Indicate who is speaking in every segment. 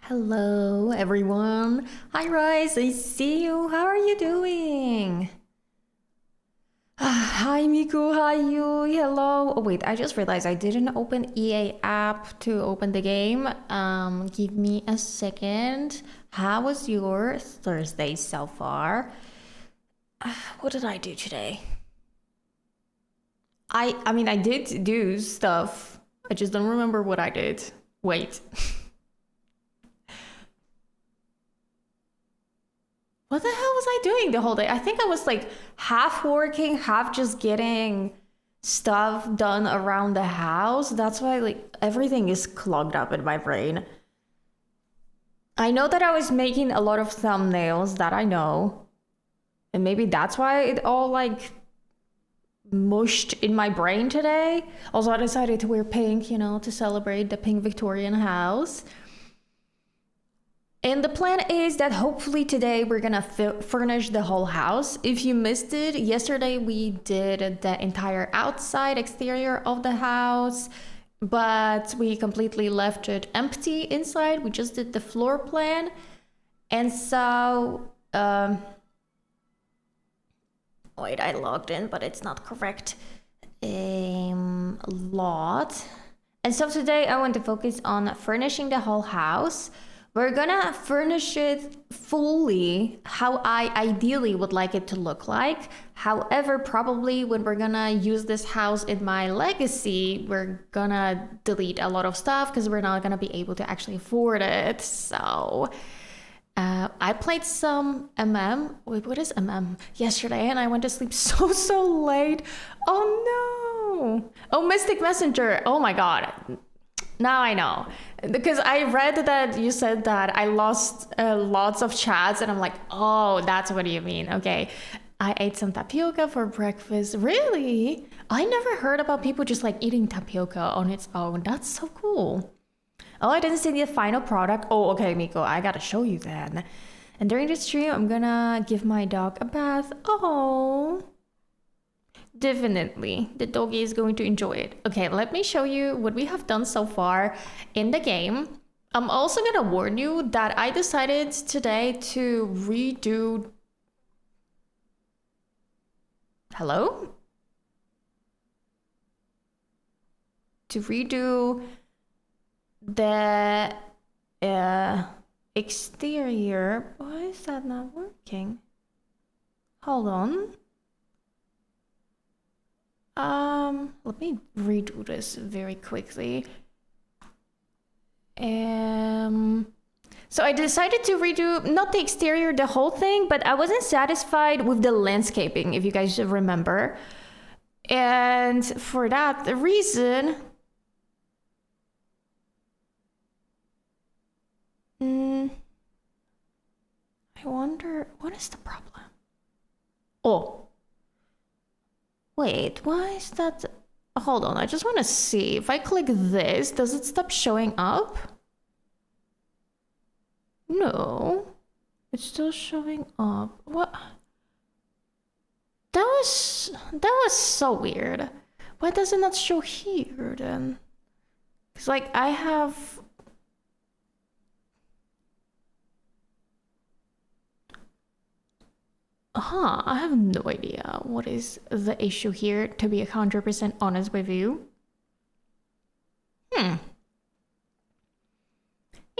Speaker 1: Hello, everyone. Hi, Rice. I see you. How are you doing? Hi, Miku. Hi, you. Hello. Oh, wait. I just realized I didn't open EA app to open the game. Give me a second. How was your Thursday so far? What did I do today? I mean, I did do stuff. I just don't remember what I did. Wait. What the hell was I doing the whole day? I think I was like half working, half just getting stuff done around the house. That's why like everything is clogged up in my brain. I know that I was making a lot of thumbnails, that I know. And maybe that's why it all like mushed in my brain today. Also, I decided to wear pink, to celebrate the pink Victorian house. And the plan is that hopefully today we're gonna furnish the whole house. If you missed it, yesterday we did the entire outside exterior of the house, but we completely left it empty inside. We just did the floor plan. And so, wait, I logged in, but it's not correct. Lot. And so today I want to focus on furnishing the whole house. We're gonna furnish it fully how I ideally would like it to look like. However, probably when we're gonna use this house in my legacy, we're gonna delete a lot of stuff because we're not gonna be able to actually afford it. So I played some Wait, what is yesterday, and I went to sleep so late. Oh no! Oh, Mystic Messenger. Oh my god. Now I know, because I read that you said that I lost lots of chats, and I'm like, oh, that's what you mean. Okay, I ate some tapioca for breakfast. Really? I never heard about people just like eating tapioca on its own. That's so cool. Oh, I didn't see the final product. Oh, okay, Miko, I gotta show you then. And during the stream, I'm gonna give my dog a bath. Oh. Definitely, the doggy is going to enjoy it. Okay, let me show you what we have done so far in the game. I'm also gonna warn you that I decided today to redo... Hello? To redo the exterior. Why is that not working? Hold on. Let me redo this very quickly. So I decided to redo, not the exterior, the whole thing, but I wasn't satisfied with the landscaping, if you guys remember. And for that reason, I wonder, what is the problem? Oh. Wait, why is that? Hold on, I just want to see. If I click this, does it stop showing up? No, it's still showing up. What? That was so weird. Why does it not show here then? Because like I have... I have no idea what is the issue here, to be 100% honest with you.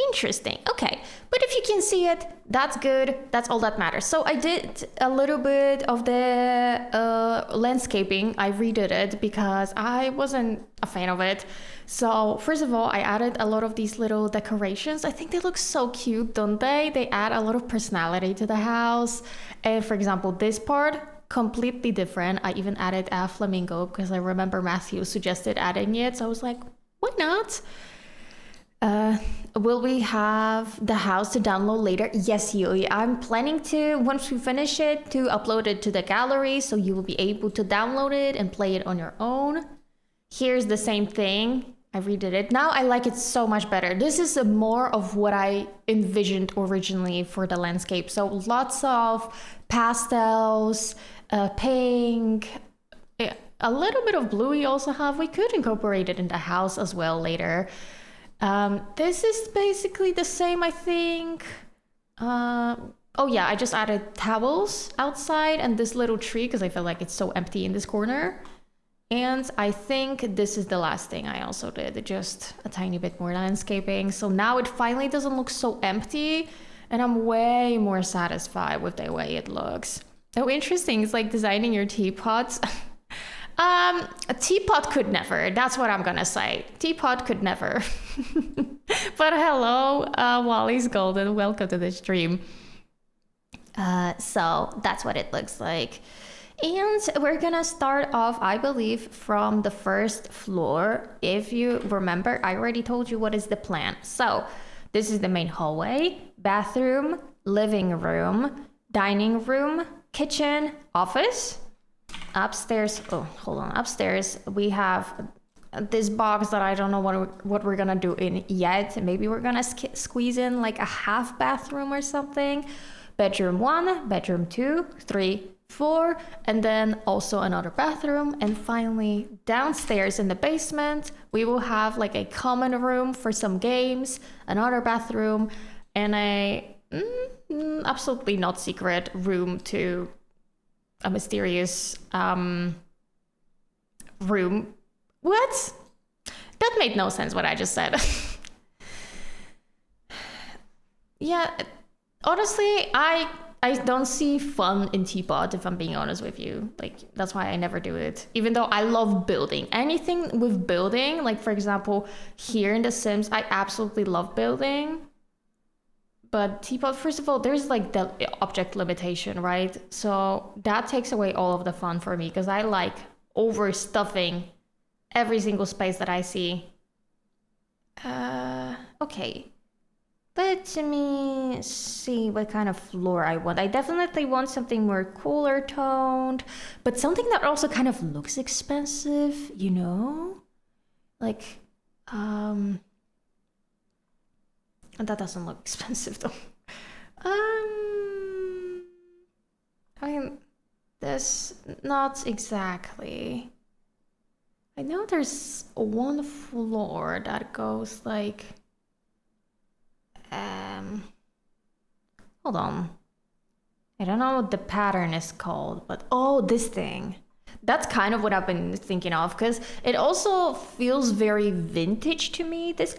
Speaker 1: Interesting. Okay, but if you can see it, that's good. That's all that matters. So I did a little bit of the landscaping. I redid it because I wasn't a fan of it. So first of all, I added a lot of these little decorations. I think they look so cute, don't they? They add a lot of personality to the house. And for example, this part, completely different. I even added a flamingo because I remember Matthew suggested adding it. So I was like, why not? Will we have the house to download later? Yes, Yui. I'm planning to, once we finish it, to upload it to the gallery so you will be able to download it and play it on your own. Here's the same thing. I redid it. Now I like it so much better. This is more of what I envisioned originally for the landscape. So lots of pastels, pink, a little bit of blue we also have. We could incorporate it in the house as well later. This is basically the same, I think. Oh yeah, I just added towels outside and this little tree because I feel like it's so empty in this corner. And I think this is the last thing I also did, just a tiny bit more landscaping. So now it finally doesn't look so empty and I'm way more satisfied with the way it looks. Oh, interesting. It's like designing your teapots. A teapot could never. That's what I'm gonna say. Teapot could never. But hello, Wally's Golden. Welcome to the stream. So that's what it looks like. And we're gonna start off, I believe, from the first floor. If you remember, I already told you what is the plan. So this is the main hallway, bathroom, living room, dining room, kitchen, office. Upstairs, oh, hold on. Upstairs, we have this box that I don't know what we're gonna do in yet. Maybe we're gonna squeeze in like a half bathroom or something. Bedroom 1, bedroom 2, 3, 4, and then also another bathroom. And finally, downstairs in the basement, we will have like a common room for some games, another bathroom, and a absolutely not secret room to a mysterious room. What? That made no sense what I just said. Yeah, honestly, I don't see fun in teapot, if I'm being honest with you. Like, that's why I never do it. Even though I love building. Anything with building, like for example, here in The Sims, I absolutely love building. But teapot, first of all, there's like the object limitation, right? So that takes away all of the fun for me because I like overstuffing every single space that I see. Okay. Let me see what kind of floor I want. I definitely want something more cooler toned, but something that also kind of looks expensive, you know? Like, that doesn't look expensive though. I mean, this, not exactly. I know there's one floor that goes like, hold on. I don't know what the pattern is called, but oh, this thing. That's kind of what I've been thinking of because it also feels very vintage to me, this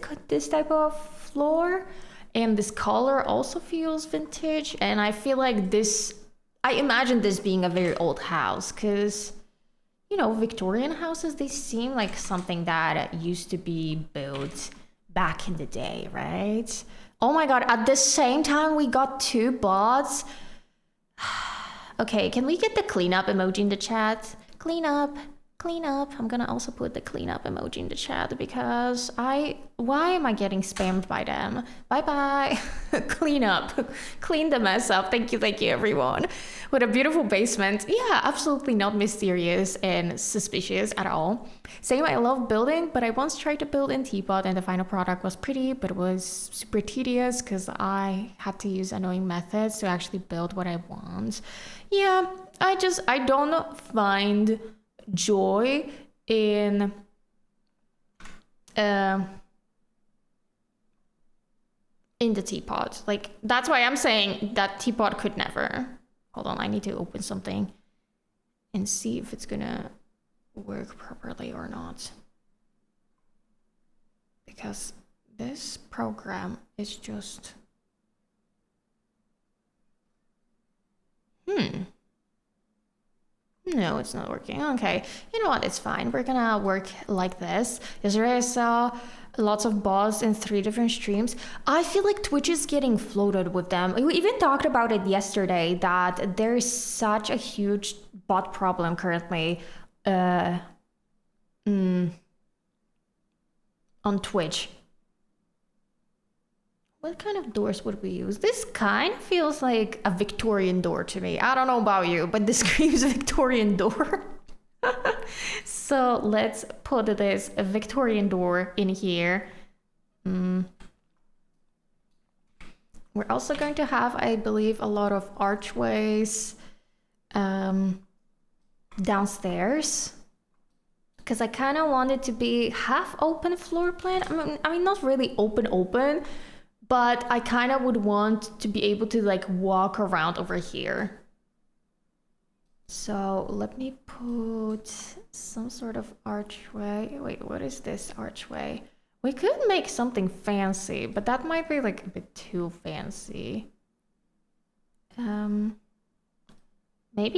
Speaker 1: type of floor. And this color also feels vintage. And I feel like this, I imagine this being a very old house because, you know, Victorian houses, they seem like something that used to be built back in the day, right? Oh my God, at the same time we got 2 bots. Okay, can we get the cleanup emoji in the chat? Clean up. I'm gonna also put the cleanup emoji in the chat because why am I getting spammed by them? Bye. Clean up. Clean the mess up. Thank you everyone. With a beautiful basement. Yeah, absolutely not mysterious and suspicious at all. Same, I love building, but I once tried to build in teapot and the final product was pretty, but it was super tedious because I had to use annoying methods to actually build what I want. Yeah, I don't find joy in the teapot. Like, that's why I'm saying that teapot could never. Hold on, I need to open something and see if it's gonna work properly or not. Because this program is just... No, it's not working. Okay, you know what? It's fine. We're gonna work like this. Yesterday I saw lots of bots in 3 different streams. I feel like Twitch is getting floated with them. We even talked about it yesterday that there is such a huge bot problem currently on Twitch. What kind of doors would we use? This kind of feels like a Victorian door to me. I don't know about you, but this screams Victorian door. So let's put this Victorian door in here. We're also going to have, I believe, a lot of archways downstairs. because I kind of want it to be half open floor plan. I mean, not really open, but I kind of would want to be able to like walk around over here. So let me put some sort of archway. Wait, what is this archway? We could make something fancy, but that might be like a bit too fancy. Maybe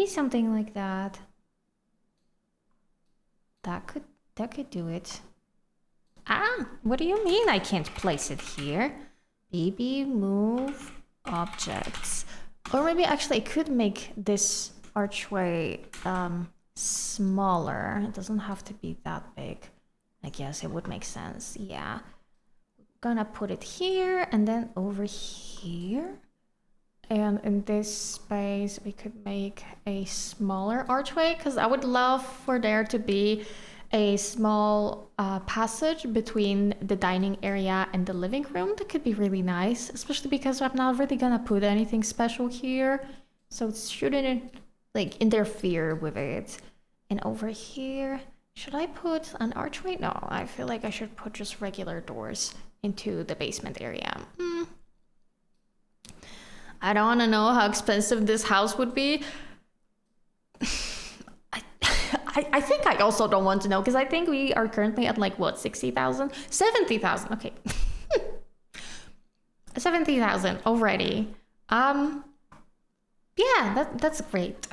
Speaker 1: something like that. That could do it. Ah, what do you mean I can't place it here? Maybe move objects. Or maybe actually I could make this archway smaller. It doesn't have to be that big. I guess it would make sense. Yeah. Gonna put it here and then over here. And in this space, we could make a smaller archway because I would love for there to be a small passage between the dining area and the living room. That could be really nice, especially because I'm not really gonna put anything special here. So it shouldn't like interfere with it. And over here, should I put an archway? No, I feel like I should put just regular doors into the basement area. I don't want to know how expensive this house would be. I think I also don't want to know because I think we are currently at like what, 60,000? 70,000. Okay. 70,000 already. Yeah, that's great.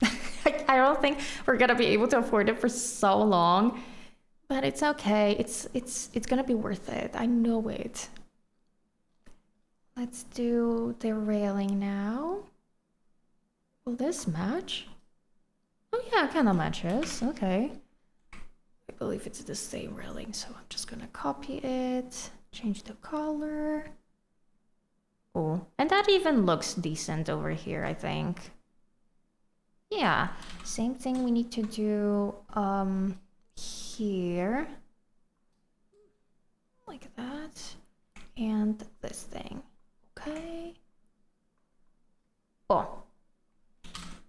Speaker 1: I don't think we're gonna be able to afford it for so long, but it's okay. It's gonna be worth it. I know it. Let's do the railing now. Will this match? Oh yeah, it kind of matches. Okay. I believe it's the same railing, so I'm just gonna copy it, change the color. Oh, and that even looks decent over here, I think. Yeah, same thing we need to do here. Like that. And this thing. Okay. Oh.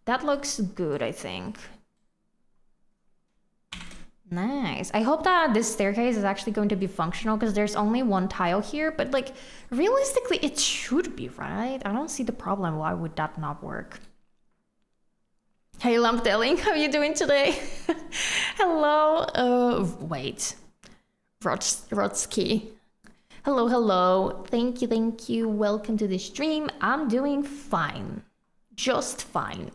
Speaker 1: That looks good, I think. Nice. I hope that this staircase is actually going to be functional because there's only one tile here, but like realistically it should be, right? I don't see the problem. Why would that not work? Hey Lamptelling, how are you doing today? Hello. Wait. Rodsky. Hello. Thank you. Welcome to the stream. I'm doing fine. Just fine.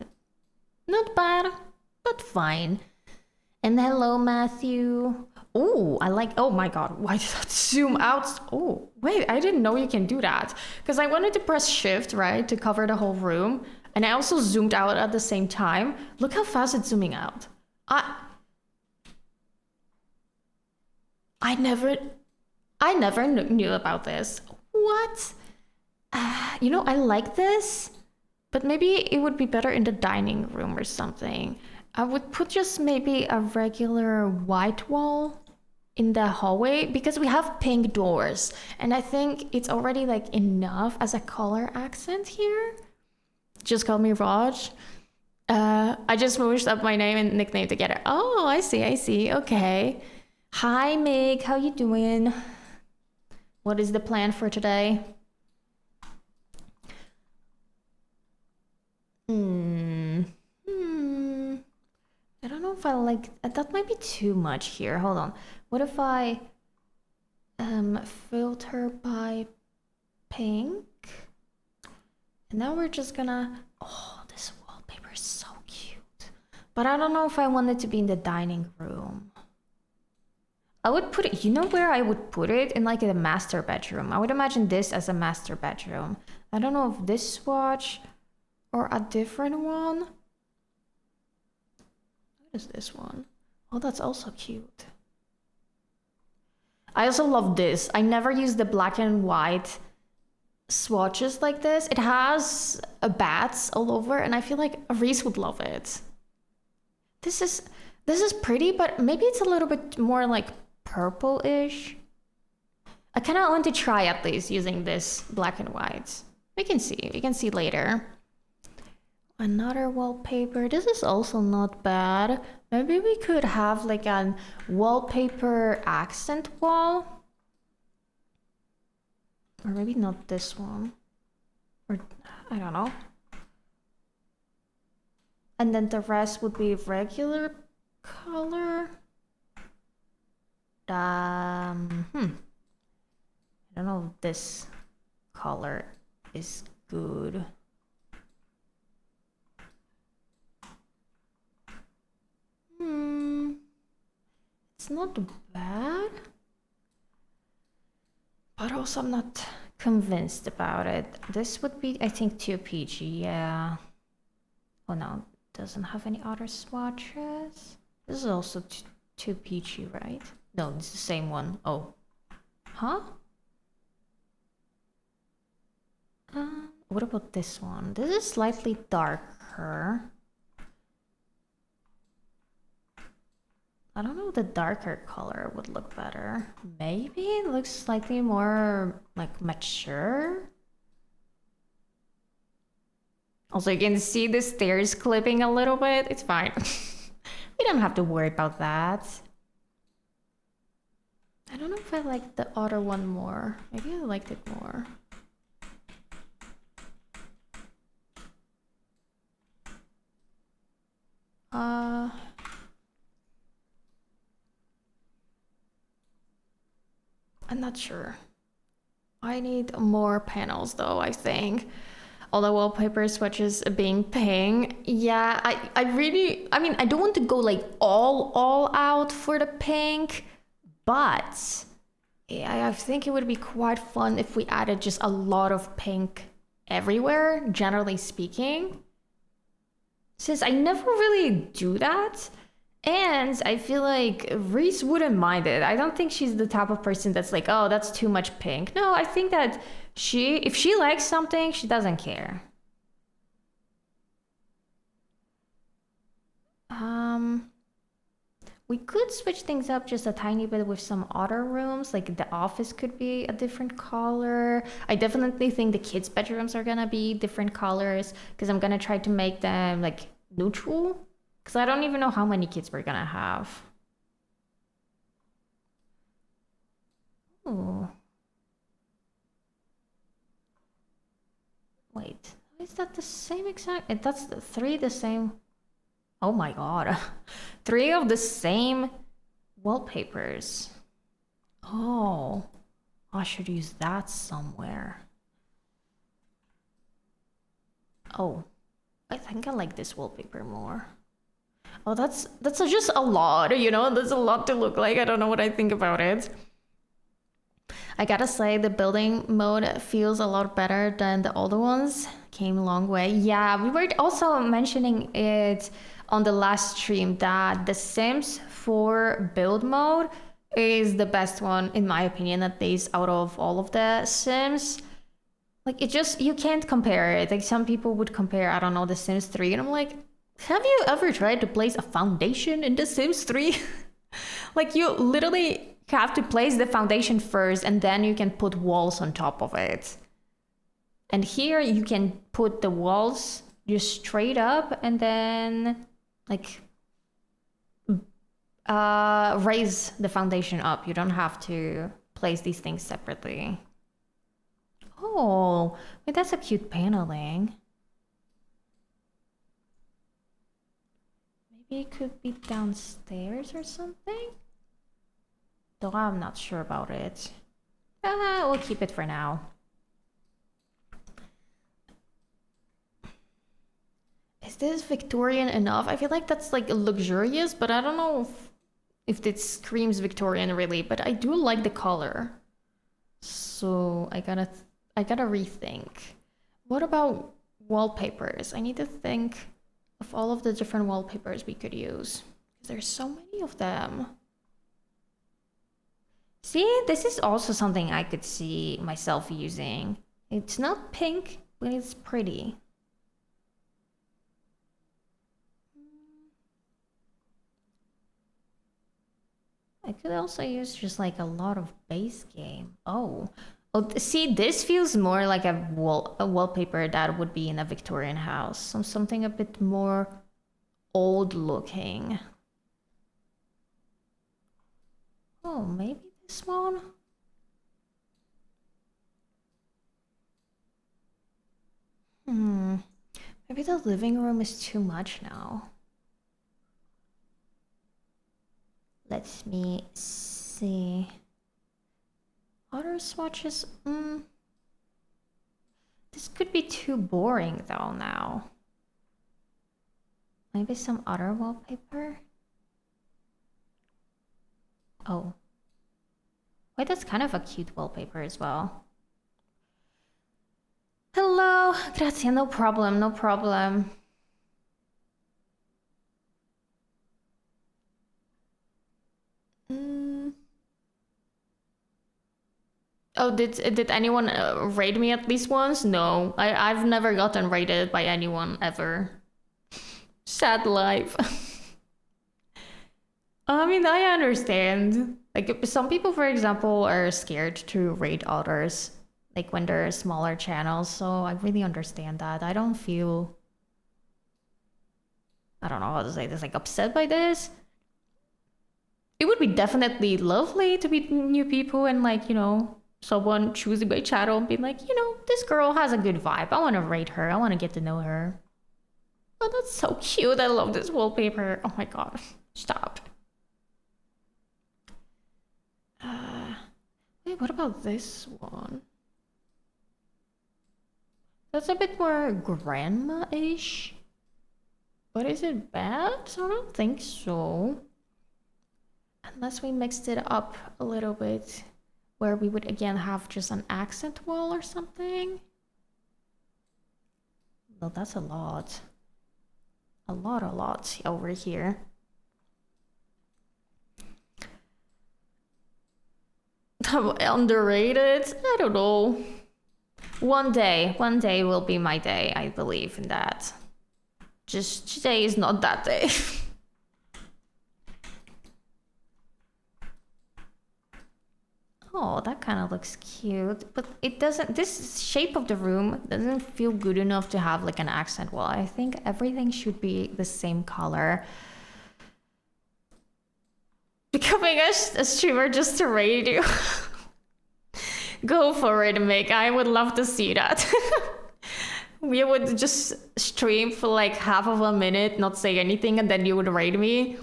Speaker 1: Not bad, but fine. And hello, Matthew. Oh, oh my god, why did that zoom out? Oh, wait, I didn't know you can do that. Because I wanted to press shift, right, to cover the whole room. And I also zoomed out at the same time. Look how fast it's zooming out. I never knew about this. What? You know, I like this, but maybe it would be better in the dining room or something. I would put just maybe a regular white wall in the hallway because we have pink doors. And I think it's already like enough as a color accent here. Just call me Raj. I just smooshed up my name and nickname together. Oh, I see. Okay. Hi, Meg. How you doing? What is the plan for today? I don't know if I like... That might be too much here. Hold on. What if I filter by pink? And now we're just gonna... Oh, this wallpaper is so cute. But I don't know if I want it to be in the dining room. I would put it... You know where I would put it? In like the master bedroom. I would imagine this as a master bedroom. I don't know if this swatch or a different one. What is this one? Oh, that's also cute. I also love this. I never use the black and white swatches like this. It has bats all over and I feel like Reese would love it. This is pretty, but maybe it's a little bit more like purple-ish. I kind of want to try at least using this black and white. We can see later. Another wallpaper. This is also not bad. Maybe we could have like an wallpaper accent wall. Or maybe not this one. Or I don't know. And then the rest would be regular color. I don't know if this color is good. It's not bad. But also I'm not convinced about it. This would be, I think, too peachy, yeah. Oh no, it doesn't have any other swatches. This is also too peachy, right? No, it's the same one. Oh. Huh? What about this one? This is slightly darker. I don't know, the darker color would look better. Maybe it looks slightly more like mature. Also, you can see the stairs clipping a little bit. It's fine. We don't have to worry about that. I don't know if I like the other one more. Maybe I liked it more. I'm not sure. I need more panels though, I think. All the wallpaper swatches being pink. Yeah, I mean, I don't want to go like all out for the pink, but yeah, I think it would be quite fun if we added just a lot of pink everywhere, generally speaking. Since I never really do that, and I feel like Reese wouldn't mind it. I don't think she's the type of person that's like, oh, that's too much pink. No, I think that if she likes something, she doesn't care. We could switch things up just a tiny bit with some other rooms, like the office could be a different color. I definitely think the kids' bedrooms are gonna be different colors because I'm gonna try to make them like neutral. Because I don't even know how many kids we're gonna have. Oh. Wait, is that the same exact? That's the three the same. Oh my god. Three of the same wallpapers. Oh, I should use that somewhere. Oh, I think I like this wallpaper more. Oh, that's just a lot, you know? There's a lot to look like. I don't know what I think about it. I gotta say, the building mode feels a lot better than the older ones. Came a long way. Yeah, we were also mentioning it on the last stream that the Sims 4 build mode is the best one, in my opinion, at least out of all of the Sims. Like, it just, you can't compare it. Like, some people would compare, I don't know, the Sims 3, and I'm like, have you ever tried to place a foundation in The Sims 3? Like, you literally have to place the foundation first and then you can put walls on top of it. And here you can put the walls just straight up and then like raise the foundation up. You don't have to place these things separately. Oh, wait, that's a cute paneling. Maybe it could be downstairs or something? Though I'm not sure about it. We'll keep it for now. Is this Victorian enough? I feel like that's like luxurious, but I don't know if it screams Victorian really, but I do like the color. So I gotta rethink. What about wallpapers? I need to think of all of the different wallpapers we could use. There's so many of them. See, this is also something I could see myself using. It's not pink, but it's pretty. I could also use just like a lot of base game. Oh, see, this feels more like a wallpaper that would be in a Victorian house. Something a bit more old looking. Oh, maybe this one? Maybe the living room is too much now. Let me see. Other swatches? This could be too boring though now. Maybe some other wallpaper? Oh. Wait, that's kind of a cute wallpaper as well. Hello, grazie, no problem, no problem. Oh, did anyone raid me at least once? No, I've never gotten raided by anyone ever. Sad life. I mean, I understand. Like, some people, for example, are scared to raid others, like when they're smaller channels, so I really understand that. I don't feel... I don't know how to say this, like, upset by this. It would be definitely lovely to meet new people and, like, you know, someone choosing my channel and being like, you know, this girl has a good vibe. I want to rate her. I want to get to know her. Oh, that's so cute. I love this wallpaper. Oh my god. Stop. Wait, what about this one? That's a bit more grandma-ish. But is it bad? I don't think so. Unless we mixed it up a little bit, where we would again have just an accent wall or something. Well, that's a lot. A lot over here. Underrated? I don't know. One day will be my day. I believe in that. Just today is not that day. Oh, that kind of looks cute, but it doesn't, this shape of the room doesn't feel good enough to have like an accent wall. I think everything should be the same color. Becoming a streamer just to raid you. Go for it, Mick. I would love to see that. We would just stream for like half of a minute, not say anything, and then you would raid me.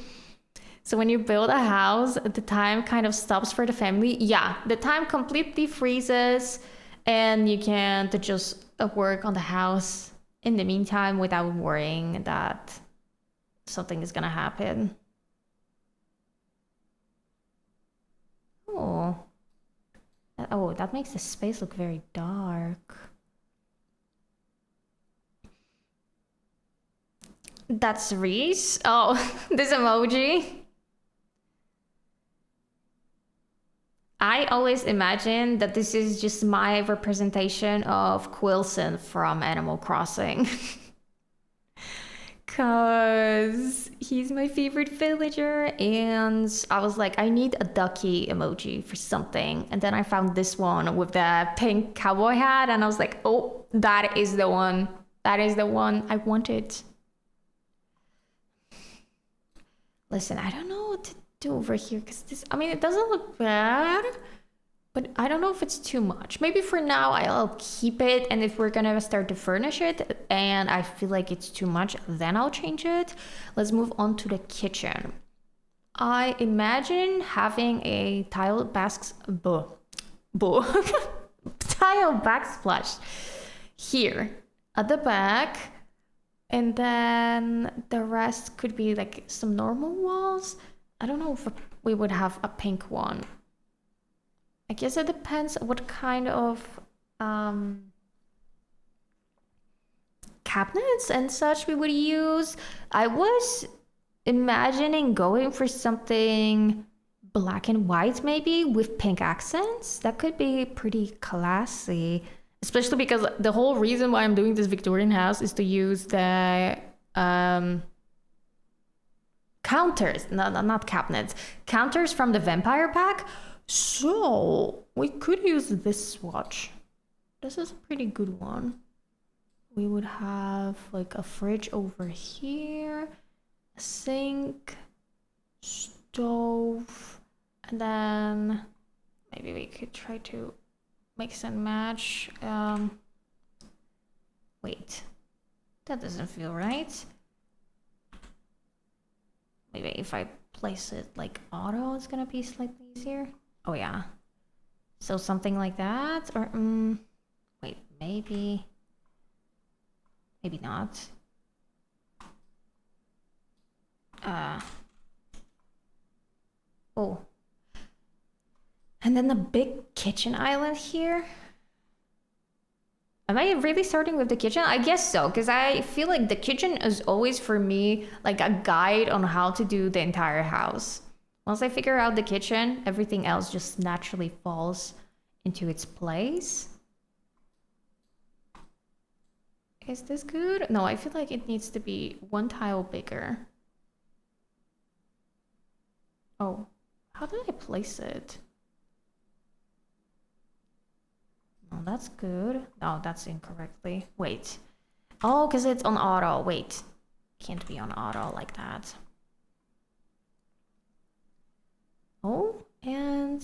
Speaker 1: So when you build a house, the time kind of stops for the family. Yeah, the time completely freezes and you can't just work on the house in the meantime without worrying that something is gonna happen. Oh. Oh, that makes the space look very dark. That's Reese. Oh, this emoji. I always imagine that this is just my representation of Quilson from Animal Crossing. Cause he's my favorite villager, and I was like, I need a ducky emoji for something. And then I found this one with the pink cowboy hat, and I was like, oh, that is the one. That is the one I wanted. Listen, I don't know what to do over here because this, I mean, it doesn't look bad, but I don't know if it's too much. Maybe for now I'll keep it, and if we're gonna start to furnish it and I feel like it's too much, then I'll change it. Let's move on to the kitchen. I imagine having a tile tile backsplash here at the back, and then the rest could be like some normal walls. I don't know if we would have a pink one. I guess it depends what kind of cabinets and such we would use. I was imagining going for something black and white, maybe with pink accents. That could be pretty classy, especially because the whole reason why I'm doing this Victorian house is to use the counters, not cabinets, counters from the vampire pack. So we could use this swatch. This is a pretty good one. We would have like a fridge over here, a sink, stove, And then maybe we could try to mix and match. Wait, that doesn't feel right. Maybe if I place it like auto, it's gonna be slightly easier. Oh yeah. So something like that, or wait, maybe not. Oh. And then the big kitchen island here. Am I really starting with the kitchen? I guess so, because I feel like the kitchen is always for me like a guide on how to do the entire house. Once I figure out the kitchen, everything else just naturally falls into its place. Is this good? No, I feel like it needs to be one tile bigger. Oh, how did I place it? Oh, that's good. No, that's incorrectly. Wait. Oh, because it's on auto. Wait. Can't be on auto like that. Oh, and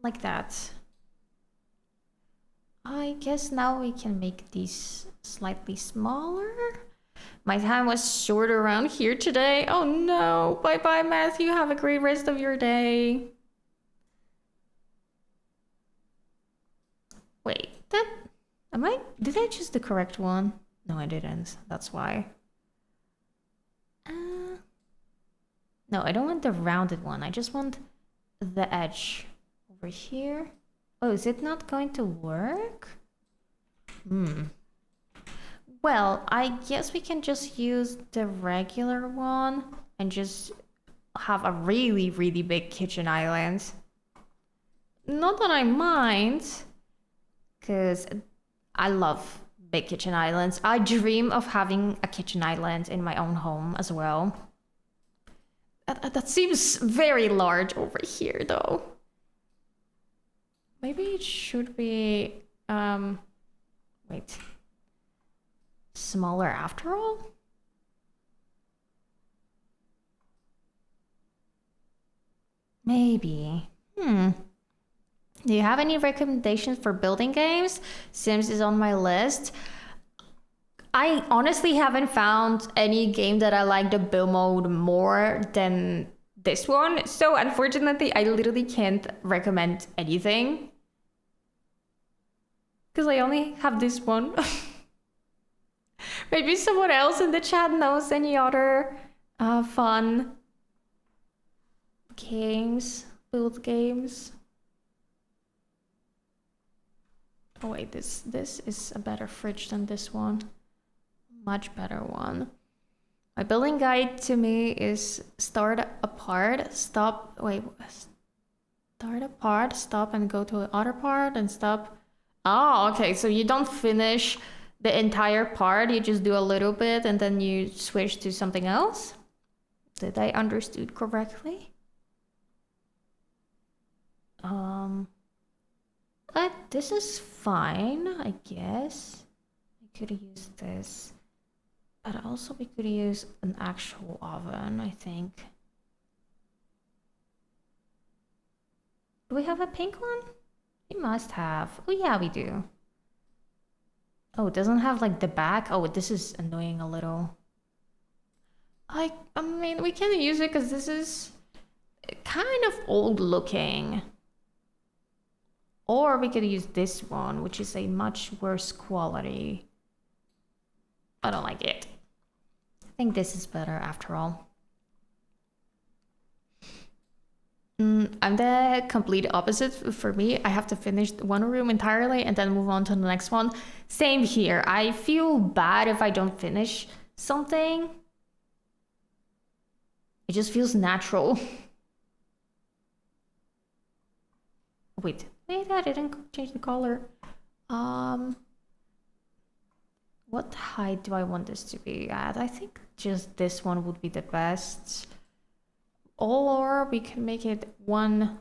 Speaker 1: like that. I guess now we can make these slightly smaller. My time was short around here today. Oh no. Bye-bye, Matthew. Have a great rest of your day. Wait, did I choose the correct one? No, I didn't. That's why. No, I don't want the rounded one. I just want the edge over here. Oh, is it not going to work? Well, I guess we can just use the regular one and just have a really, really big kitchen island. Not that I mind, because I love big kitchen islands. I dream of having a kitchen island in my own home as well. That seems very large over here, though. Maybe it should be, wait. Smaller after all? Maybe. Do you have any recommendations for building games? Sims is on my list. I honestly haven't found any game that I like the build mode more than this one. So unfortunately, I literally can't recommend anything. Because I only have this one. Maybe someone else in the chat knows any other fun games, build games. Oh wait, this is a better fridge than this one. Much better one. My building guide to me is start apart, stop and go to the other part and stop. Oh, okay, so you don't finish the entire part, you just do a little bit and then you switch to something else? Did I understood correctly? But this is fine, I guess. I could use this. But also we could use an actual oven, I think. Do we have a pink one? We must have. Oh yeah, we do. Oh, it doesn't have like the back. Oh, this is annoying a little. I mean, we can use it because this is kind of old looking. Or we could use this one, which is a much worse quality. I don't like it. I think this is better after all. I'm the complete opposite. For me, I have to finish one room entirely and then move on to the next one. Same here. I feel bad if I don't finish something. It just feels natural. Wait, I didn't change the color. What height do I want this to be at? I think just this one would be the best. Or we can make it one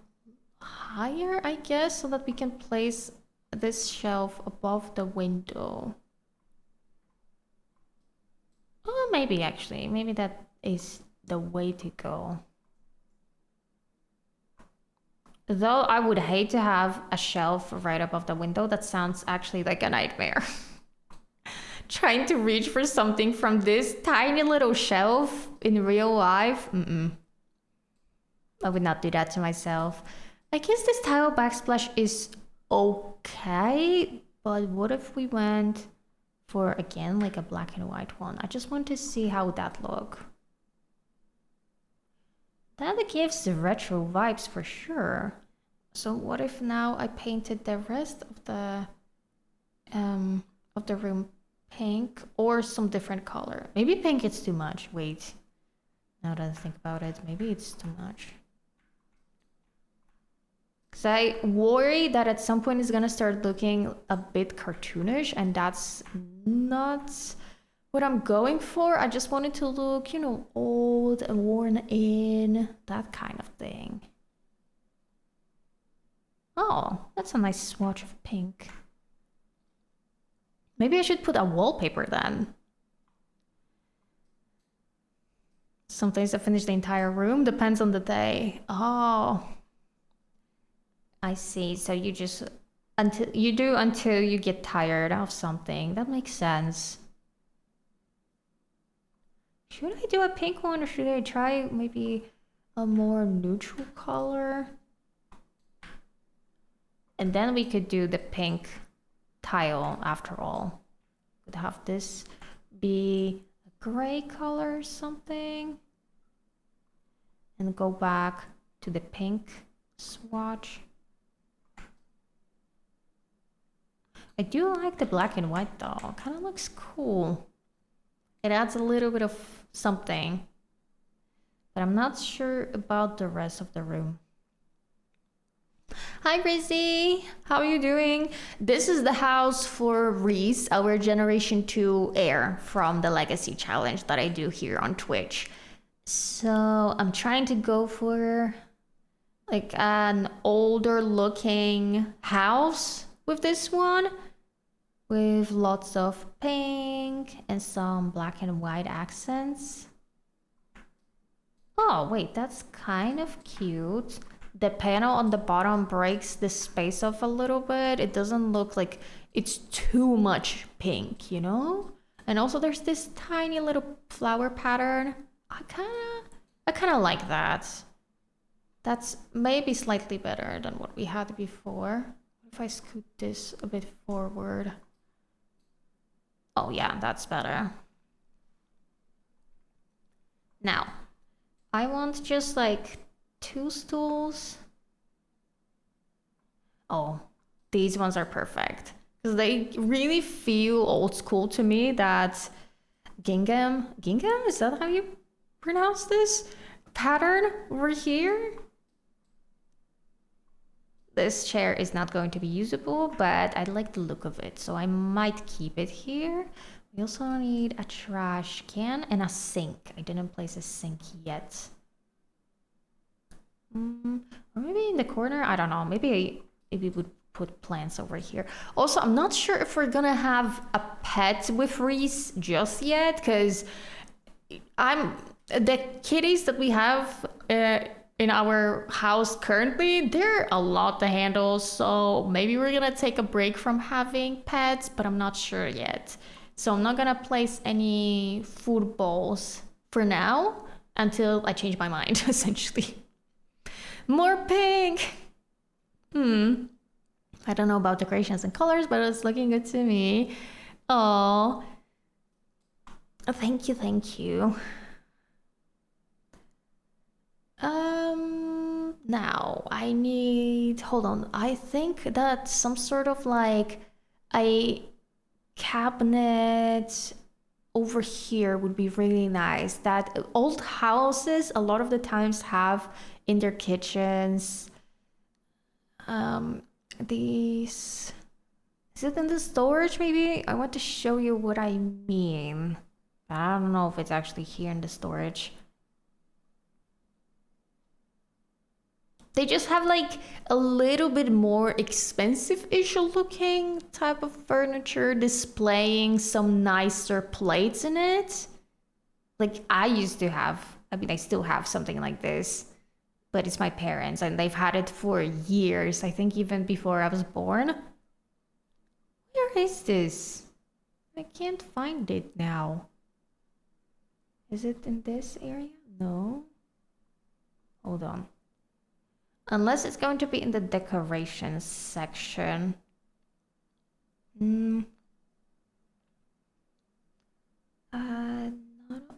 Speaker 1: higher, I guess, so that we can place this shelf above the window. Oh, maybe actually. Maybe that is the way to go. Though I would hate to have a shelf right above the window. That sounds actually like a nightmare. Trying to reach for something from this tiny little shelf in real life. I would not do that to myself. I guess this tile backsplash is okay, but what if we went for, again, like a black and white one? I just want to see how that look. That gives the retro vibes for sure. So what if now I painted the rest of the room pink or some different color? Maybe pink is too much. Wait. Now that I think about it, maybe it's too much. Because I worry that at some point it's gonna start looking a bit cartoonish, and that's not what I'm going for. I just want it to look, you know, old and worn in, that kind of thing. Oh, that's a nice swatch of pink. Maybe I should put a wallpaper then. Sometimes I finish the entire room, depends on the day. Oh, I see. So you just until you get tired of something. That makes sense. Should I do a pink one, or should I try maybe a more neutral color? And then we could do the pink tile after all. Could have this be a gray color or something. And go back to the pink swatch. I do like the black and white though. Kind of looks cool. It adds a little bit of something. But I'm not sure about the rest of the room. Hi Gracie, how are you doing? This is the house for Reese, our Generation 2 heir from the Legacy Challenge that I do here on Twitch. So I'm trying to go for like an older looking house with this one, with lots of pink and some black and white accents. Oh wait, that's kind of cute. The panel on the bottom breaks the space off a little bit. It doesn't look like it's too much pink, you know? And also there's this tiny little flower pattern. I kind of like that. That's maybe slightly better than what we had before. If I scoot this a bit forward. Oh yeah, that's better. Now, I want just like 2 stools. Oh, these ones are perfect. Because they really feel old school to me. That gingham, is that how you pronounce this? Pattern over here. This chair is not going to be usable, but I like the look of it, so I might keep it here. We also need a trash can and a sink. I didn't place a sink yet. Or maybe in the corner, I don't know. Maybe we would put plants over here. Also, I'm not sure if we're gonna have a pet with Reese just yet, because the kitties that we have in our house currently, they're a lot to handle. So maybe we're gonna take a break from having pets, but I'm not sure yet. So I'm not gonna place any food bowls for now until I change my mind, essentially. More pink. I don't know about decorations and colors, but it's looking good to me. Oh, thank you. Now I need, hold on. I think that some sort of like a cabinet over here would be really nice. That old houses a lot of the times have in their kitchens. These, is it in the storage maybe? I want to show you what I mean. I don't know if it's actually here in the storage. They just have like a little bit more expensive-ish looking type of furniture displaying some nicer plates in it. Like I used to have, I mean, I still have something like this. but it's my parents and they've had it for years. I think even before I was born. Where is this? I can't find it now. Is it in this area? No. Hold on. Unless it's going to be in the decorations section.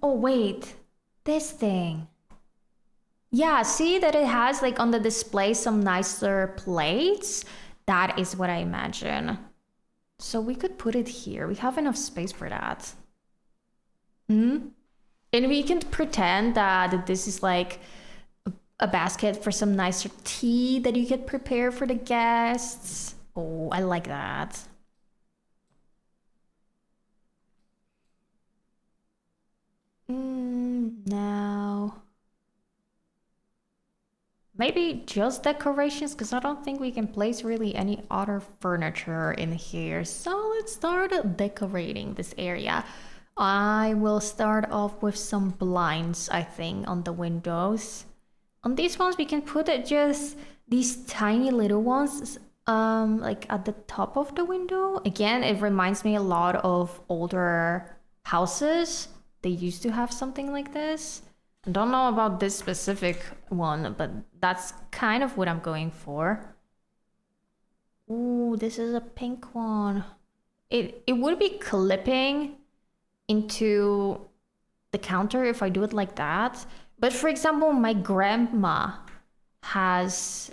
Speaker 1: Oh, wait. This thing. Yeah, see that it has like on the display some nicer plates? That is what I imagine. So we could put it here. We have enough space for that. And we can pretend that this is like a basket for some nicer tea that you could prepare for the guests. Oh, I like that. Now, maybe just decorations, because I don't think we can place really any other furniture in here. So let's start decorating this area. I will start off with some blinds, I think, on the windows. On these ones, we can put just these tiny little ones, like at the top of the window. Again, it reminds me a lot of older houses. They used to have something like this. I don't know about this specific one, but that's kind of what I'm going for. Ooh, this is a pink one. It would be clipping into the counter if I do it like that. But for example, my grandma has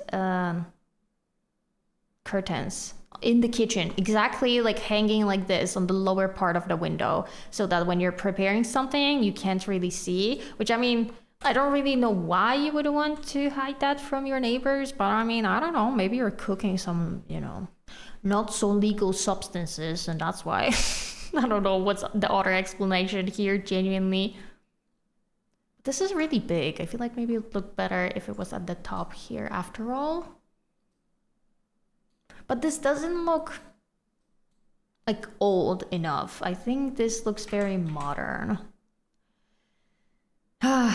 Speaker 1: curtains in the kitchen, exactly like hanging like this on the lower part of the window, so that when you're preparing something, you can't really see. Which, I mean, I don't really know why you would want to hide that from your neighbors, but I mean, I don't know, maybe you're cooking some, not so legal substances, and that's why. I don't know what's the other explanation here, genuinely. This is really big. I feel like maybe it would look better if it was at the top here after all. But this doesn't look like old enough. I think this looks very modern. I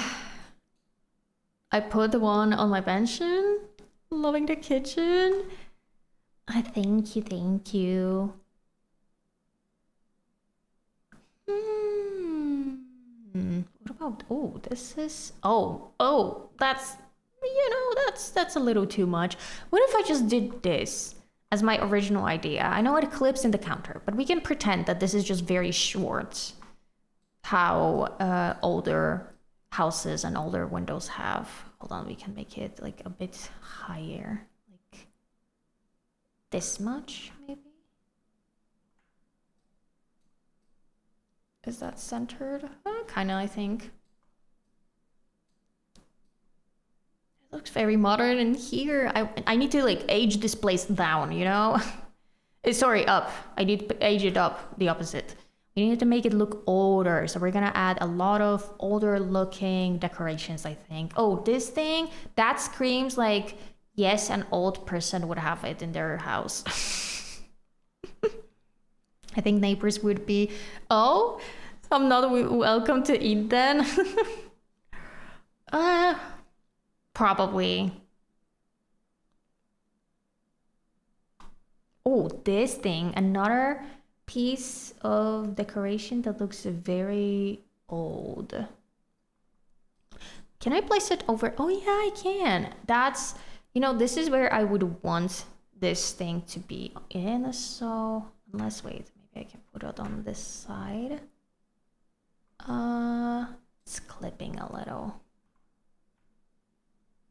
Speaker 1: put the one on my pension. Loving the kitchen. Thank you, thank you. What about, oh, this is, that's a little too much. What if I just did this as my original idea? I know it clips in the counter, but we can pretend that this is just very short. How older houses and older windows have. Hold on, we can make it like a bit higher. Like this much, maybe? Is that centered? Kinda, I think. It looks very modern in here. I need to like age this place down, Sorry, up. I need to age it up, the opposite. We need to make it look older. So we're gonna add a lot of older looking decorations, I think. Oh, this thing, that screams like, yes, an old person would have it in their house. I think neighbors would be, oh, I'm not welcome to eat then. Probably. Oh, this thing, another piece of decoration that looks very old. Can I place it over? Oh yeah, I can. That's, this is where I would want this thing to be in. So, unless, wait, maybe I can put it on this side. It's clipping a little.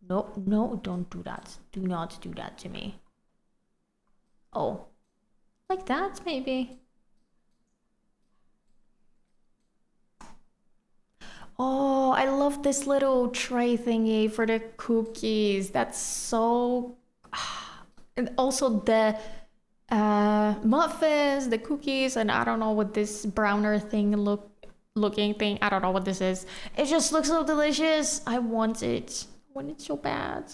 Speaker 1: No, don't do that. Do not do that to me. Oh, like that, maybe. Oh, I love this little tray thingy for the cookies. That's so... And also the muffins, the cookies, and I don't know what this browner thing looking thing. I don't know what this is. It just looks so delicious. I want it. I want it so bad.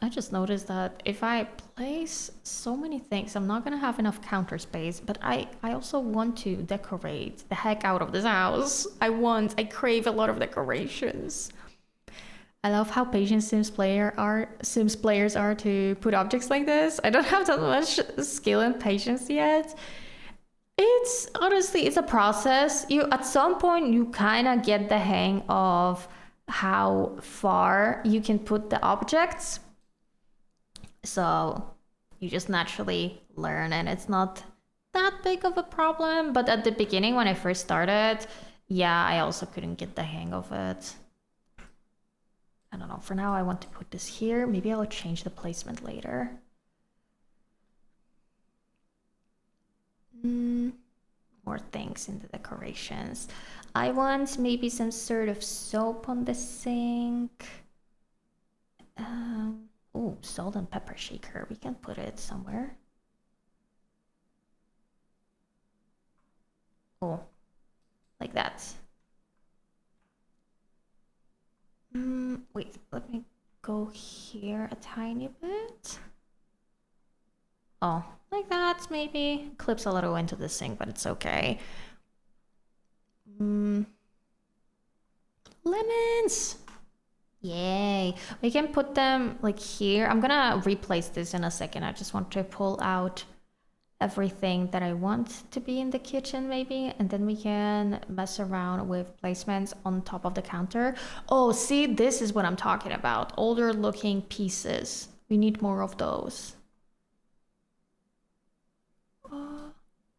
Speaker 1: I just noticed that if I place so many things, I'm not gonna have enough counter space, but I also want to decorate the heck out of this house. I crave a lot of decorations. I love how patient Sims players are to put objects like this. I don't have that much skill and patience yet. It's honestly, it's a process. You at some point you kind of get the hang of how far you can put the objects. So you just naturally learn, and it's not that big of a problem. But at the beginning, when I first started, yeah, I also couldn't get the hang of it. I don't know. For now, I want to put this here. Maybe I'll change the placement later. More things in the decorations. I want maybe some sort of soap on the sink. Oh, salt and pepper shaker. We can put it somewhere. Oh, like that. Wait, let me go here a tiny bit. Oh, like that, maybe. Clips a little into the sink, but it's okay. Lemons! Yay. We can put them like here. I'm gonna replace this in a second. I just want to pull out everything that I want to be in the kitchen maybe, and then we can mess around with placements on top of the counter. Oh, see, this is what I'm talking about. Older looking pieces. We need more of those.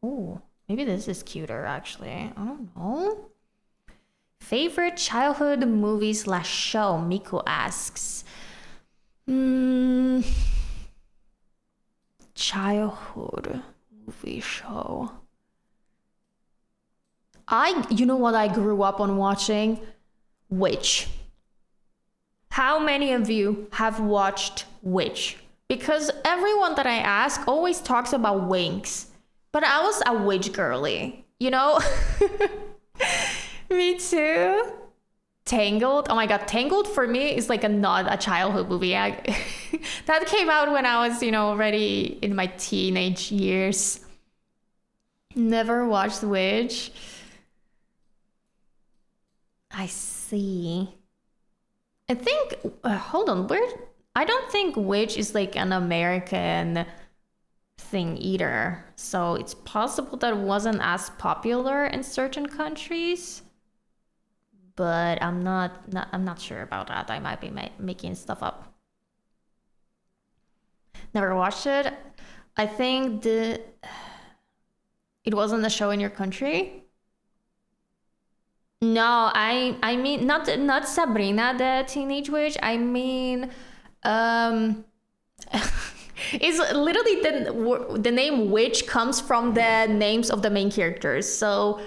Speaker 1: Oh, maybe this is cuter actually. I don't know. Favorite childhood movie / show, Miku asks. Childhood movie show. You know what I grew up on watching? Witch. How many of you have watched Witch? Because everyone that I ask always talks about Winx. But I was a witch girly, you know? Me too. Tangled. Oh my god, Tangled for me is like not a childhood movie. That came out when I was, already in my teenage years. Never watched Witch. I see. I think, hold on, I don't think Witch is like an American thing either. So it's possible that it wasn't as popular in certain countries. But I'm not sure about that. I might be making stuff up. Never watched it. I think it wasn't a show in your country. No, I mean not Sabrina the Teenage Witch. I mean, it's literally the name Witch comes from the names of the main characters. So,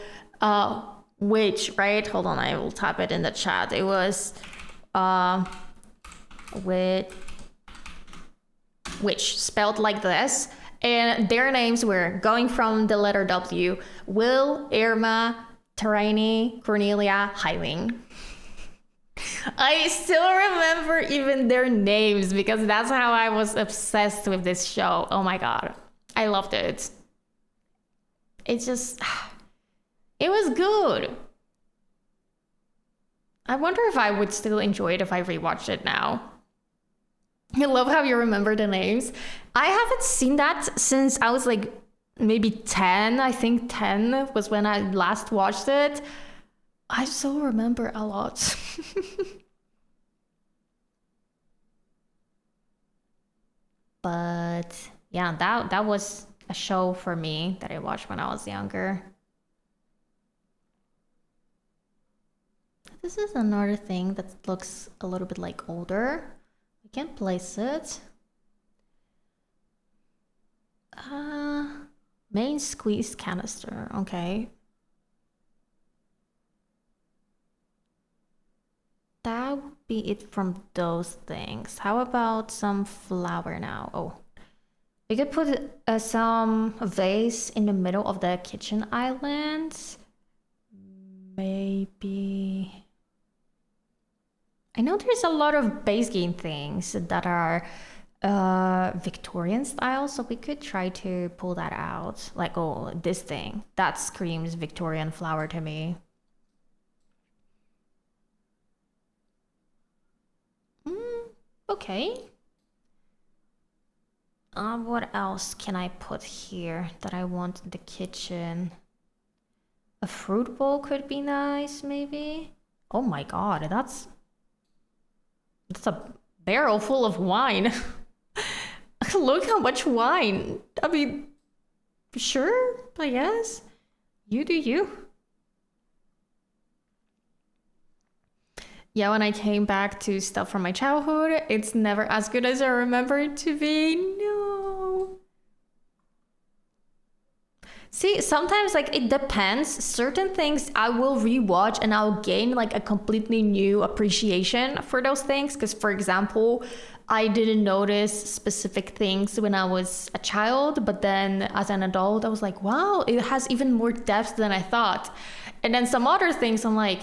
Speaker 1: Witch, right? Hold on, I will type it in the chat. It was Witch spelled like this, and their names were going from the letter W: Will, Irma, Tarini, Cornelia, Hyling. I still remember even their names because that's how I was obsessed with this show. Oh my god, I loved it. It was good. I wonder if I would still enjoy it if I rewatched it now. I love how you remember the names. I haven't seen that since I was like maybe 10. I think 10 was when I last watched it. I still remember a lot. But yeah, that was a show for me that I watched when I was younger. This is another thing that looks a little bit like older. We can place it. Main squeeze canister. Okay. That would be it from those things. How about some flour now? Oh, we could put some vase in the middle of the kitchen island. Maybe. I know there's a lot of base game things that are Victorian style, so we could try to pull that out. Like, oh, this thing. That screams Victorian flower to me. Okay. What else can I put here that I want in the kitchen? A fruit bowl could be nice, maybe. Oh my god, that's a barrel full of wine. Look how much wine. I mean, sure, I guess. You do you. Yeah, when I came back to stuff from my childhood, it's never as good as I remember it to be. No. See, sometimes like it depends. Certain things I will rewatch and I'll gain like a completely new appreciation for those things. Because, for example, I didn't notice specific things when I was a child, but then as an adult, I was like, wow, it has even more depth than I thought. And then some other things, I'm like,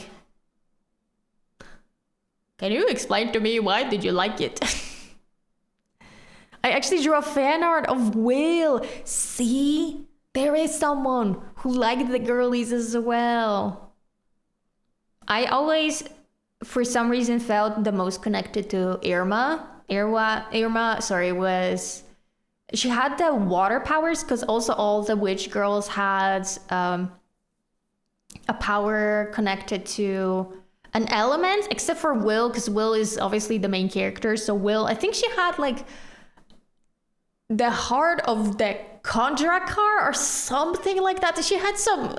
Speaker 1: can you explain to me why did you like it? I actually drew a fan art of Will. See? There is someone who liked the girlies as well. I always, for some reason, felt the most connected to Irma. Irma, sorry, was... She had the water powers because also all the witch girls had a power connected to an element, except for Will, because Will is obviously the main character. So Will, I think she had like the heart of the Kondrakar or something like that. She had some,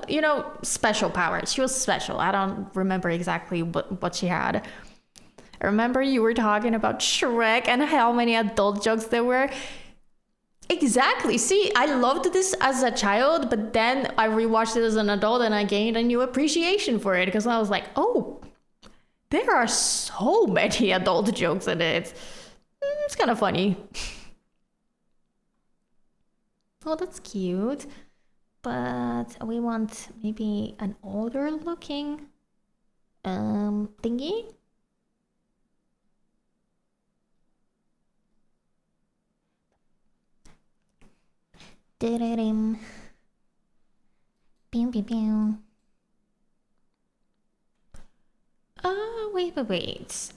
Speaker 1: special powers. She was special. I don't remember exactly what she had. I remember you were talking about Shrek and how many adult jokes there were. Exactly. See, I loved this as a child, but then I rewatched it as an adult and I gained a new appreciation for it because I was like, oh, there are so many adult jokes in it. It's kind of funny. Oh, that's cute. But we want maybe an older looking thingy. Pew, pew, pew. Wait.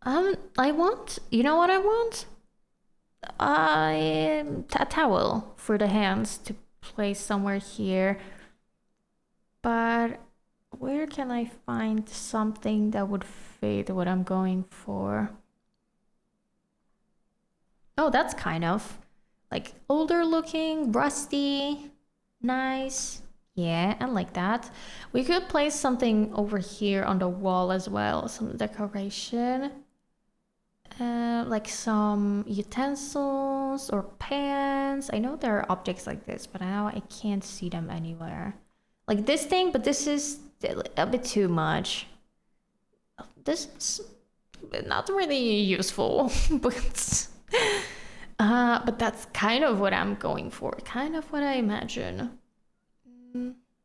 Speaker 1: I want, you know what I want? A towel for the hands to place somewhere here. But where can I find something that would fit what I'm going for? Oh, that's kind of like older looking, rusty, nice. Yeah, I like that. We could place something over here on the wall as well, some decoration. Like some utensils or pans. I know there are objects like this, but now I can't see them anywhere. Like this thing, but this is a bit too much. This is not really useful, but that's kind of what I'm going for. Kind of what I imagine.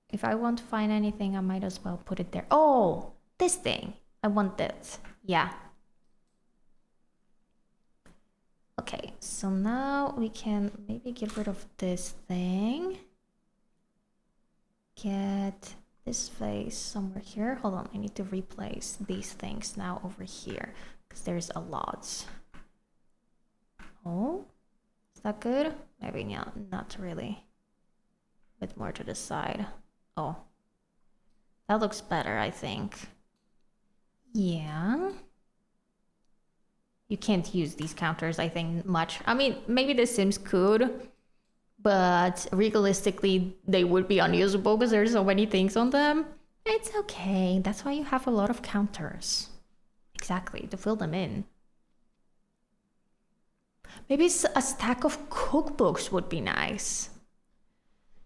Speaker 1: If I won't find anything, I might as well put it there. Oh, this thing. I want this. Yeah. Okay, so now we can maybe get rid of this thing. Get this vase somewhere here. Hold on, I need to replace these things now over here because there's a lot. Oh, is that good? Maybe not really. A bit more to the side. Oh, that looks better, I think. Yeah. You can't use these counters, I think, much. I mean, maybe the Sims could, but realistically, they would be unusable because there's so many things on them. It's okay. That's why you have a lot of counters. Exactly, to fill them in. Maybe a stack of cookbooks would be nice.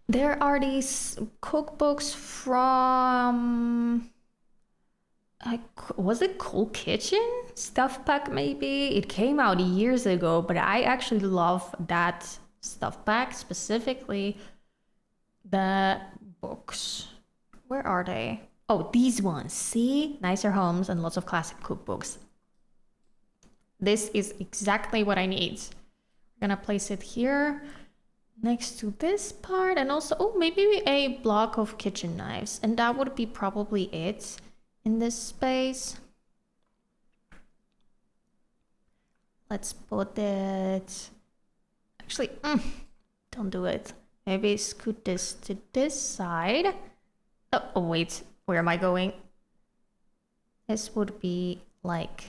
Speaker 1: There are these cookbooks from... was it Cool Kitchen? Stuff Pack, maybe? It came out years ago, but I actually love that stuff pack, specifically the books. Where are they? Oh, these ones. See? Nicer homes and lots of classic cookbooks. This is exactly what I need. I'm gonna place it here next to this part, and also, oh, maybe a block of kitchen knives, and that would be probably it in this space. Let's put it... Actually, don't do it. Maybe scoot this to this side. Oh, wait. Where am I going? This would be like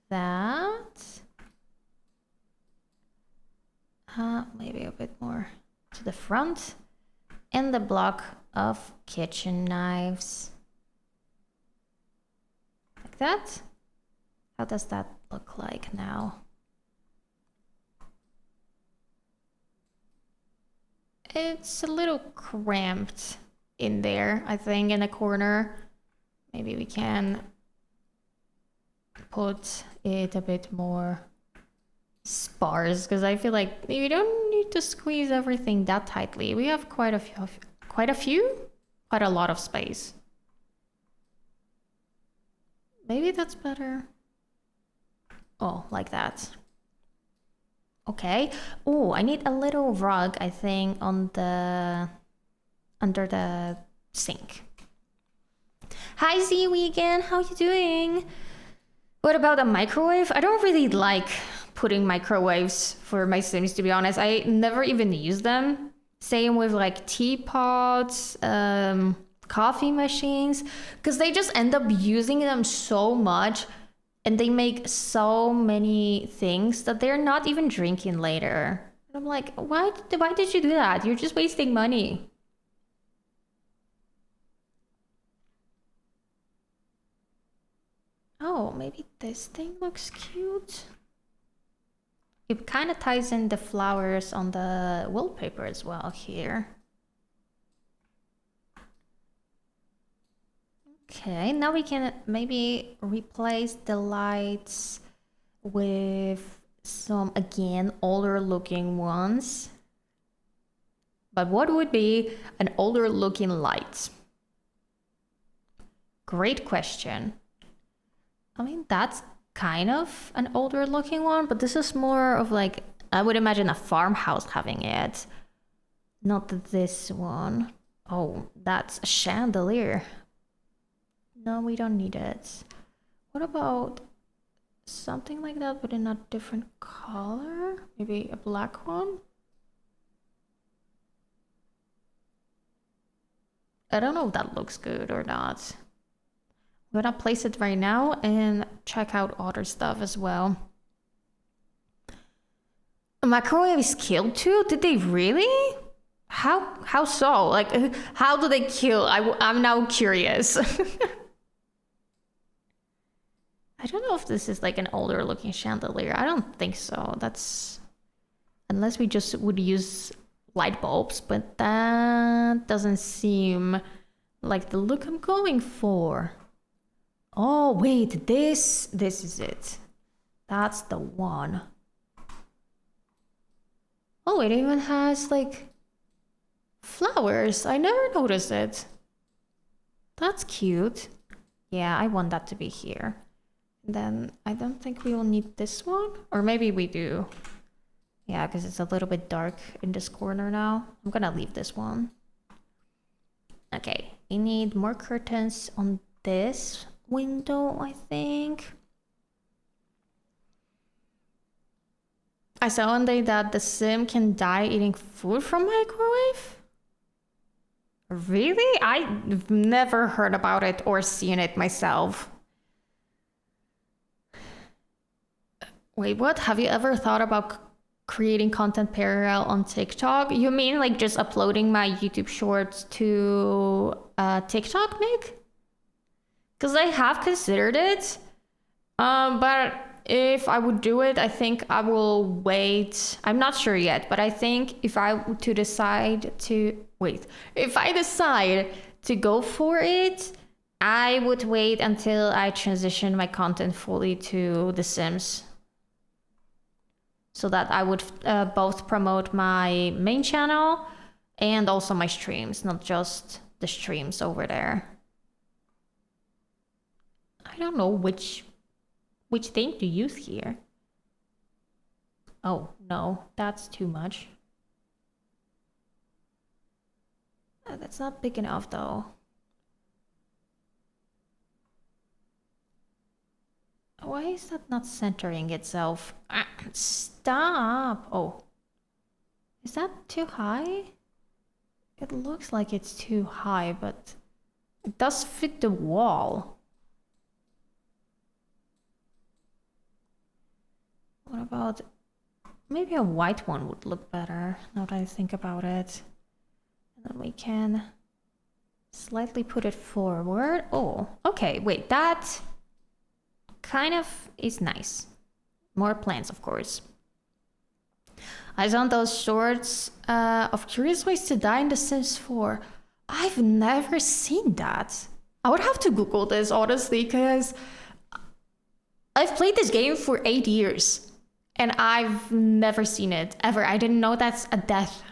Speaker 1: that. Maybe a bit more to the front. And the block of kitchen knives. Like that. How does that look like now? It's a little cramped in there, I think, in a corner. Maybe we can put it a bit more sparse, because I feel like you don't need to squeeze everything that tightly. We have quite a lot of space. Maybe that's better. Oh, like that. Okay. Oh, I need a little rug, I think, on the... under the sink. Hi, Z Weekend. How you doing? What about a microwave? I don't really like putting microwaves for my Sims, to be honest. I never even use them. Same with like teapots, coffee machines, because they just end up using them so much. And they make so many things that they're not even drinking later. And I'm like, why did you do that? You're just wasting money. Oh, maybe this thing looks cute. It kind of ties in the flowers on the wallpaper as well here. Okay, now we can maybe replace the lights with some, again, older looking ones. But what would be an older looking light? Great question. I mean, that's kind of an older looking one, but this is more of like, I would imagine a farmhouse having it. Not this one. Oh, that's a chandelier. No, we don't need it. What about something like that, but in a different color? Maybe a black one? I don't know if that looks good or not. I'm gonna place it right now and check out other stuff as well. A microwave is killed too? Did they really? How so? Like, how do they kill? I'm now curious. I don't know if this is like an older looking chandelier. I don't think so. That's... unless we just would use light bulbs, but that doesn't seem like the look I'm going for. Oh, wait, this is it. That's the one. Oh, it even has like flowers. I never noticed it. That's cute. Yeah, I want that to be here. Then I don't think we will need this one. Or maybe we do. Yeah, because it's a little bit dark in this corner now. I'm gonna leave this one. Okay, we need more curtains on this window, I think. I saw one day that the sim can die eating food from microwave. Really? I've never heard about it or seen it myself. Wait, what? Have you ever thought about creating content parallel on TikTok? You mean like just uploading my YouTube shorts to TikTok, Nick? Because I have considered it, but if I would do it, I think I will wait. I'm not sure yet, but I think if I decide to go for it, I would wait until I transition my content fully to The Sims. So that I would both promote my main channel and also my streams, not just the streams over there. I don't know which thing to use here. Oh, no, that's too much. That's not big enough though. Why is that not centering itself? Stop! Oh. Is that too high? It looks like it's too high, but it does fit the wall. What about... maybe a white one would look better, now that I think about it. And then we can slightly put it forward. Oh, okay, wait, that kind of is nice. More plants, of course. I saw those shorts of Curious Ways to Die in The Sims 4. I've never seen that. I would have to Google this, honestly, because I've played this game for 8 years and I've never seen it, ever. I didn't know that's a death.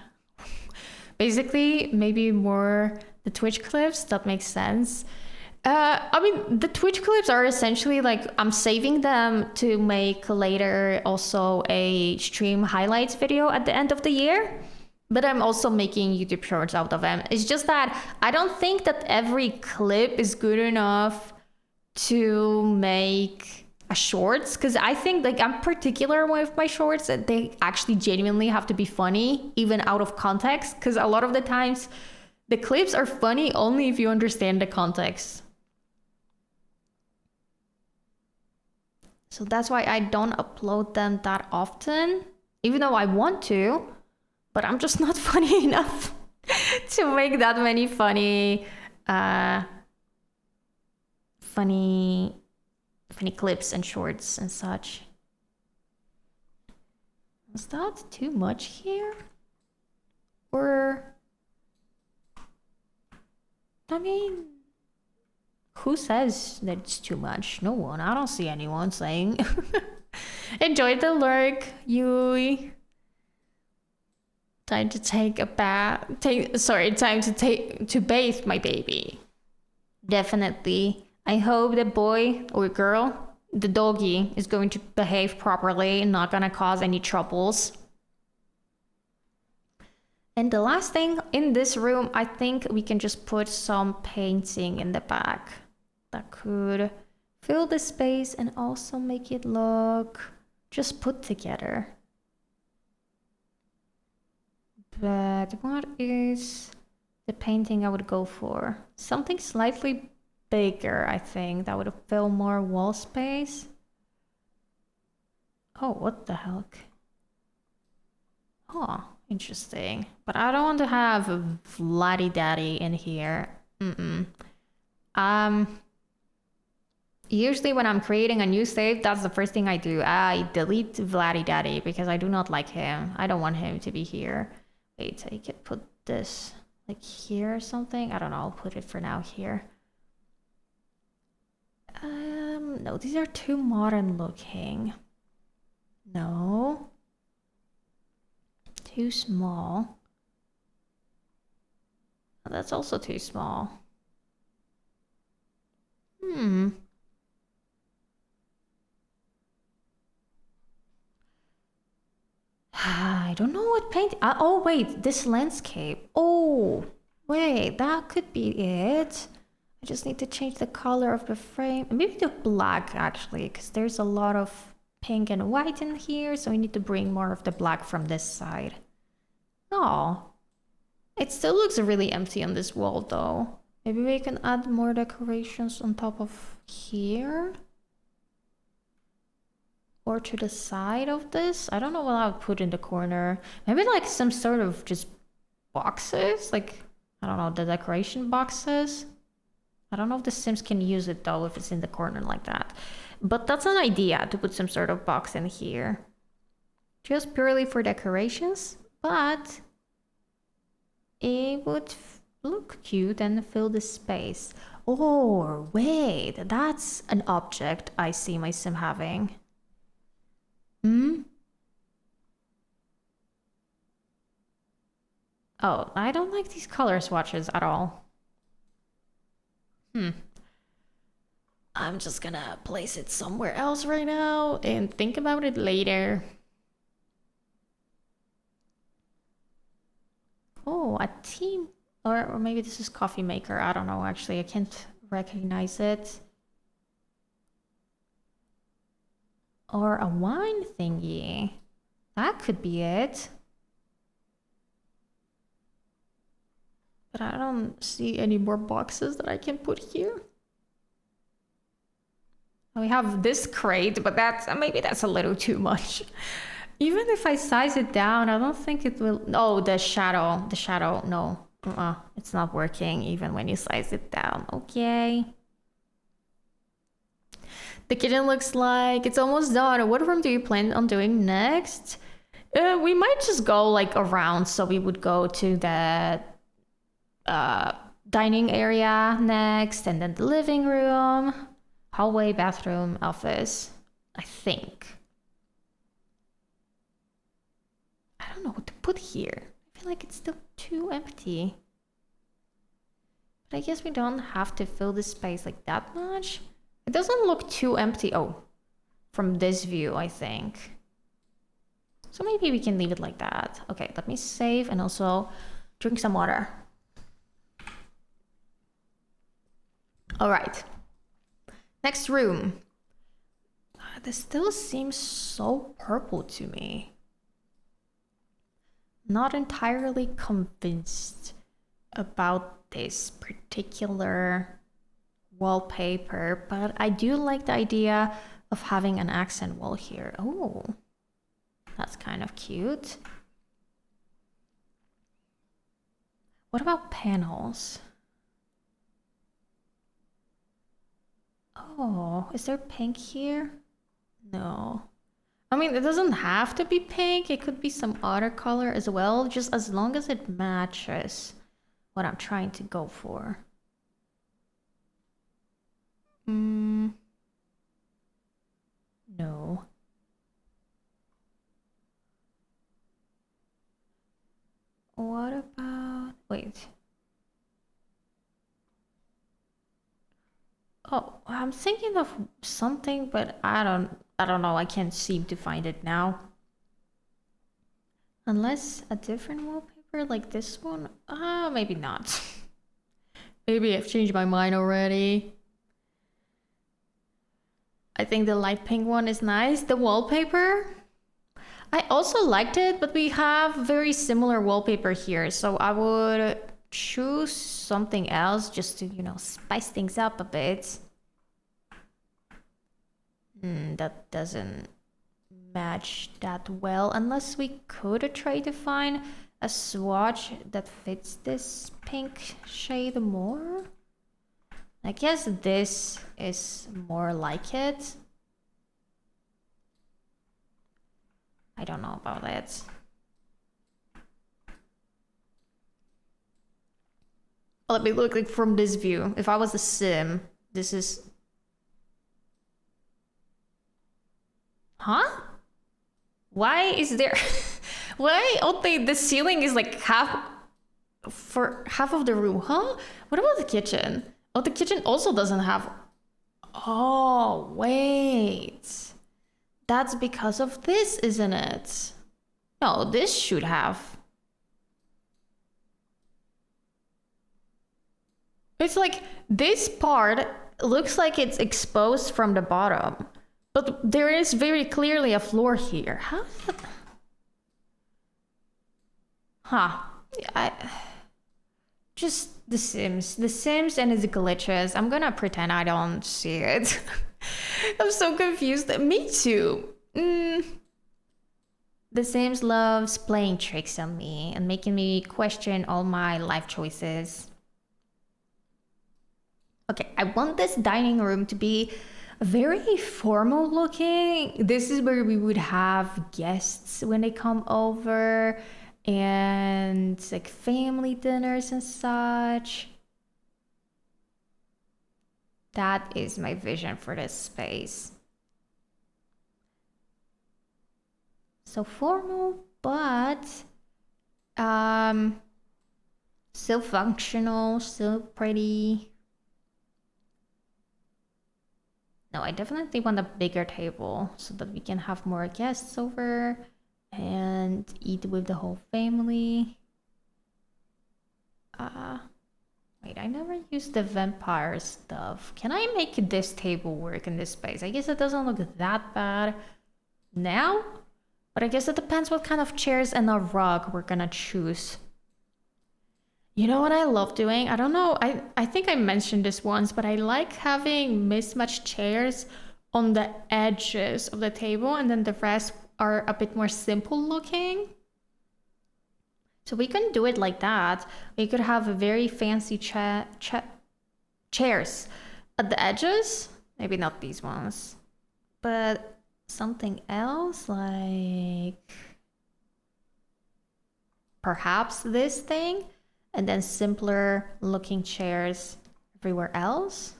Speaker 1: Basically, maybe more the Twitch clips, that makes sense. I mean, the Twitch clips are essentially like, I'm saving them to make later also a stream highlights video at the end of the year, but I'm also making YouTube shorts out of them. It's just that I don't think that every clip is good enough to make a shorts, because I think like I'm particular with my shorts that they actually genuinely have to be funny, even out of context, because a lot of the times the clips are funny only if you understand the context. So that's why I don't upload them that often, even though I want to, but I'm just not funny enough to make that many funny clips and shorts and such. Is that too much here? Or, I mean, who says that it's too much? No one. I don't see anyone saying. Enjoy the lurk, Yui. Time to take a bath. Time to bathe my baby. Definitely. I hope the boy or girl, the doggy, is going to behave properly and not gonna cause any troubles. And the last thing in this room, I think we can just put some painting in the back that could fill the space and also make it look just put together. But what is the painting I would go for? Something slightly bigger, I think. That would fill more wall space. Oh, what the heck? Oh, interesting. But I don't want to have a Vladdy Daddy in here. Usually when I'm creating a new save, that's the first thing I do. I delete Vladdy Daddy because I do not like him. I don't want him to be here. Wait, I could put this like here or something. I don't know, I'll put it for now here. No, these are too modern looking. No. Too small. Oh, that's also too small. I don't know what paint. Oh, wait, this landscape. Oh, wait, that could be it. I just need to change the color of the frame. Maybe the black, actually, because there's a lot of pink and white in here. So we need to bring more of the black from this side. Oh, it still looks really empty on this wall, though. Maybe we can add more decorations on top of here. Or to the side of this. I don't know what I would put in the corner. Maybe like some sort of just boxes. Like, I don't know, the decoration boxes. I don't know if the Sims can use it though, if it's in the corner like that. But that's an idea, to put some sort of box in here. Just purely for decorations. But it would look cute and fill the space. Or wait, that's an object I see my Sim having. Oh, I don't like these color swatches at all. I'm just gonna place it somewhere else right now and think about it later. Oh, a tea, or maybe this is coffee maker. I don't know, actually. I can't recognize it. Or a wine thingy. That could be it. But I don't see any more boxes that I can put here. We have this crate, but maybe that's a little too much. Even if I size it down, I don't think it will. Oh, the shadow. The shadow. No. It's not working even when you size it down. Okay. The kitchen looks like it's almost done. What room do you plan on doing next? We might just go like around. So we would go to the dining area next, and then the living room, hallway, bathroom, office, I think. I don't know what to put here. I feel like it's still too empty. But I guess we don't have to fill this space like that much. It doesn't look too empty. Oh, from this view, I think. So maybe we can leave it like that. Okay, let me save and also drink some water. All right. Next room. This still seems so purple to me. Not entirely convinced about this particular wallpaper, but I do like the idea of having an accent wall here. Oh, that's kind of cute. What about panels? Oh, is there pink here? No. I mean, it doesn't have to be pink. It could be some other color as well, just as long as it matches what I'm trying to go for. No. What about... Wait. Oh, I'm thinking of something, but I don't know. I can't seem to find it now. Unless a different wallpaper like this one? Maybe not. Maybe I've changed my mind already. I think the light pink one is nice. The wallpaper, I also liked it, but we have very similar wallpaper here. So I would choose something else just to, spice things up a bit. That doesn't match that well, unless we could try to find a swatch that fits this pink shade more. I guess this is more like it. I don't know about it. Let me look like from this view. If I was a sim, this is... Huh? Why is there... Why only the ceiling is like half... For half of the room, huh? What about the kitchen? Oh, the kitchen also doesn't have... Oh, wait. That's because of this, isn't it? No, this should have. It's like this part looks like it's exposed from the bottom, but there is very clearly a floor here. How? Huh. Just The Sims. The Sims and its glitches. I'm gonna pretend I don't see it. I'm so confused. Me too. The Sims loves playing tricks on me and making me question all my life choices. Okay, I want this dining room to be very formal looking. This is where we would have guests when they come over, and like family dinners and such. That is my vision for this space. So formal, but still functional, still pretty. No, I definitely want a bigger table so that we can have more guests over and eat with the whole family. Wait, I never used the vampire stuff. Can I make this table work in this space? I guess it doesn't look that bad. now. But I guess it depends what kind of chairs and a rug we're gonna choose. You know what I love doing? I don't know. I think I mentioned this once, but I like having mismatched chairs on the edges of the table, and then the rest are a bit more simple looking. So we can do it like that. We could have a very fancy chairs at the edges. Maybe not these ones, but something else like perhaps this thing, and then simpler looking chairs everywhere else.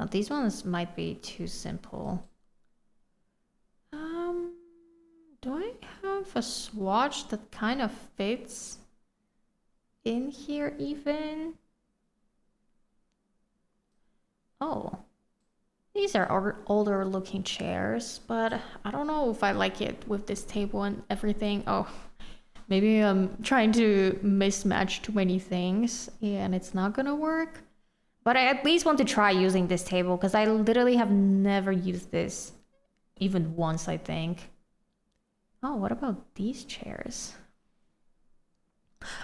Speaker 1: Now, these ones might be too simple. Do I have a swatch that kind of fits in here even? Oh, these are older looking chairs, but I don't know if I like it with this table and everything. Oh, maybe I'm trying to mismatch too many things and it's not gonna work. But I at least want to try using this table because I literally have never used this even once, I think. Oh, what about these chairs?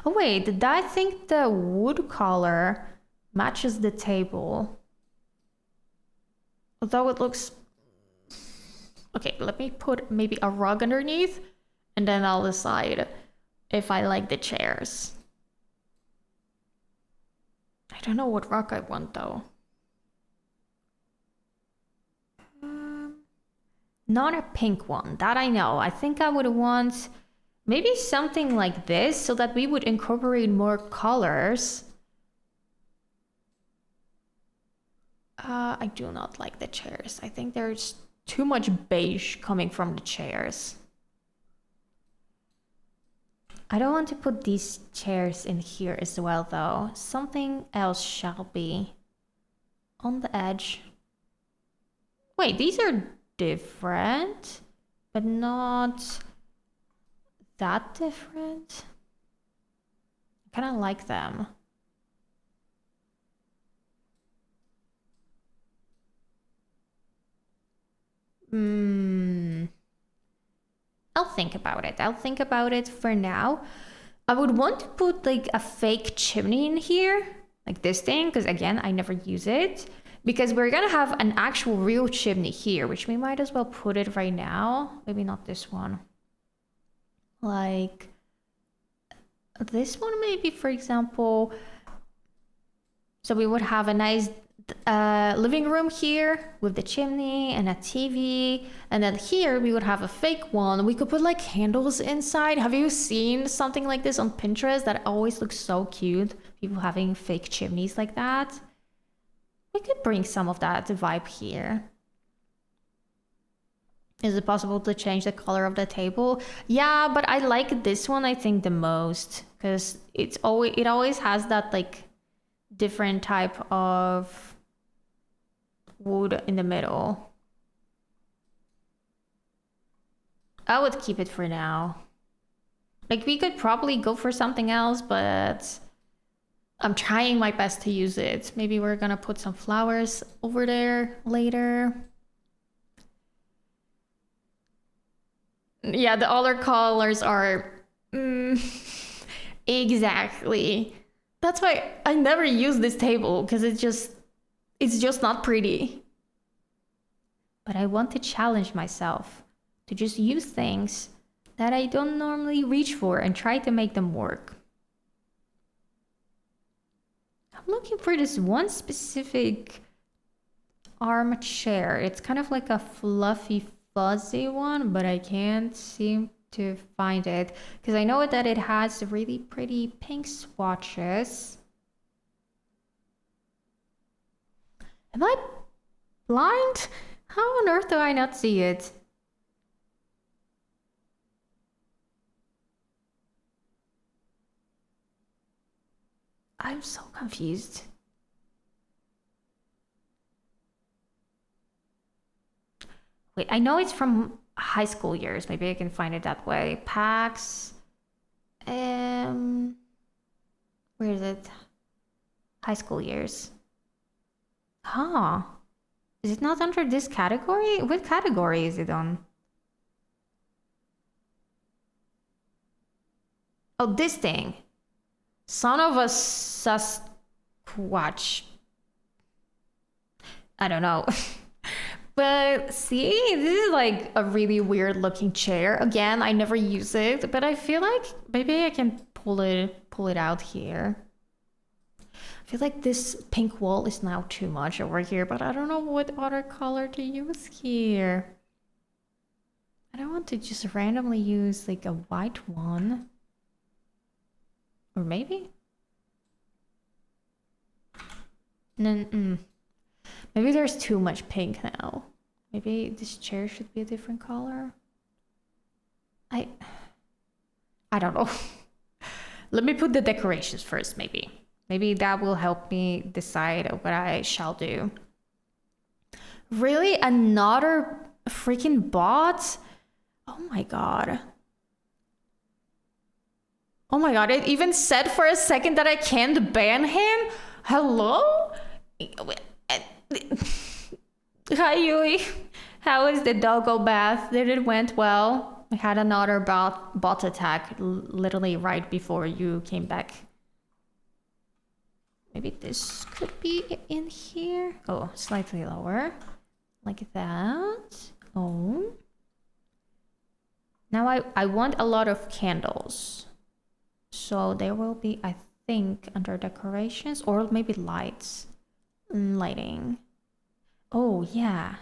Speaker 1: Oh wait, I think the wood color matches the table. Although it looks... Okay, let me put maybe a rug underneath and then I'll decide if I like the chairs. I don't know what rug I want though. Not a pink one, that I know. I think I would want maybe something like this so that we would incorporate more colors. I do not like the chairs. I think there's too much beige coming from the chairs. I don't want to put these chairs in here as well though. Something else shall be on the edge. Wait, these are different, but not that different. I kind of like them. I'll think about it. I'll think about it for now. I would want to put like a fake chimney in here, like this thing, because again, I never use it. Because we're gonna have an actual real chimney here, which we might as well put it right now. Maybe not this one. Like this one maybe, for example. So we would have a nice living room here with the chimney and a TV. And then here we would have a fake one. We could put like candles inside. Have you seen something like this on Pinterest that always looks so cute? People having fake chimneys like that. We could bring some of that vibe here. Is it possible to change the color of the table? Yeah, but I like this one I think the most because it always has that like different type of wood in the middle. I would keep it for now. Like we could probably go for something else, but I'm trying my best to use it. Maybe we're gonna put some flowers over there later. Yeah, the other colors are... exactly. That's why I never use this table, because it's just not pretty. But I want to challenge myself to just use things that I don't normally reach for and try to make them work. I'm looking for this one specific armchair. It's kind of like a fluffy, fuzzy one, but I can't seem to find it because I know that it has really pretty pink swatches. Am I blind? How on earth do I not see it? I'm so confused. Wait, I know it's from high school years. Maybe I can find it that way. Packs. Where is it? High school years. Huh. Is it not under this category? What category is it on? Oh, this thing. Son of a Sasquatch. I don't know. But see, this is like a really weird looking chair. Again, I never use it, but I feel like maybe I can pull it out here. I feel like this pink wall is now too much over here, but I don't know what other color to use here. I don't want to just randomly use like a white one. Or maybe? Then, maybe there's too much pink now. Maybe this chair should be a different color. I don't know. Let me put the decorations first, maybe. Maybe that will help me decide what I shall do. Really? Another freaking bot? Oh my god. Oh my god, it even said for a second that I can't ban him? Hello? Hi Yui. How is the doggo bath? Did it went well? I had another bot attack literally right before you came back. Maybe this could be in here. Oh, slightly lower. Like that. Oh. Now I want a lot of candles. So there will be, I think, under decorations or maybe lights. Lighting. Oh, yeah.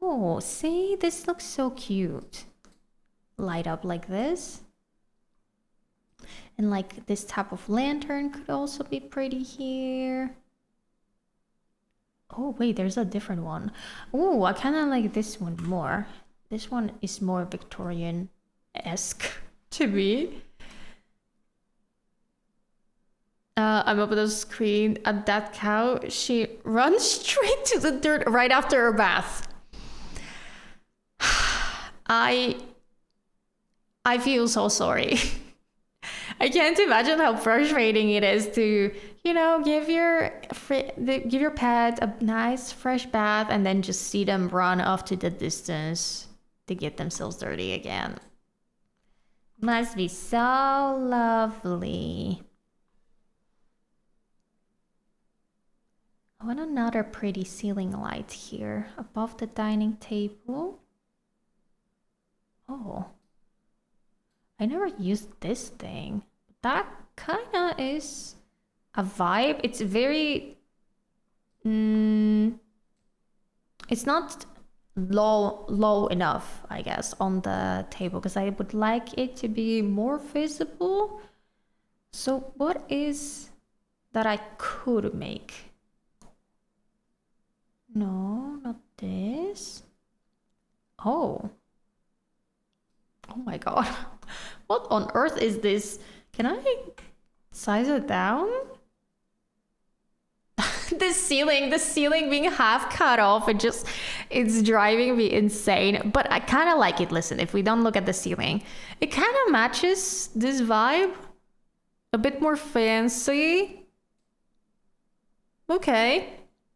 Speaker 1: Oh, see? This looks so cute. Light up like this. And like this type of lantern could also be pretty here. Oh, wait, there's a different one. Oh, I kind of like this one more. This one is more Victorian-esque to me. I'm up on the screen at that cow. She runs straight to the dirt right after her bath. I feel so sorry. I can't imagine how frustrating it is to, you know, give your pet a nice fresh bath and then just see them run off to the distance to get themselves dirty again. Must be so lovely. I want another pretty ceiling light here above the dining table. Oh, I never used this thing. That kinda is a vibe. It's very... it's not low enough, I guess, on the table because I would like it to be more visible. So what is that I could make? No, not this. Oh. Oh my god. What on earth is this? Can I size it down? The ceiling being half cut off, it's driving me insane. But I kind of like it. Listen, if we don't look at the ceiling, it kind of matches this vibe. A bit more fancy. Okay.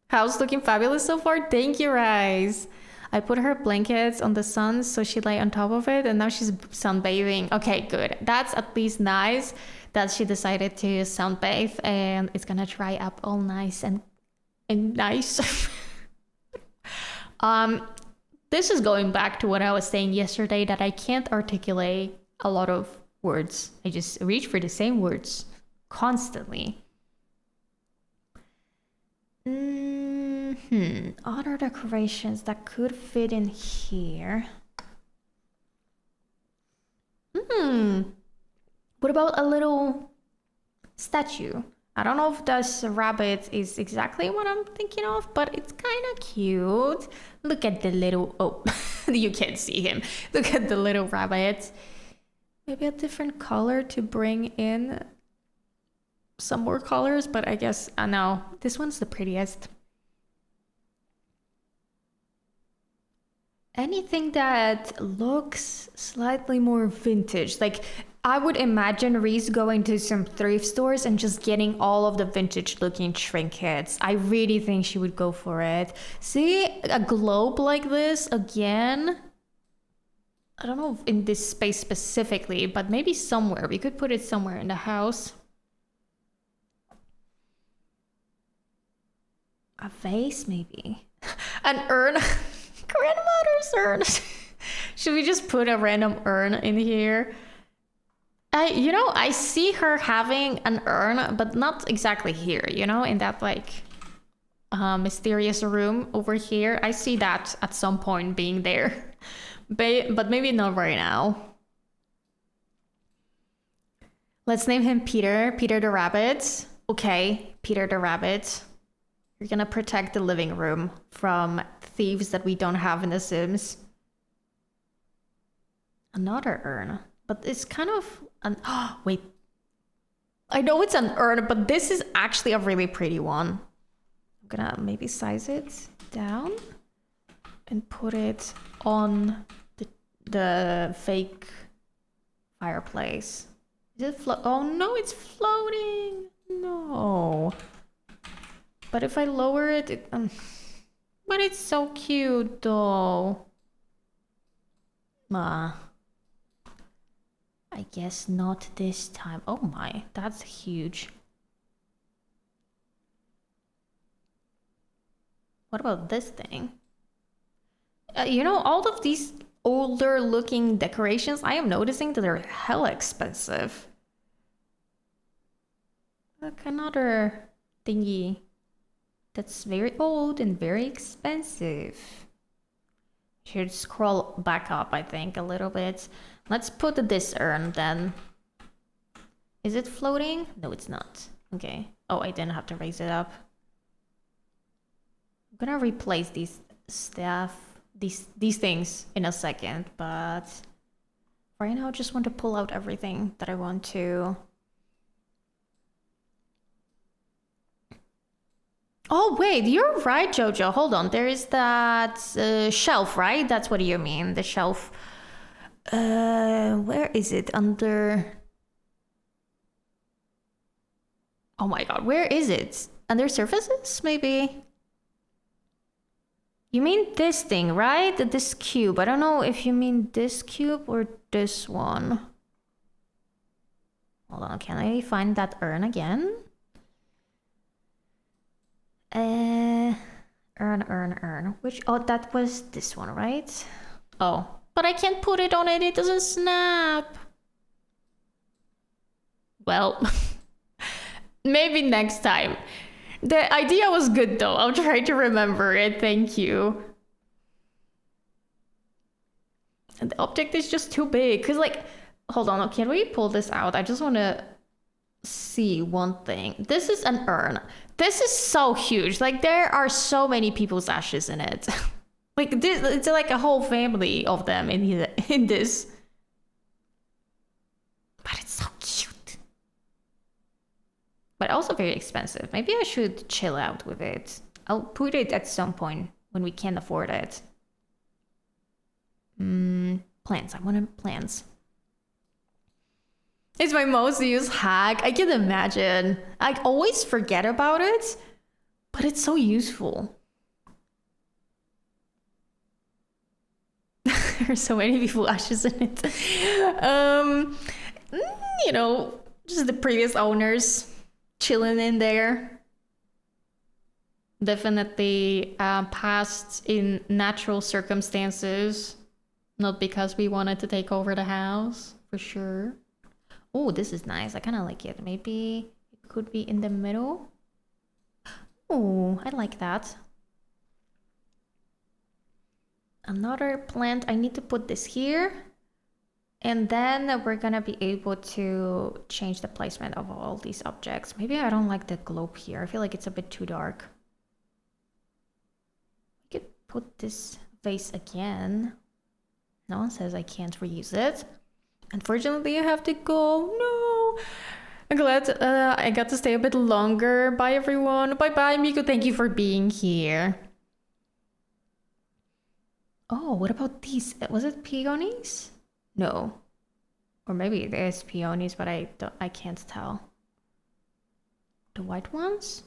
Speaker 1: House looking fabulous so far. Thank you, Rise. I put her blankets on the sun so she lay on top of it and now she's sunbathing. Okay, good. That's at least nice that she decided to sunbathe and it's gonna dry up all nice and nice. This is going back to what I was saying yesterday that I can't articulate a lot of words. I just reach for the same words constantly. Other decorations that could fit in here. What about a little statue? I don't know if this rabbit is exactly what I'm thinking of, but it's kind of cute. Look at the little... Oh, you can't see him. Look at the little rabbit. Maybe a different color to bring in some more colors, but I guess, no, this one's the prettiest. Anything that looks slightly more vintage. Like, I would imagine Reese going to some thrift stores and just getting all of the vintage looking trinkets. I really think she would go for it. See, a globe like this again. I don't know if in this space specifically, but maybe somewhere. We could put it somewhere in the house. A vase, maybe. An urn. Grandmother's urn. Should we just put a random urn in here? I see her having an urn, but not exactly here, in that like mysterious room over here. I see that at some point being there, but maybe not right now. Let's name him Peter. Peter the Rabbit. Okay, Peter the Rabbit. You're gonna protect the living room from thieves that we don't have in The Sims. Another urn, but it's kind of an... Oh, wait. I know it's an urn, but this is actually a really pretty one. I'm gonna maybe size it down and put it on the fake fireplace. Is it oh no, it's floating. No. But if I lower it, but it's so cute though. I guess not this time. Oh my, that's huge. What about this thing? All of these older looking decorations, I am noticing that they're hella expensive. Look, another thingy that's very old and very expensive. Should scroll back up, I think, a little bit. Let's put this urn then. Is it floating? No, it's not. Okay. Oh, I didn't have to raise it up. I'm gonna replace these things in a second, but right now I just want to pull out everything that I want to. Oh, wait, you're right, Jojo. Hold on. There is that shelf, right? That's what you mean. The shelf. Where is it? Under... Oh my god, where is it? Under surfaces, maybe? You mean this thing, right? This cube. I don't know if you mean this cube or this one. Hold on, can I find that urn again? Urn. Which, oh, that was this one, right? Oh, but I can't put it on it. It doesn't snap. Well, maybe next time. The idea was good though. I'll try to remember it. Thank you. And the object is just too big. Cause like, hold on. Can we pull this out? I just want to see one thing. This is an urn. This is so huge. Like there are so many people's ashes in it. Like this, it's like a whole family of them in this. But it's so cute. But also very expensive. Maybe I should chill out with it. I'll put it at some point when we can afford it. Plants. I want plants. It's my most used hack. I can imagine. I always forget about it, but it's so useful. There's so many people ashes in it. Just the previous owners chilling in there. Definitely passed in natural circumstances, not because we wanted to take over the house, for sure. Oh, this is nice. I kind of like it. Maybe it could be in the middle. Oh, I like that. Another plant. I need to put this here. And then we're gonna be able to change the placement of all these objects. Maybe I don't like the globe here. I feel like it's a bit too dark. I could put this vase again. No one says I can't reuse it. Unfortunately, I have to go. No. I'm glad I got to stay a bit longer. Bye, everyone. Bye-bye, Miko. Thank you for being here. Oh, what about these? Was it peonies? No. Or maybe it is peonies, but I can't tell. The white ones?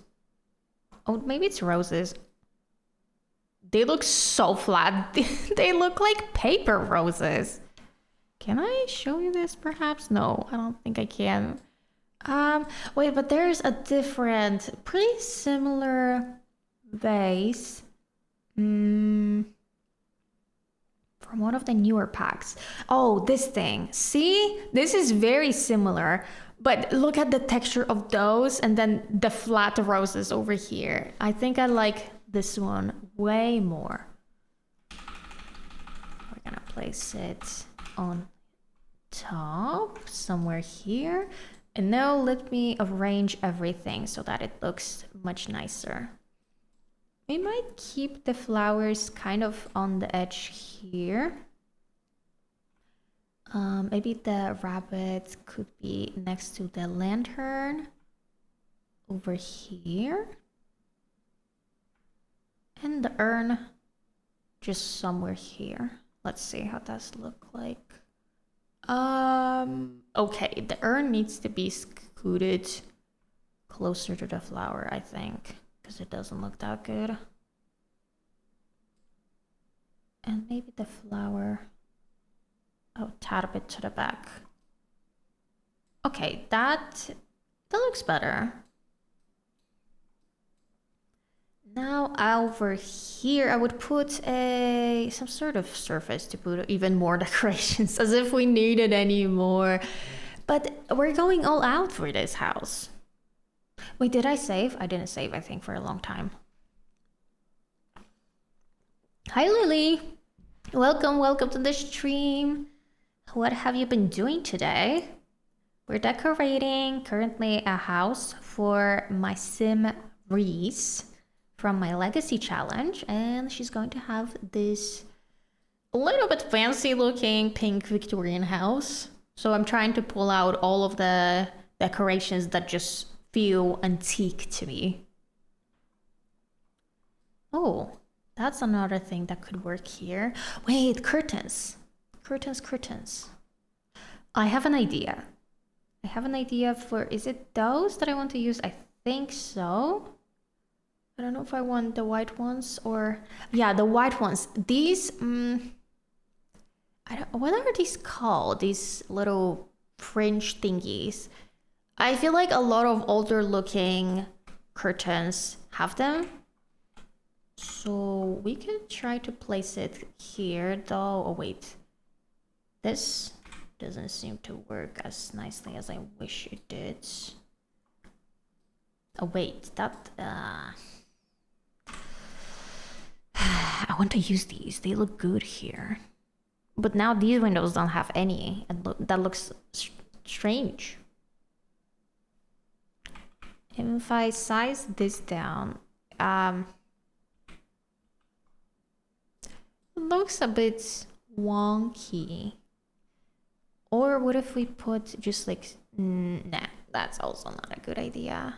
Speaker 1: Oh, maybe it's roses. They look so flat. They look like paper roses. Can I show you this perhaps? No, I don't think I can. Wait, but there's a different, pretty similar vase. From one of the newer packs. Oh, this thing. See? This is very similar. But look at the texture of those and then the flat roses over here. I think I like this one way more. We're gonna place it on top, somewhere here. And now let me arrange everything so that it looks much nicer. We might keep the flowers kind of on the edge here. Maybe the rabbit could be next to the lantern over here. And the urn just somewhere here. Let's see how does look like. Okay, the urn needs to be scooted closer to the flower, I think, because it doesn't look that good. And maybe the flower, oh, tad bit to the back. Okay, that looks better. Now over here, I would put some sort of surface to put even more decorations, as if we needed any more. But we're going all out for this house. Wait, did I save? I didn't save, I think, for a long time. Hi, Lily. Welcome to the stream. What have you been doing today? We're decorating currently a house for my sim Reese from my legacy challenge, and she's going to have this a little bit fancy looking pink Victorian house. So I'm trying to pull out all of the decorations that just feel antique to me. Oh, that's another thing that could work here. Wait, curtains. Curtains. I have an idea. For, is it those that I want to use? I think so. I don't know if I want the white ones or... Yeah, the white ones. These... what are these called? These little fringe thingies. I feel like a lot of older looking curtains have them. So we can try to place it here though. Oh wait. This doesn't seem to work as nicely as I wish it did. Oh wait, that... I want to use these. They look good here. But now these windows don't have any. And that looks strange. If I size this down, it looks a bit wonky. Or what if we put just like... Nah, that's also not a good idea.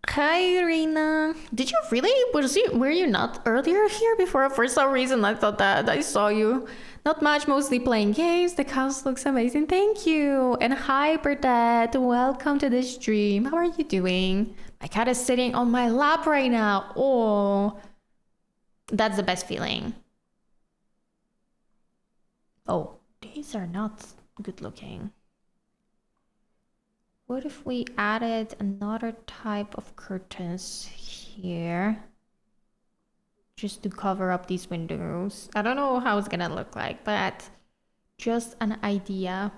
Speaker 1: Hi, Irina. Did you really? Were you not earlier here before? For some reason, I thought that I saw you. Not much, mostly playing games. The house looks amazing. Thank you. And hi, Bernadette. Welcome to the stream. How are you doing? My cat is sitting on my lap right now. Oh, that's the best feeling. Oh, these are not good looking. What if we added another type of curtains here? Just to cover up these windows. I don't know how it's gonna look like, but just an idea.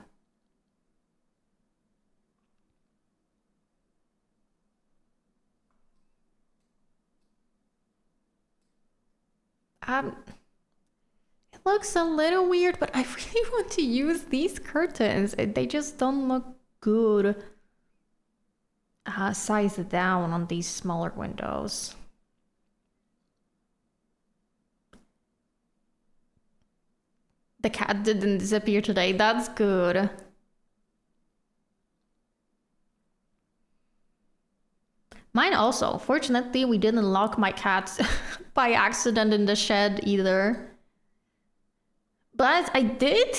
Speaker 1: It looks a little weird, but I really want to use these curtains. They just don't look good. Size it down on these smaller windows. The cat didn't disappear today. That's good. Mine also. Fortunately, we didn't lock my cats by accident in the shed either. But I did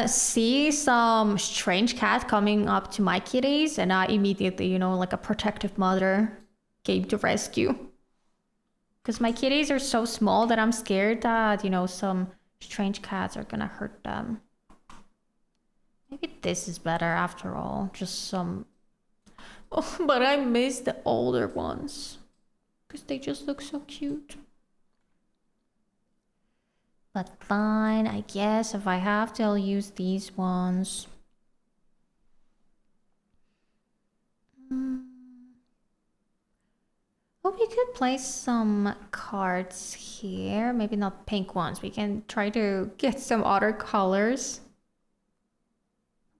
Speaker 1: see some strange cat coming up to my kitties, and I immediately, you know, like a protective mother, came to rescue. Because my kitties are so small that I'm scared that, you know, some strange cats are gonna hurt them. Maybe this is better after all. Just some... Oh, but I miss the older ones. Because they just look so cute. But fine, I guess if I have to, I'll use these ones. Oh, we could place some cards here. Maybe not pink ones. We can try to get some other colors.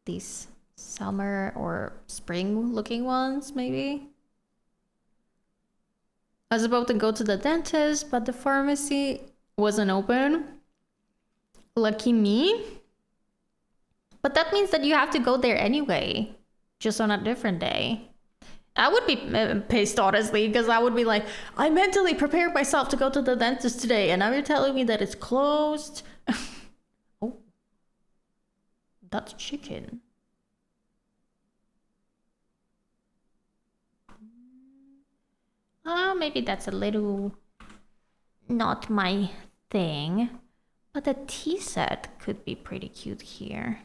Speaker 1: These summer or spring looking ones, maybe. I was about to go to the dentist, but the pharmacy wasn't open. Lucky me. But that means that you have to go there anyway, just on a different day. I would be pissed, honestly, because I would be like, I mentally prepared myself to go to the dentist today, and now you're telling me that it's closed. Oh, that's chicken. Maybe that's a little not my thing. But the tea set could be pretty cute here.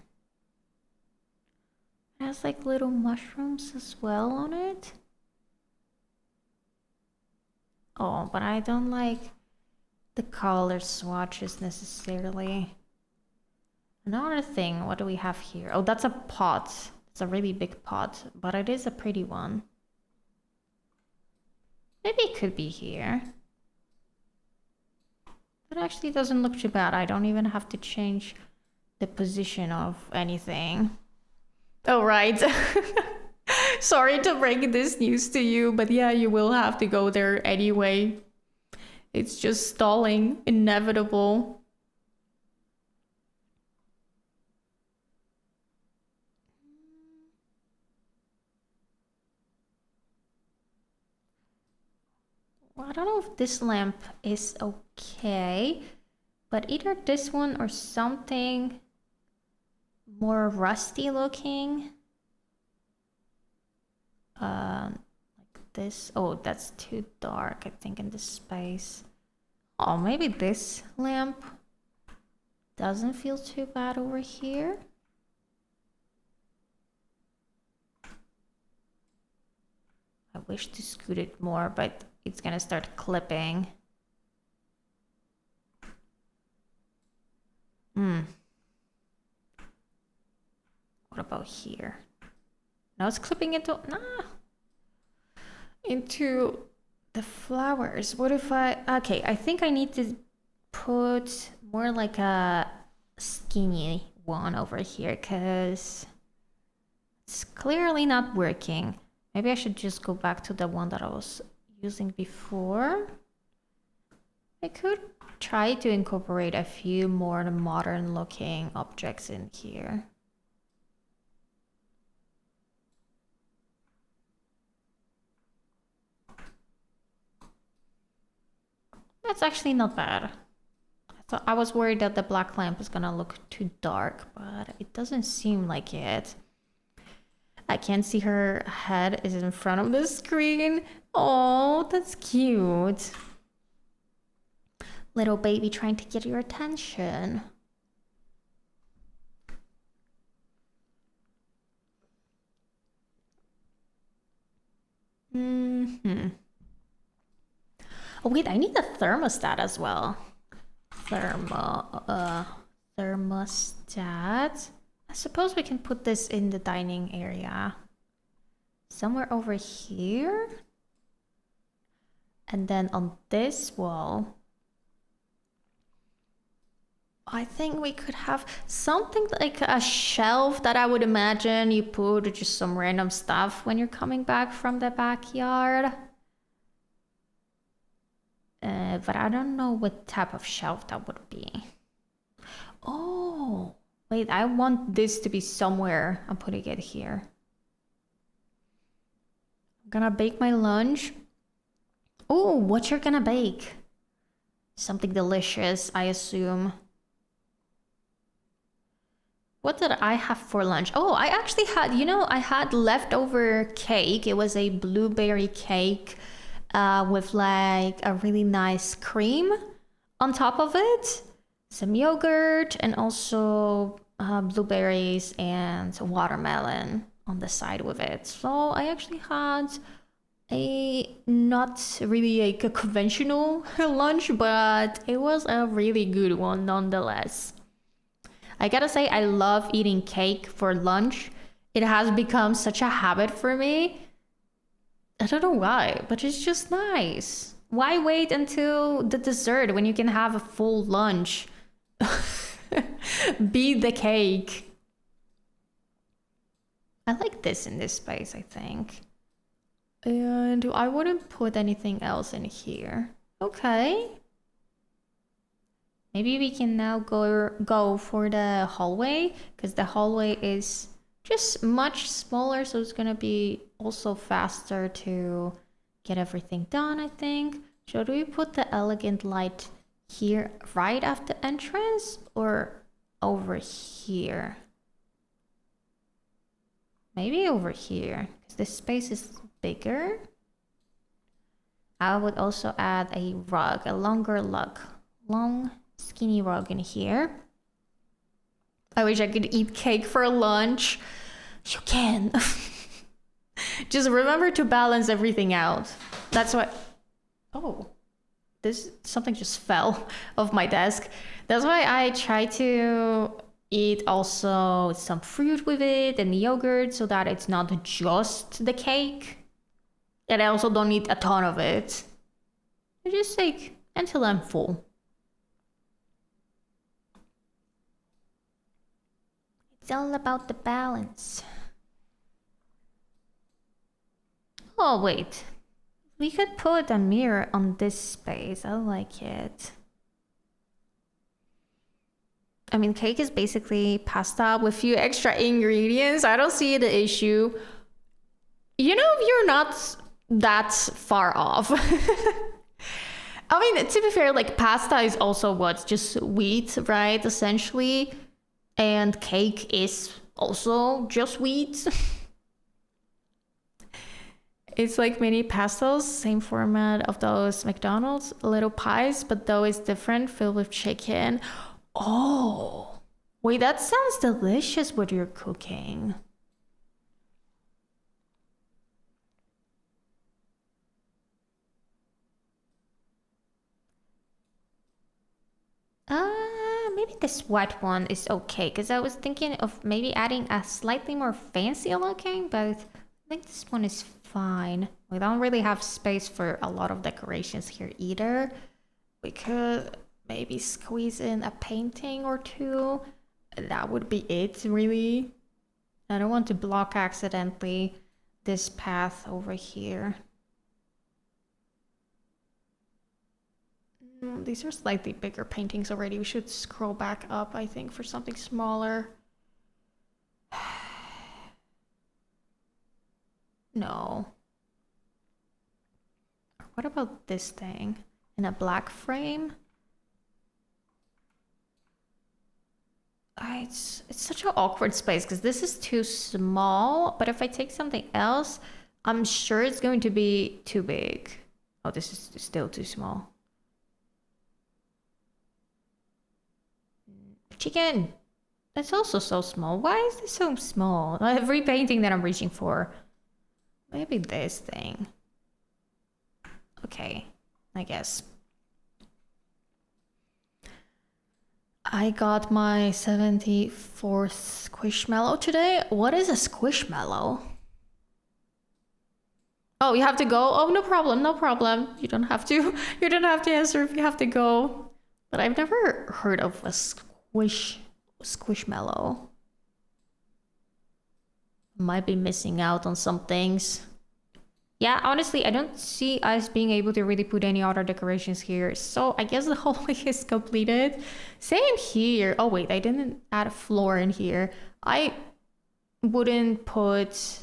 Speaker 1: It has like little mushrooms as well on it. Oh, but I don't like the color swatches necessarily. Another thing, what do we have here? Oh, that's a pot. It's a really big pot, but it is a pretty one. Maybe it could be here. It actually doesn't look too bad. I don't even have to change the position of anything. Oh, right. Sorry to break this news to you, but yeah, you will have to go there anyway. It's just stalling, inevitable. Well, I don't know if this lamp is okay, but either this one or something more rusty looking. Like this. Oh, that's too dark, I think, in this space. Oh, maybe this lamp doesn't feel too bad over here. I wish to scoot it more, but it's gonna start clipping. What about here? Now it's clipping into into the flowers. What if okay, I think I need to put more like a skinny one over here because it's clearly not working. Maybe I should just go back to the one that I was using before. I could try to incorporate a few more modern looking objects in here. That's actually not bad. I was worried that the black lamp is gonna look too dark, but it doesn't seem like it. I can't see her head is in front of the screen. Oh, that's cute. Little baby trying to get your attention. Oh wait, I need a thermostat as well. Thermostat. I suppose we can put this in the dining area. Somewhere over here. And then on this wall, I think we could have something like a shelf that I would imagine you put just some random stuff when you're coming back from the backyard. But I don't know what type of shelf that would be. Oh, wait, I want this to be somewhere. I'm putting it here. I'm Gonna bake my lunch. Oh, what you're gonna bake? Something delicious, I assume. What did I have for lunch? Oh, I actually had, I had leftover cake. It was a blueberry cake with like a really nice cream on top of it. Some yogurt and also blueberries and watermelon on the side with it. So I actually had a not really a conventional lunch, but it was a really good one nonetheless. I gotta say, I love eating cake for lunch. It has become such a habit for me. I don't know why, but it's just nice. Why wait until the dessert when you can have a full lunch? Be the cake. I like this in this space, I think. And I wouldn't put anything else in here. Okay. Maybe we can now go for the hallway, because the hallway is just much smaller, so it's gonna be also faster to get everything done, I think. Should we put the elegant light here right after entrance or over here? Maybe over here, because this space is bigger. I would also add a rug, a longer rug, long skinny rug in here. I wish I could eat cake for lunch. You can. Just remember to balance everything out. That's what. Oh, something just fell off my desk. That's why I try to eat also some fruit with it and yogurt, so that it's not just the cake. And I also don't eat a ton of it. I just take until I'm full. It's all about the balance. Oh, wait. We could put a mirror on this space. I like it. I mean, cake is basically pasta with a few extra ingredients. I don't see the issue. You're not that far off. I mean, to be fair, like pasta is also what? Just wheat, right? Essentially. And cake is also just wheat. It's like mini pastas, same format of those McDonald's little pies, but though it's different, filled with chicken. Oh, wait, that sounds delicious what you're cooking. Maybe this white one is okay, because I was thinking of maybe adding a slightly more fancy looking, but I think this one is fine. We don't really have space for a lot of decorations here either. We could maybe squeeze in a painting or two. That would be it, really. I don't want to block accidentally this path over here. These are slightly bigger paintings already. We should scroll back up, I think, for something smaller. No. What about this thing? In a black frame? It's such an awkward space because this is too small, but if I take something else, I'm sure it's going to be too big. Oh, this is still too small. Chicken! It's also so small. Why is this so small? Every painting that I'm reaching for. Maybe this thing. Okay, I guess. I got my 74th squishmallow today. What is a squishmallow? Oh, you have to go? Oh, no problem, no problem. You don't have to. You don't have to answer if you have to go. But I've never heard of a squishmallow. Might be missing out on some things. Yeah, honestly, I don't see us being able to really put any other decorations here. So I guess the hallway is completed. Same here. Oh wait, I didn't add a floor in here. I wouldn't put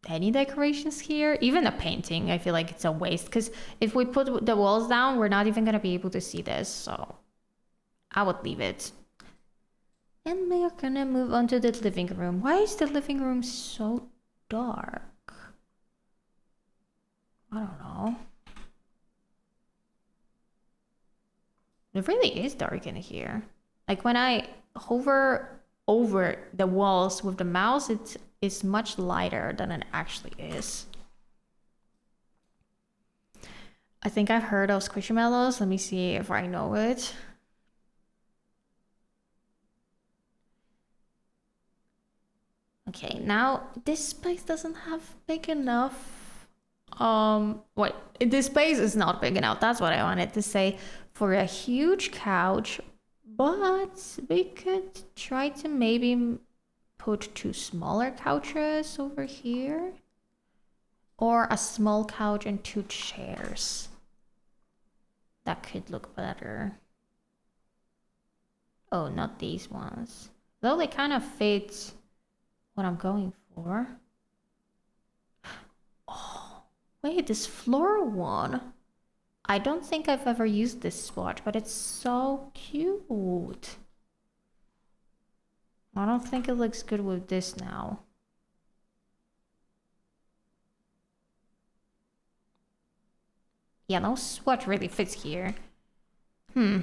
Speaker 1: any decorations here. Even a painting, I feel like it's a waste, because if we put the walls down, we're not even gonna be able to see this, so I would leave it. And we're gonna move on to the living room. Why is the living room so dark? I don't know. It really is dark in here. Like when I hover over the walls with the mouse, it is much lighter than it actually is. I think I've heard of Squishymallows. Let me see if I know it. Okay, now this space doesn't have big enough. Wait, this space is not big enough. That's what I wanted to say for a huge couch, but we could try to maybe put 2 smaller couches over here, or a small couch and 2 chairs. That could look better. Oh, not these ones. Though they kind of fit what I'm going for. Oh, wait, this floor one. I don't think I've ever used this swatch, but it's so cute. I don't think it looks good with this now. Yeah, no swatch really fits here. Oh,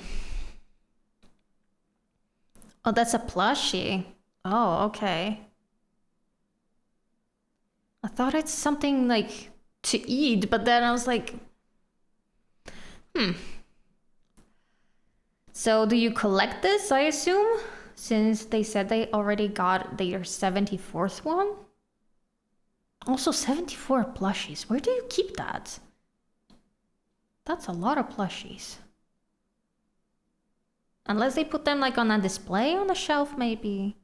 Speaker 1: that's a plushie. Oh, okay. I thought it's something like to eat, but then I was like, So do you collect this, I assume? Since they said they already got their 74th one? Also 74 plushies. Where do you keep that? That's a lot of plushies. Unless they put them like on a display on a shelf, maybe.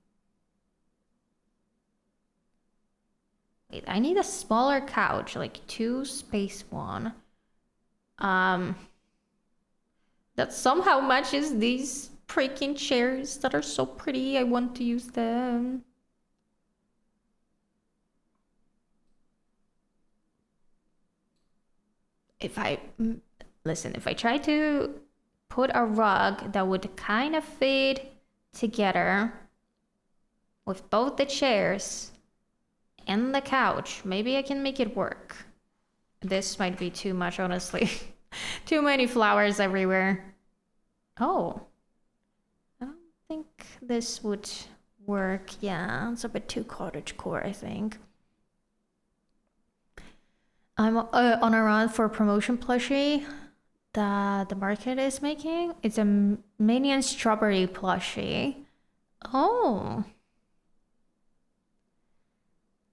Speaker 1: Wait, I need a smaller couch, like 2 space 1. That somehow matches these freaking chairs that are so pretty. I want to use them. If I try to put a rug that would kind of fit together with both the chairs and the couch, maybe I can make it work. This might be too much, honestly. Too many flowers everywhere. Oh. I don't think this would work. Yeah, it's a bit too cottagecore, I think. I'm on a run for a promotion plushie that the market is making. It's a Minion strawberry plushie. Oh.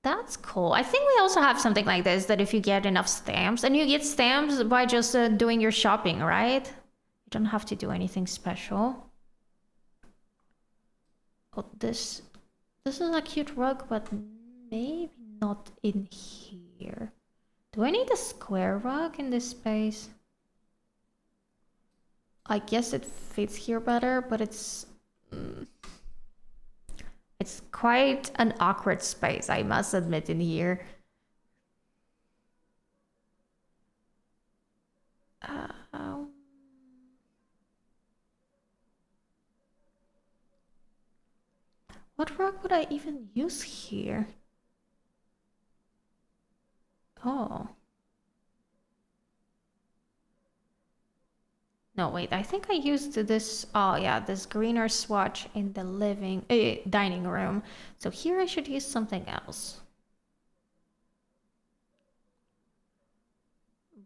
Speaker 1: That's cool. I think we also have something like this, that if you get enough stamps, and you get stamps by just doing your shopping, right? You don't have to do anything special. Oh, this is a cute rug, but maybe not in here. Do I need a square rug in this space? I guess it fits here better, but it's quite an awkward space, I must admit, in here. What rug would I even use here? Oh. No, wait, I think I used this, oh yeah, this greener swatch in the dining room. So here I should use something else.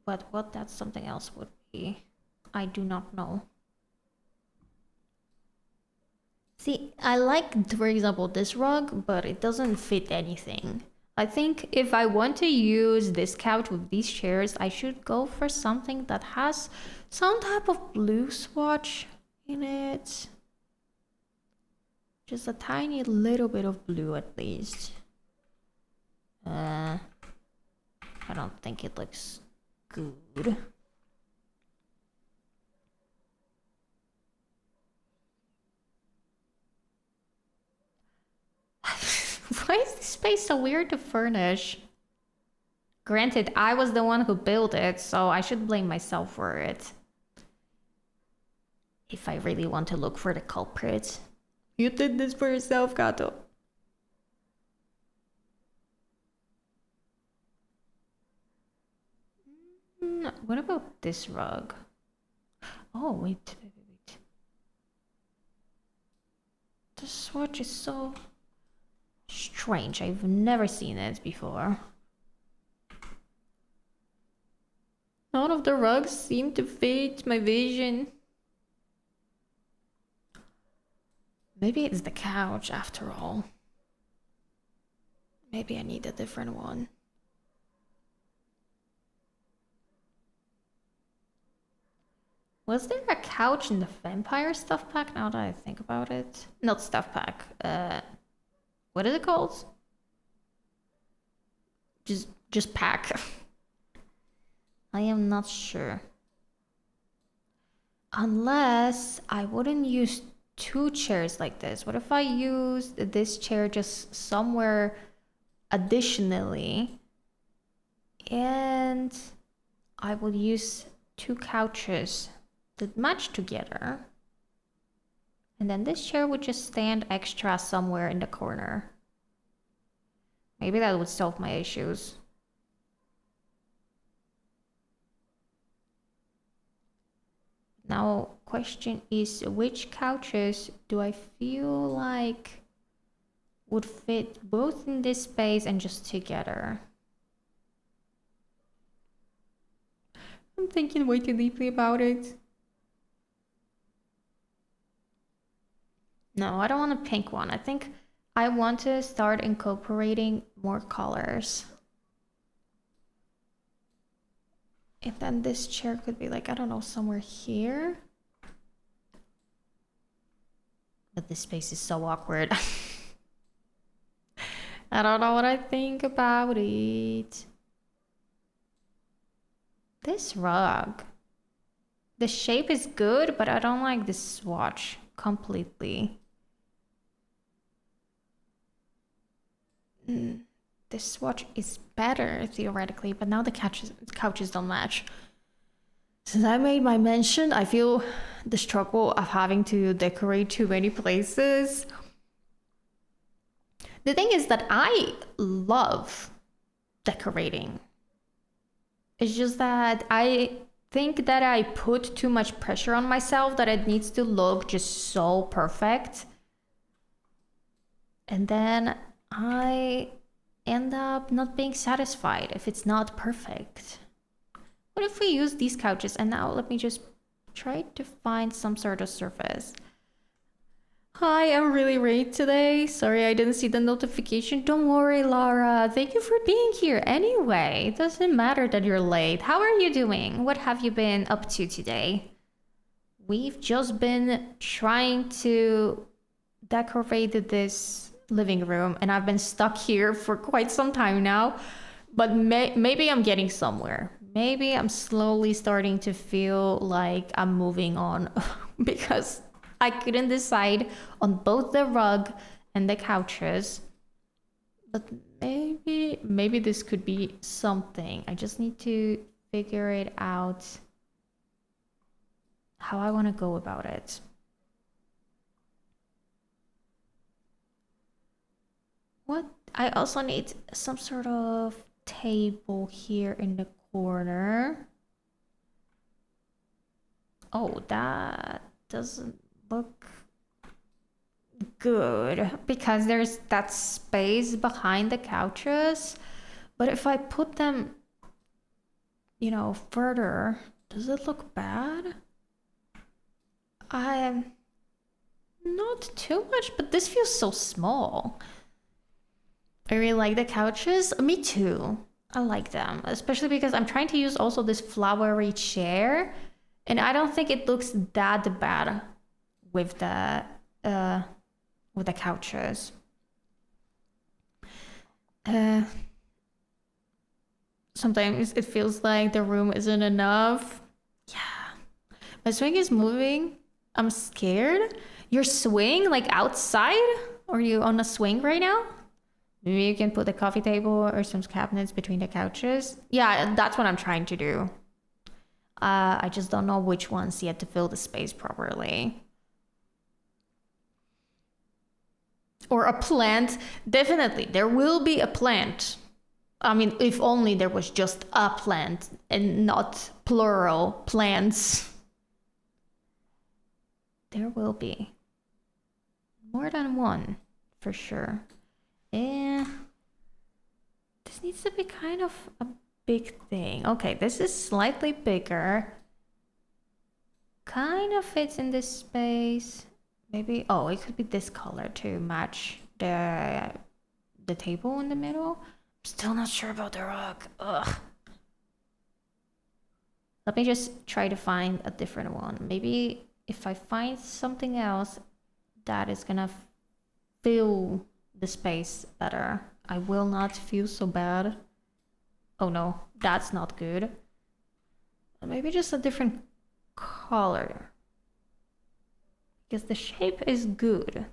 Speaker 1: But what that something else would be, I do not know. See, I like, for example, this rug, but it doesn't fit anything. I think if I want to use this couch with these chairs, I should go for something that has some type of blue swatch in it. Just a tiny little bit of blue at least. I don't think it looks good. Why is this space so weird to furnish? Granted, I was the one who built it, so I should blame myself for it. If I really want to look for the culprit. You did this for yourself, Gato. What about this rug? Oh, wait. This swatch is so strange. I've never seen it before. None of the rugs seem to fit my vision. Maybe it's the couch after all. Maybe I need a different one. Was there a couch in the vampire stuff pack now that I think about it? Not stuff pack. What is it called? Just pack. I am not sure. Unless I wouldn't use two chairs like this. What if I used this chair just somewhere additionally? And I would use two couches that match together. And then this chair would just stand extra somewhere in the corner. Maybe that would solve my issues. Now, question is, which couches do I feel like would fit both in this space and just together? I'm thinking way too deeply about it. No, I don't want a pink one. I think I want to start incorporating more colors. And then this chair could be like, I don't know, somewhere here. But this space is so awkward. I don't know what I think about it. This rug. The shape is good, but I don't like this swatch completely. This swatch is better theoretically, but now the couches don't match. Since I made my mention, I feel the struggle of having to decorate too many places. The thing is that I love decorating. It's just that I think that I put too much pressure on myself, that it needs to look just so perfect. And then I end up not being satisfied if it's not perfect. What if we use these couches? And now let me just try to find some sort of surface. Hi, I'm really late today. Sorry, I didn't see the notification. Don't worry, Laura. Thank you for being here anyway. It doesn't matter that you're late. How are you doing? What have you been up to today? We've just been trying to decorate this living room, and I've been stuck here for quite some time now. But maybe I'm getting somewhere. Maybe I'm slowly starting to feel like I'm moving on because I couldn't decide on both the rug and the couches. But maybe this could be something. I just need to figure it out how I want to go about it. What? I also need some sort of table here in the corner. Oh, that doesn't look good because there's that space behind the couches. But if I put them, you know, further, does it look bad? I'm not too much, but this feels so small. I really like the couches. Me too. I like them, especially because I'm trying to use also this flowery chair, and I don't think it looks that bad with the couches. Sometimes it feels like the room isn't enough. Yeah, my swing is moving. I'm scared. Your swing, like outside? Are you on a swing right now? Maybe you can put a coffee table or some cabinets between the couches. Yeah, that's what I'm trying to do. I just don't know which ones yet to fill the space properly. Or a plant. Definitely, there will be a plant. I mean, if only there was just a plant and not plural plants. There will be. More than one, for sure. Eh. This needs to be kind of a big thing. Okay, this is slightly bigger. Kind of fits in this space. Maybe, oh, it could be this color to match the table in the middle. I'm still not sure about the rug. Ugh. Let me just try to find a different one. Maybe if I find something else that is gonna fill the space better, I will not feel so bad. Oh no, that's not good. Maybe just a different color. Because the shape is good.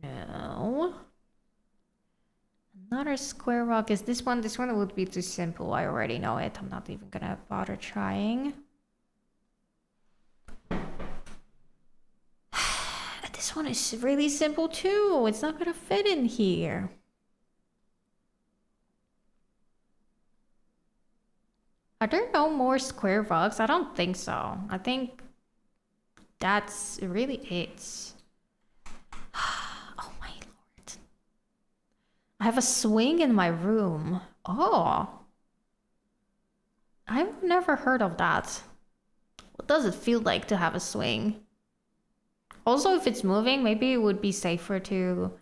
Speaker 1: No. Another square rock. Is this one? This one would be too simple. I already know it. I'm not even gonna bother trying. This one is really simple too. It's not gonna fit in here. Are there no more square rocks? I don't think so. I think that's really it. Oh my lord. I have a swing in my room. Oh. I've never heard of that. What does it feel like to have a swing? Also, if it's moving, maybe it would be safer to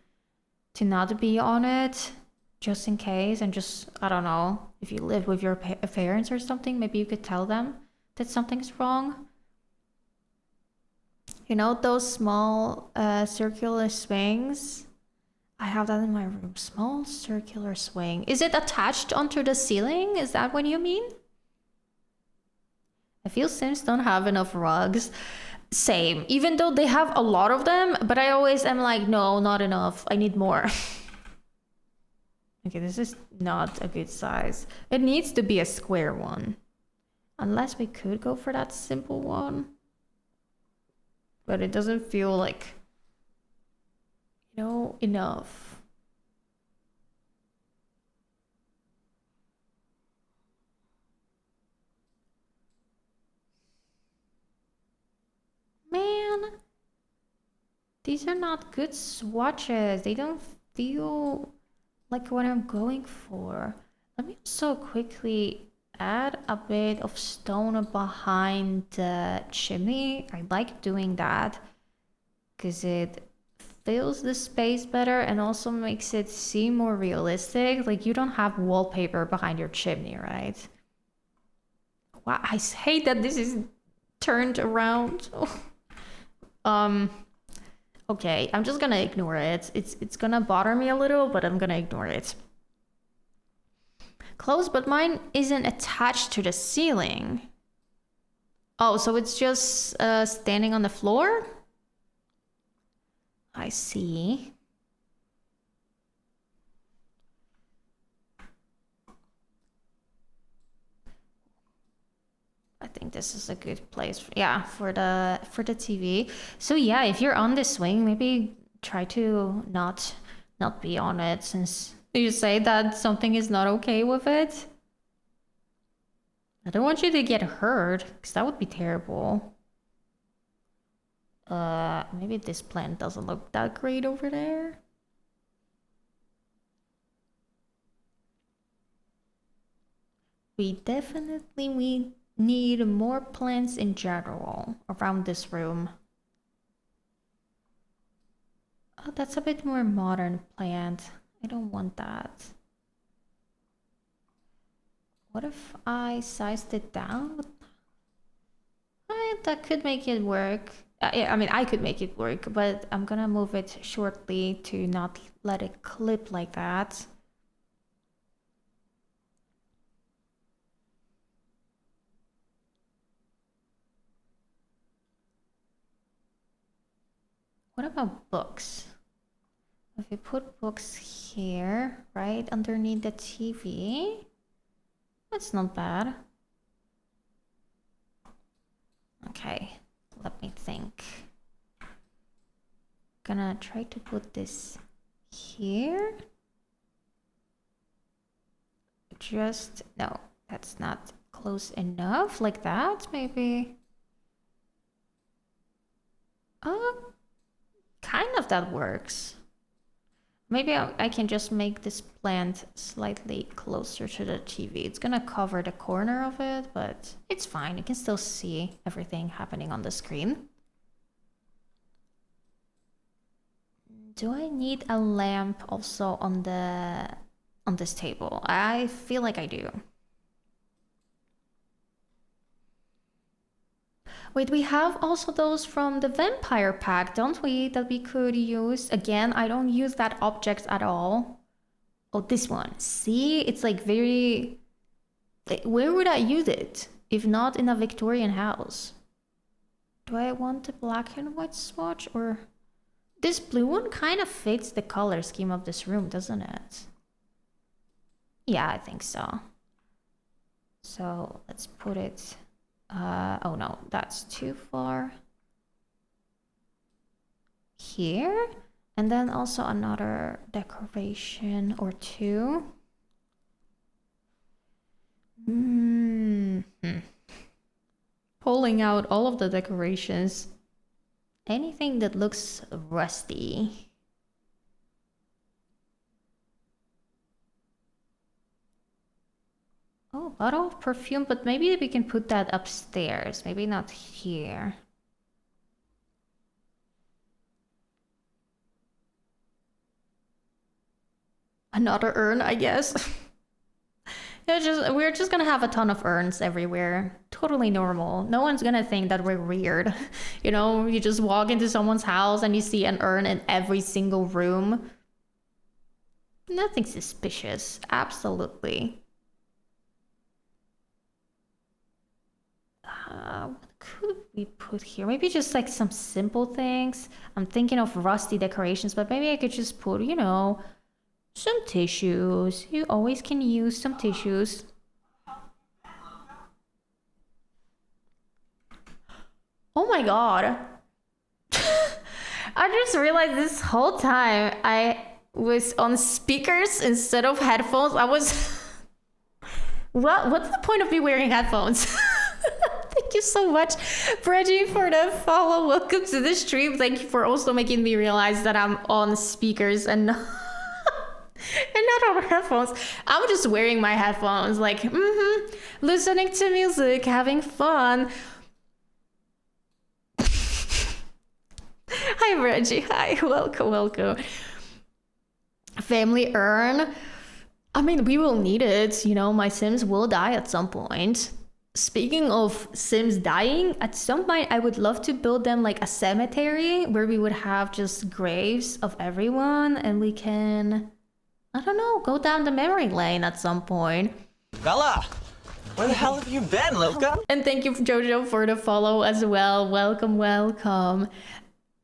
Speaker 1: not be on it, just in case, and just, I don't know, if you live with your parents or something, maybe you could tell them that something's wrong. You know, those small circular swings? I have that in my room. Small circular swing. Is it attached onto the ceiling? Is that what you mean? I feel Sims don't have enough rugs. Same. Even though they have a lot of them, but I always am like, no, not enough. I need more. Okay, this is not a good size. It needs to be a square one. Unless we could go for that simple one. But it doesn't feel like, you know, enough. Man, these are not good swatches. They don't feel like what I'm going for. Let me also quickly add a bit of stone behind the chimney. I like doing that because it fills the space better and also makes it seem more realistic. Like you don't have wallpaper behind your chimney, right? Wow, I hate that this is turned around. Okay, I'm just gonna ignore it. It's gonna bother me a little, but I'm gonna ignore it. Close, but mine isn't attached to the ceiling. Oh, so it's just standing on the floor? I see. I think this is a good place, yeah, for the TV. So yeah, if you're on this swing, maybe try to not be on it, since you say that something is not okay with it. I don't want you to get hurt, because that would be terrible. Maybe this plant doesn't look that great over there. We definitely need more plants in general around this room. Oh, that's a bit more modern plant. I don't want that. What if I sized it down? That could make it work. Yeah, I mean, I could make it work, but I'm gonna move it shortly to not let it clip like that. What about books? If we put books here, right underneath the TV, that's not bad. Okay, let me think. Gonna try to put this here. Just, no, that's not close enough. Like that, maybe. Kind of that works. Maybe I can just make this plant slightly closer to the TV. It's gonna cover the corner of it, but it's fine. You can still see everything happening on the screen. Do I need a lamp also on this table? I feel like I do. Wait, we have also those from the vampire pack, don't we? That we could use. Again, I don't use that object at all. Oh, this one. See, it's like very... Where would I use it? If not in a Victorian house. Do I want the black and white swatch or... This blue one kind of fits the color scheme of this room, doesn't it? Yeah, I think so. So let's put it... oh no, that's too far. Here. And then also another decoration or two. Pulling out all of the decorations. Anything that looks rusty. Oh, bottle of perfume, but maybe we can put that upstairs. Maybe not here. Another urn, I guess. We're just gonna have a ton of urns everywhere. Totally normal. No one's gonna think that we're weird. You know, you just walk into someone's house and you see an urn in every single room. Nothing suspicious. Absolutely. What could we put here? Maybe just like some simple things. I'm thinking of rusty decorations, but maybe I could just put, you know, some tissues. You always can use some tissues. Oh my god. I just realized this whole time I was on speakers instead of headphones. I was... What's the point of me wearing headphones? Thank you so much, Reggie, for the follow. Welcome to the stream. Thank you for also making me realize that I'm on speakers and not, and not on headphones. I'm just wearing my headphones, like, listening to music, having fun. Hi, Reggie. Hi, welcome. Family urn. I mean, we will need it. You know, my Sims will die at some point. Speaking of Sims dying, at some point I would love to build them like a cemetery where we would have just graves of everyone and we can, I don't know, go down the memory lane at some point.
Speaker 2: Bella, where the hell have you been, Lilka?
Speaker 1: And thank you, Jojo, for the follow as well. Welcome.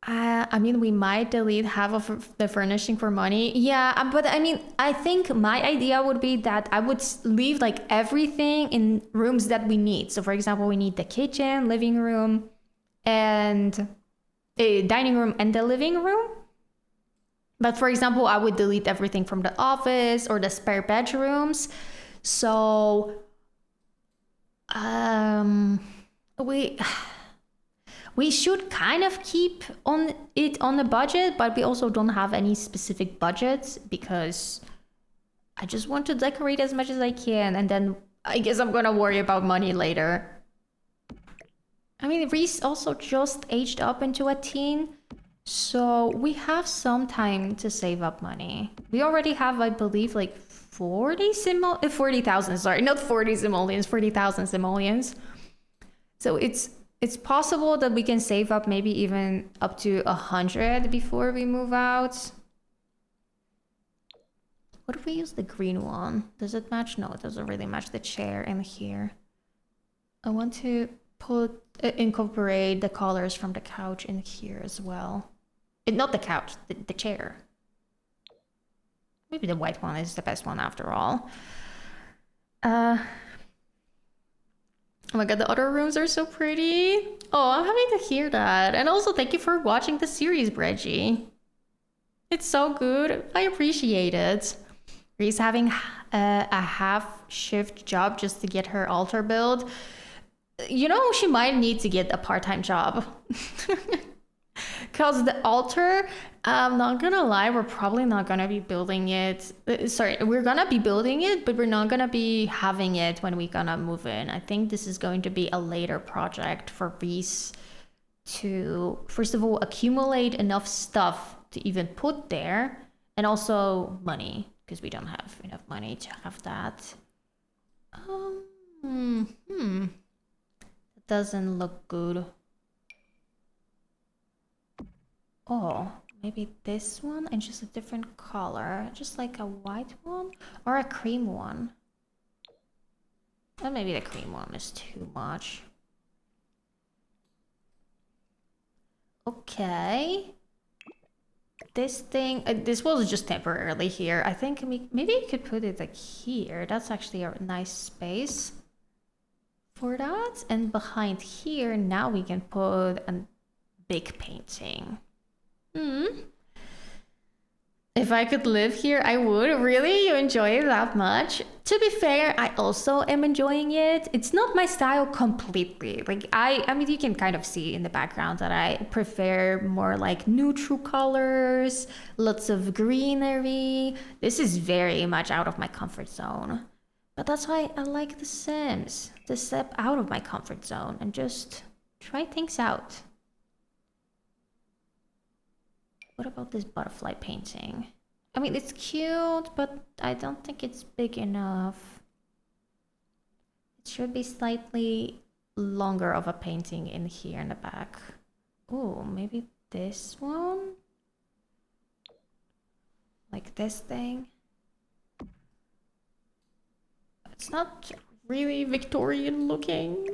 Speaker 1: I mean, we might delete half of the furnishing for money. Yeah, but I mean, I think my idea would be that I would leave like everything in rooms that we need. So for example, we need the kitchen, living room, and a dining room and the living room. But for example, I would delete everything from the office or the spare bedrooms. So, we should kind of keep on the budget, but we also don't have any specific budgets because I just want to decorate as much as I can, and then I guess I'm gonna worry about money later. I mean, Reese also just aged up into a teen, so we have some time to save up money. We already have, I believe, like 40,000, sorry, not 40 simoleons, 40,000 simoleons. So it's possible that we can save up maybe even up to 100 before we move out. What if we use the green one? Does it match? No, it doesn't really match the chair in here. I want to incorporate the colors from the couch in here as well. Not the couch, the chair. Maybe the white one is the best one after all. Oh my god, the other rooms are so pretty. Oh, I'm happy to hear that. And also thank you for watching the series, Reggie. It's so good. I appreciate it. Reese having a half shift job just to get her altar built. You know, she might need to get a part-time job. Because the altar, I'm not gonna lie, we're probably not gonna be building it. Sorry, we're gonna be building it, but we're not gonna be having it when we're gonna move in. I think this is going to be a later project for Reese to, first of all, accumulate enough stuff to even put there, and also money, because we don't have enough money to have that. It doesn't look good. Oh, maybe this one and just a different color, just like a white one or a cream one. Or maybe the cream one is too much. Okay. This thing, this was just temporarily here. I think maybe you could put it like here. That's actually a nice space for that. And behind here, now we can put a big painting. If I could live here, I would. Really? You enjoy it that much? To be fair, I also am enjoying it. It's not my style completely. Like, I mean, you can kind of see in the background that I prefer more like neutral colors, lots of greenery. This is very much out of my comfort zone. But that's why I like The Sims. To step out of my comfort zone and just try things out. What about this butterfly painting? I mean, it's cute, but I don't think it's big enough. It should be slightly longer of a painting in here in the back. Oh, maybe this one? Like this thing? It's not really Victorian looking.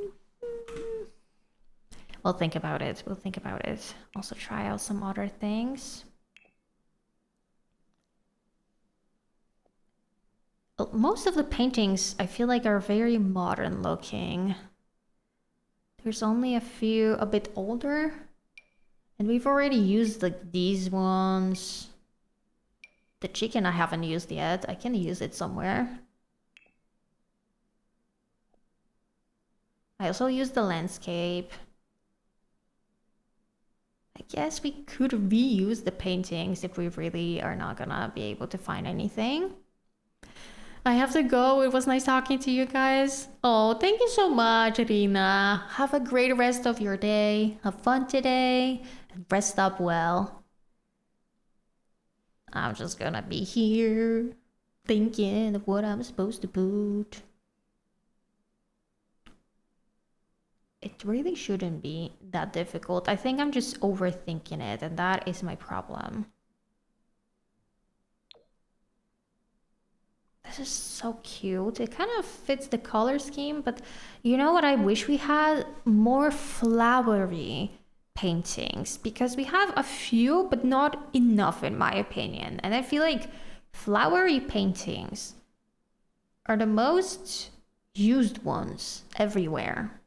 Speaker 1: We'll think about it. We'll think about it. Also try out some other things. Most of the paintings I feel like are very modern looking. There's only a few a bit older. And we've already used like these ones. The chicken I haven't used yet. I can use it somewhere. I also used the landscape. I guess we could reuse the paintings if we really are not gonna be able to find anything. I have to go. It was nice talking to you guys. Oh, thank you so much, Rina. Have a great rest of your day. Have fun today. And rest up well. I'm just gonna be here thinking of what I'm supposed to put. It really shouldn't be that difficult. I think I'm just overthinking it, and that is my problem. This is so cute. It kind of fits the color scheme, but you know what I wish we had? More flowery paintings, because we have a few, but not enough in my opinion. And I feel like flowery paintings are the most used ones everywhere.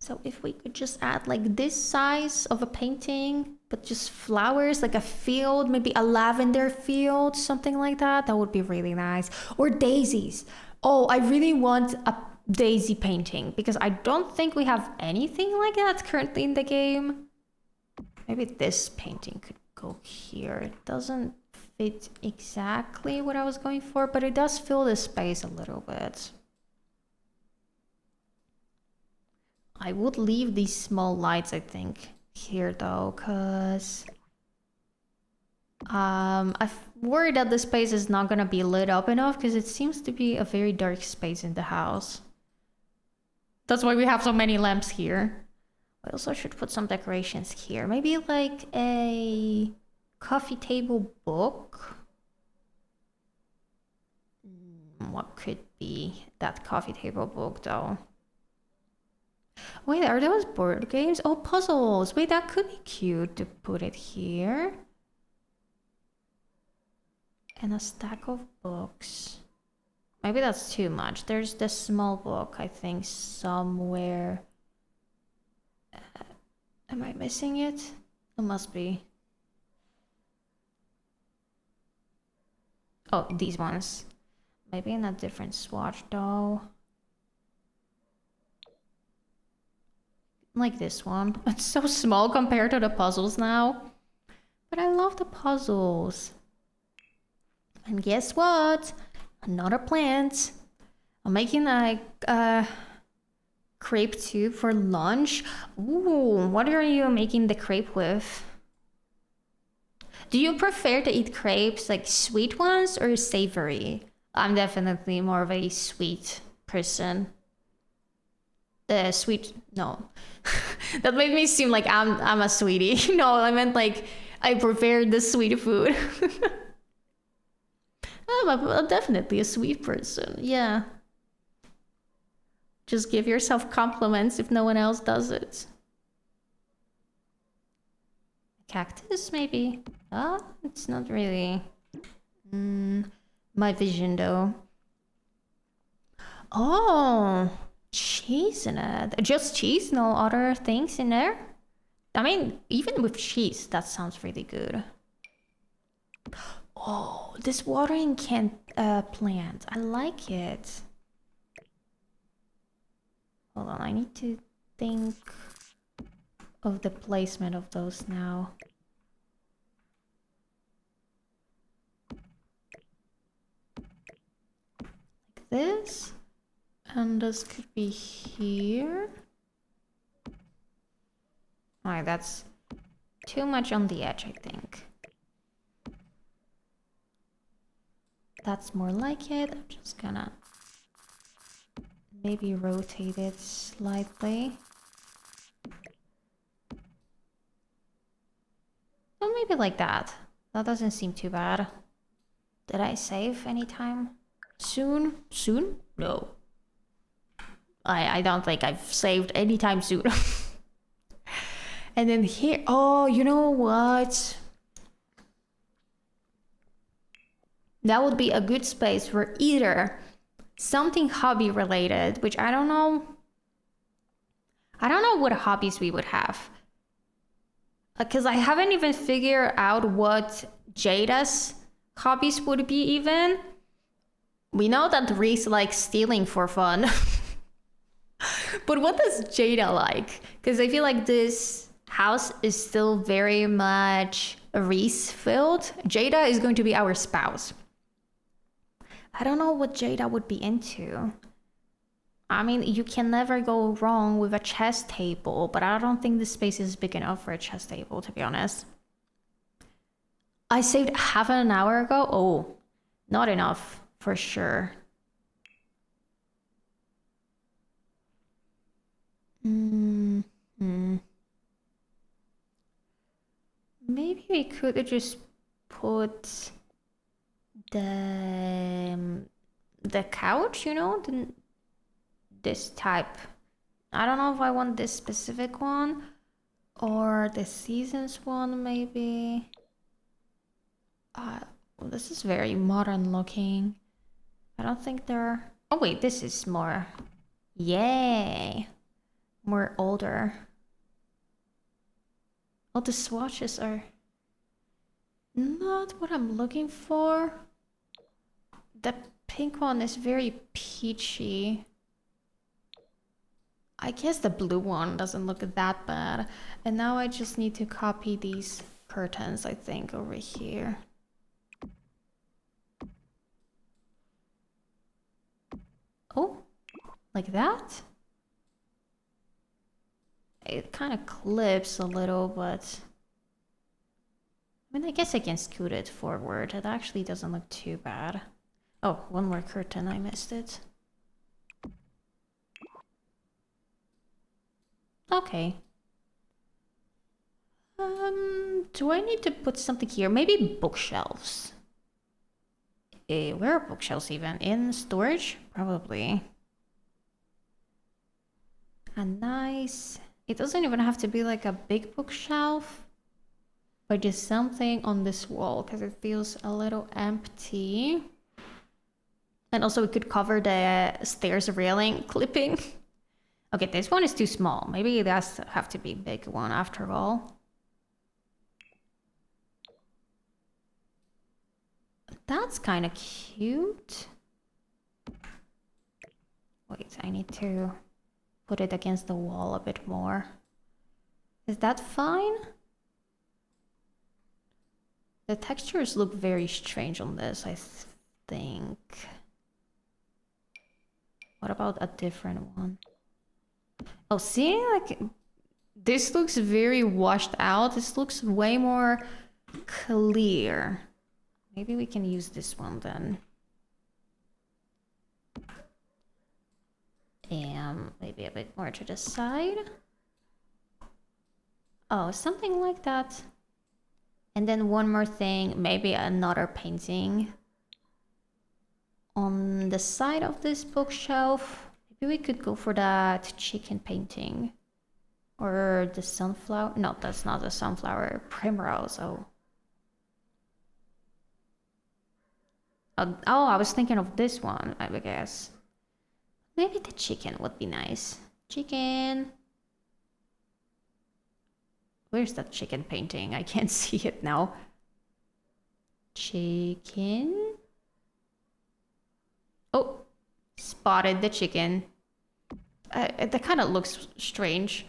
Speaker 1: So if we could just add like this size of a painting, but just flowers, like a field, maybe a lavender field, something like that, that would be really nice. Or daisies. Oh, I really want a daisy painting because I don't think we have anything like that currently in the game. Maybe this painting could go here. It doesn't fit exactly what I was going for, but it does fill the space a little bit. I would leave these small lights, I think, here though, because I'm worried that the space is not gonna be lit up enough because it seems to be a very dark space in the house. That's why we have so many lamps here. I also should put some decorations here. Maybe like a coffee table book. What could be that coffee table book though? Wait, are those board games? Oh, puzzles. Wait, that could be cute to put it here. And a stack of books. Maybe that's too much. There's this small book, I think, somewhere. Am I missing it? It must be. Oh, these ones. Maybe in a different swatch, though. Like this one. It's so small compared to the puzzles now. But I love the puzzles. And guess what? Another plant. I'm making a crepe too for lunch. Ooh, what are you making the crepe with? Do you prefer to eat crepes like sweet ones or savory? I'm definitely more of a sweet person. Sweet, no. That made me seem like I'm a sweetie. No, I meant like I prefer the sweet food. I'm definitely a sweet person, yeah. Just give yourself compliments if no one else does it. Cactus, maybe? It's not really my vision, though. Oh, cheese in it. Just cheese, no other things in there? I mean, even with cheese, that sounds really good. Oh, this watering can plant. I like it. Hold on, I need to think of the placement of those now. Like this. And this could be here. Alright, that's too much on the edge, I think. That's more like it. I'm just gonna maybe rotate it slightly. Well, maybe like that. That doesn't seem too bad. Did I save anytime soon? Soon? No. I don't think I've saved anytime soon. And then here, oh, you know what? That would be a good space for either something hobby related, which I don't know. I don't know what hobbies we would have. Because I haven't even figured out what Jada's hobbies would be even. We know that Reese likes stealing for fun. But what does Jada like? Because I feel like this house is still very much Reese filled. Jada is going to be our spouse. I don't know what Jada would be into. I mean, you can never go wrong with a chess table, but I don't think the space is big enough for a chess table, to be honest. I saved half an hour ago? Oh, not enough, for sure. Maybe we could just put the couch, you know, this type. I don't know if I want this specific one or the seasons one, maybe. Well, this is very modern looking. I don't think they're. Oh wait, this is more. Yay, more older. Oh, the swatches are not what I'm looking for. The pink one is very peachy. I guess the blue one doesn't look that bad. And now I just need to copy these curtains, I think, over here. Oh, like that? It kind of clips a little, but... I mean, I guess I can scoot it forward. It actually doesn't look too bad. Oh, one more curtain, I missed it. Okay. Do I need to put something here? Maybe bookshelves. Where are bookshelves even? In storage? Probably. a nice... It doesn't even have to be like a big bookshelf, but just something on this wall because it feels a little empty. And also we could cover the stairs railing clipping. Okay, this one is too small. Maybe it has to have to be a big one after all. That's kind of cute. Wait, I need to put it against the wall a bit more. Is that fine? The textures look very strange on this, I think. What about a different one? Oh, see, like, this looks very washed out. This looks way more clear. Maybe we can use this one then. And maybe a bit more to the side. Oh, something like that. And then one more thing, maybe another painting. On the side of this bookshelf, maybe we could go for that chicken painting. Or the sunflower. No, that's not the sunflower. Primrose. Oh, I was thinking of this one, I guess. Maybe the chicken would be nice. Chicken. Where's that chicken painting? I can't see it now. Chicken. Oh, spotted the chicken. That kind of looks strange.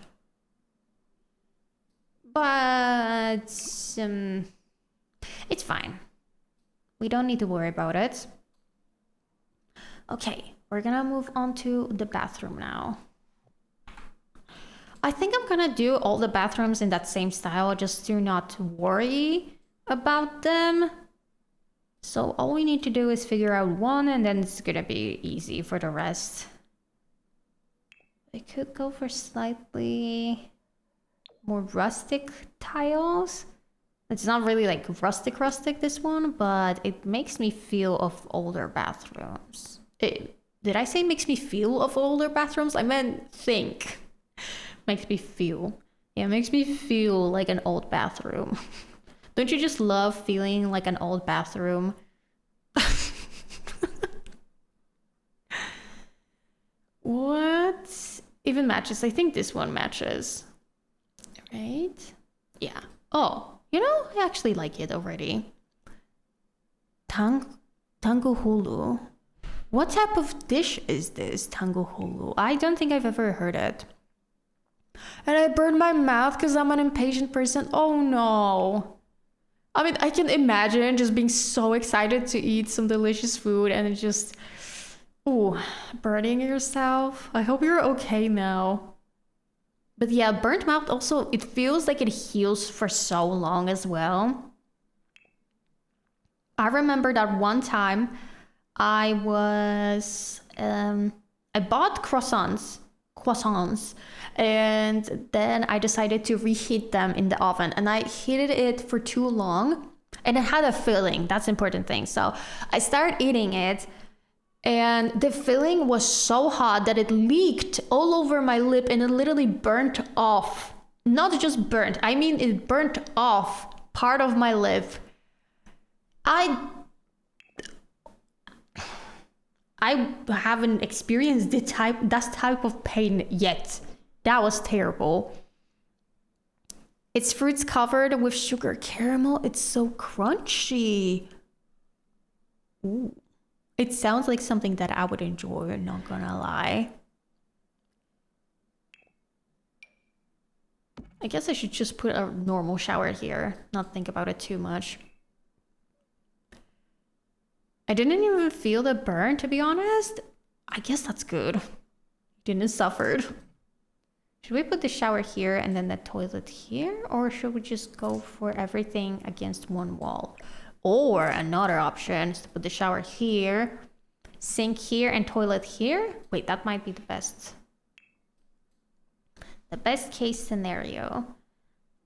Speaker 1: But it's fine. We don't need to worry about it. Okay, we're gonna move on to the bathroom now. I think I'm gonna do all the bathrooms in that same style just to not worry about them. So all we need to do is figure out one and then it's gonna be easy for the rest. I could go for slightly more rustic tiles. It's not really like rustic this one, but it makes me feel of older bathrooms. Did I say makes me feel of older bathrooms? I meant think. Makes me feel. Yeah, it makes me feel like an old bathroom. Don't you just love feeling like an old bathroom? What even matches? I think this one matches. Right? Yeah. Oh, you know, I actually like it already. Tanguhulu. What type of dish is this, tanguhulu? I don't think I've ever heard it. And I burned my mouth because I'm an impatient person. Oh no. I mean, I can imagine just being so excited to eat some delicious food and just, ooh, burning yourself. I hope you're okay now. But yeah, burnt mouth also, it feels like it heals for so long as well. I remember that one time I bought croissants, and then I decided to reheat them in the oven, and I heated it for too long and it had a filling. That's the important thing. So I started eating it and the filling was so hot that it leaked all over my lip and it literally burnt off. Not just burnt, I mean it burnt off part of my lip. I haven't experienced that type of pain yet. That was terrible. It's fruits covered with sugar caramel. It's so crunchy. Ooh. It sounds like something that I would enjoy, not gonna lie. I guess I should just put a normal shower here, not think about it too much. I didn't even feel the burn, to be honest. I guess that's good. Didn't suffer. Should we put the shower here and then the toilet here? Or should we just go for everything against one wall? Or another option is to put the shower here, sink here, and toilet here. Wait, that might be the best. The best case scenario.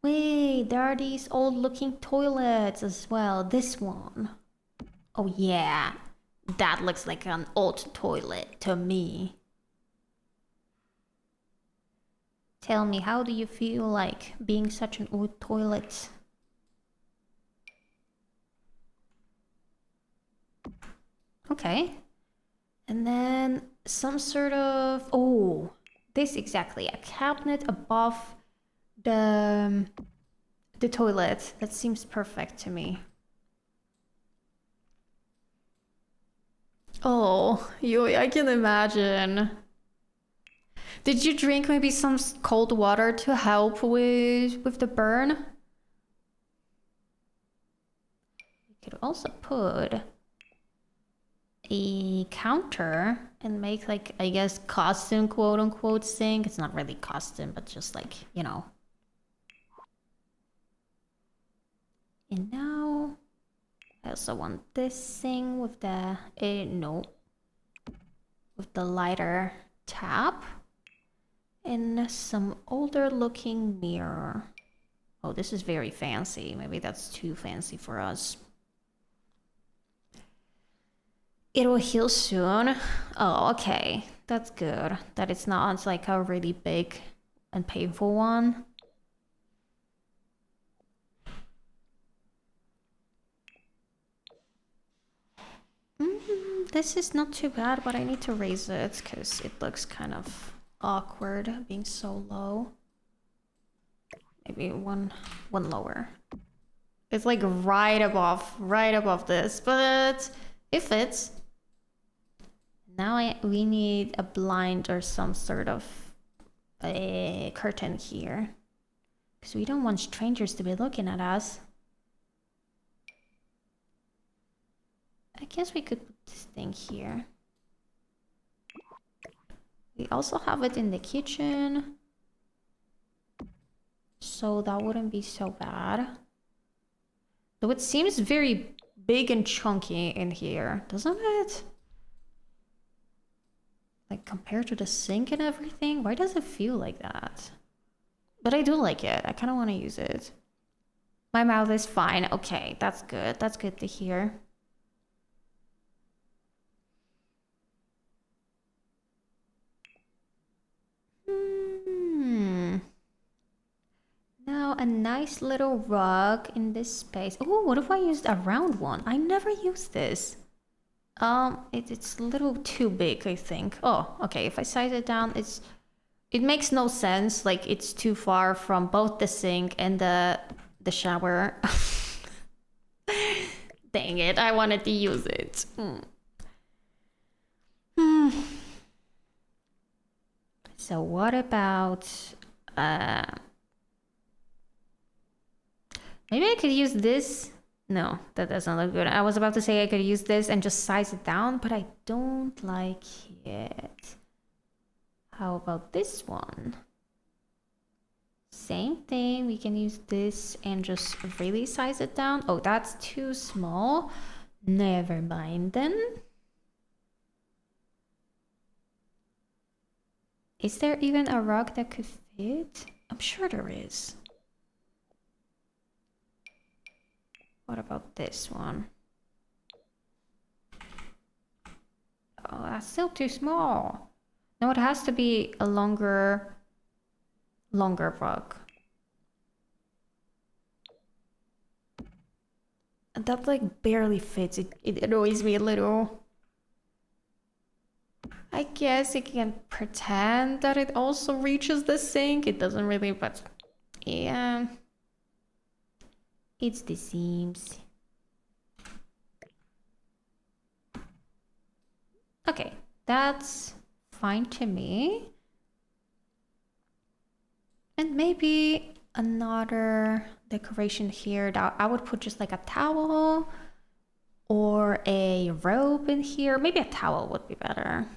Speaker 1: Wait, there are these old looking toilets as well. This one. Oh yeah, that looks like an old toilet to me. Tell me, how do you feel like being such an old toilet? Okay. And then some sort of... Oh, this exactly. A cabinet above the toilet. That seems perfect to me. Oh, I can imagine. Did you drink maybe some cold water to help with the burn? You could also put a counter and make like, I guess, costume quote unquote sink. It's not really costume, but just like, you know. And now I also want this thing with the no, with the lighter tap and some older looking mirror. Oh, this is very fancy. Maybe that's too fancy for us. It will heal soon. Oh, okay. That's good. That it's not like a really big and painful one. This is not too bad, but I need to raise it because it looks kind of awkward being so low. Maybe one lower. It's like right above this, but it fits. Now we need a blind or some sort of a curtain here. Because we don't want strangers to be looking at us. I guess we could put this thing here. We also have it in the kitchen. So that wouldn't be so bad. Though it seems very big and chunky in here, doesn't it? Like compared to the sink and everything, why does it feel like that? But I do like it. I kind of want to use it. My mouth is fine. Okay, that's good. That's good to hear. Now a nice little rug in this space. Oh, what if I used a round one? I never used this. It's a little too big, I think. Oh, okay. If I size it down, it makes no sense. Like it's too far from both the sink and the shower. Dang it! I wanted to use it. So what about maybe I could use this. No, that doesn't look good. I was about to say I could use this and just size it down, but I don't like it. How about this one? Same thing. We can use this and just really size it down. Oh, that's too small. Never mind then. Is there even a rug that could fit? I'm sure there is. What about this one? Oh, that's still too small. No, it has to be a longer rug. That like barely fits. It annoys me a little. I guess it can pretend that it also reaches the sink. It doesn't really, but yeah. It's the seams. Okay, that's fine to me. And maybe another decoration here that I would put just like a towel or a robe in here. Maybe a towel would be better.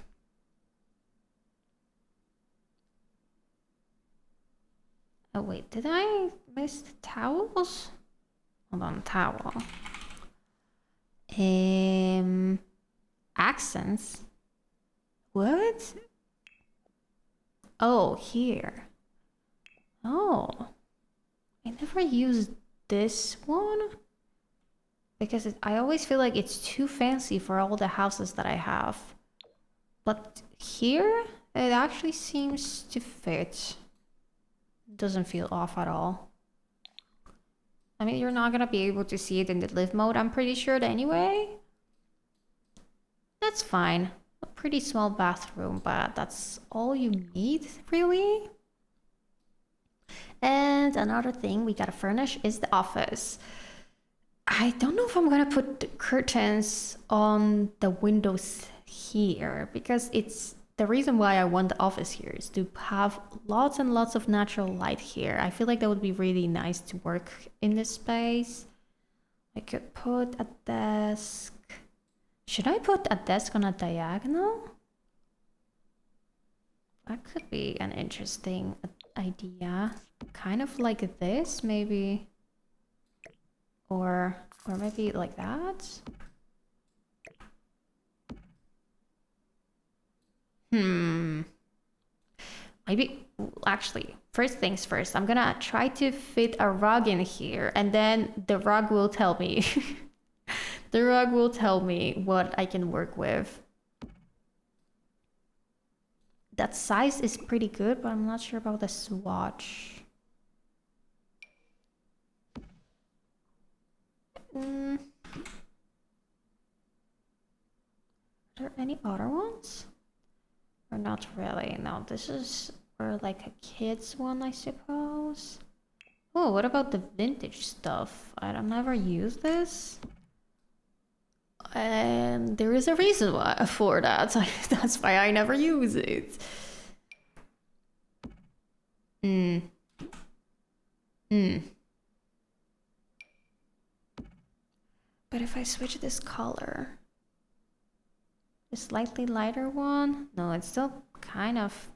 Speaker 1: Oh wait, did I miss the towels? Hold on, towel. Accents? What? Oh, here. Oh. I never used this one. Because I always feel like it's too fancy for all the houses that I have. But here, it actually seems to fit. doesn't feel off at all. I mean, you're not gonna be able to see it in the live mode, I'm pretty sure anyway. That's fine. A pretty small bathroom, but that's all you need, really. And another thing we gotta furnish is the office. I don't know if I'm gonna put the curtains on the windows here, because it's the reason why I want the office here is to have lots and lots of natural light here. I feel like that would be really nice to work in this space. I could put a desk. Should I put a desk on a diagonal? That could be an interesting idea. Kind of like this, maybe. Or maybe like that. Maybe, actually, first things first, I'm gonna try to fit a rug in here, and then the rug will tell me. The rug will tell me what I can work with. That size is pretty good, but I'm not sure about the swatch. Are there any other ones? Or not really? No, this is for like a kid's one, I suppose. Oh, what about the vintage stuff? I don't ever use this. And there is a reason why for that. That's why I never use it. But if I switch this color, the slightly lighter one, no, it still kind of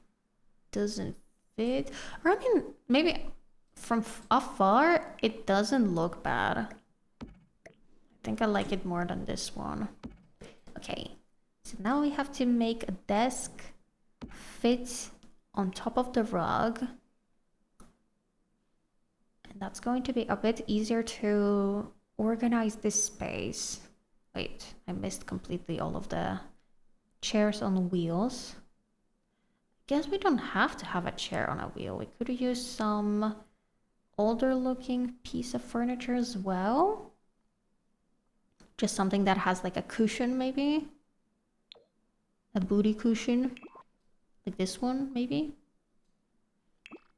Speaker 1: doesn't fit. Or I mean, maybe from afar, it doesn't look bad. I think I like it more than this one. Okay, so now we have to make a desk fit on top of the rug. And that's going to be a bit easier to organize this space. Wait, I missed completely all of the chairs on wheels. I guess we don't have to have a chair on a wheel. We could use some older looking piece of furniture as well. Just something that has like a cushion, maybe. A booty cushion. Like this one, maybe.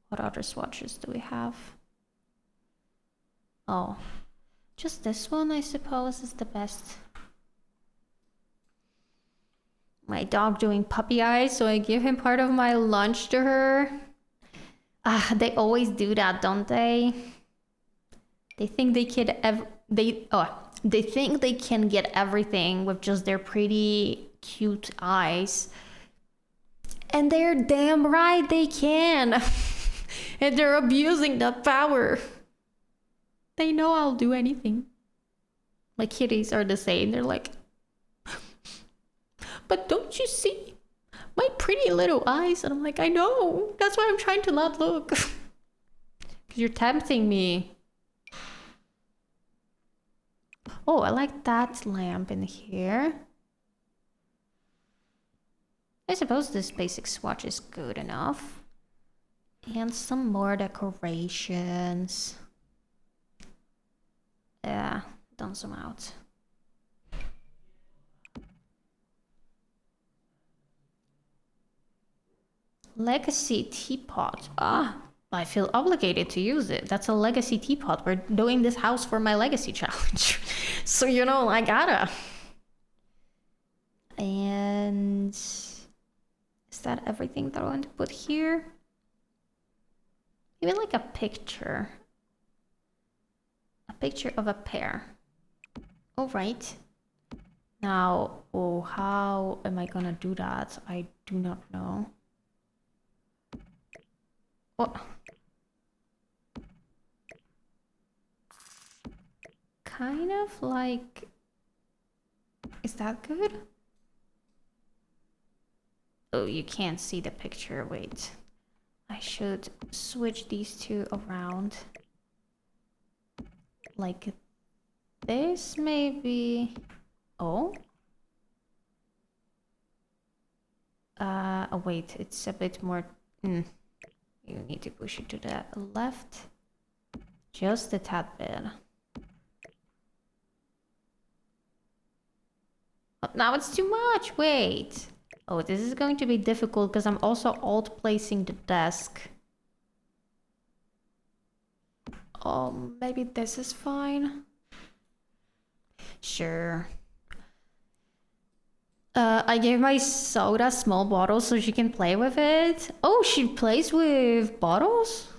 Speaker 1: What other swatches do we have? Oh, just this one, I suppose, is the best. My dog doing puppy eyes, so I give him part of my lunch to her. Ah, they always do that, don't they? They think they can they think they can get everything with just their pretty cute eyes. And they're damn right they can. And they're abusing that power. They know I'll do anything. My kitties are the same. They're like, but don't you see my pretty little eyes? And I'm like, I know. That's why I'm trying to not look. Because you're tempting me. Oh, I like that lamp in here. I suppose this basic swatch is good enough. And some more decorations. Yeah, done some out. Legacy teapot. Ah, I feel obligated to use it. That's a legacy teapot. We're doing this house for my legacy challenge. So, you know, I gotta. And is that everything that I want to put here? Even like a picture. A picture of a pear. All right. Now, oh, how am I gonna do that? I do not know. What? Kind of like... Is that good? Oh, you can't see the picture. Wait. I should switch these two around. Like this, maybe. Oh. Oh, wait. It's a bit more... You need to push it to the left. Just a tad bit. Oh, now it's too much. Wait. Oh, this is going to be difficult because I'm also alt placing the desk. Oh, maybe this is fine. Sure. I gave my soda small bottles so she can play with it. Oh, she plays with bottles?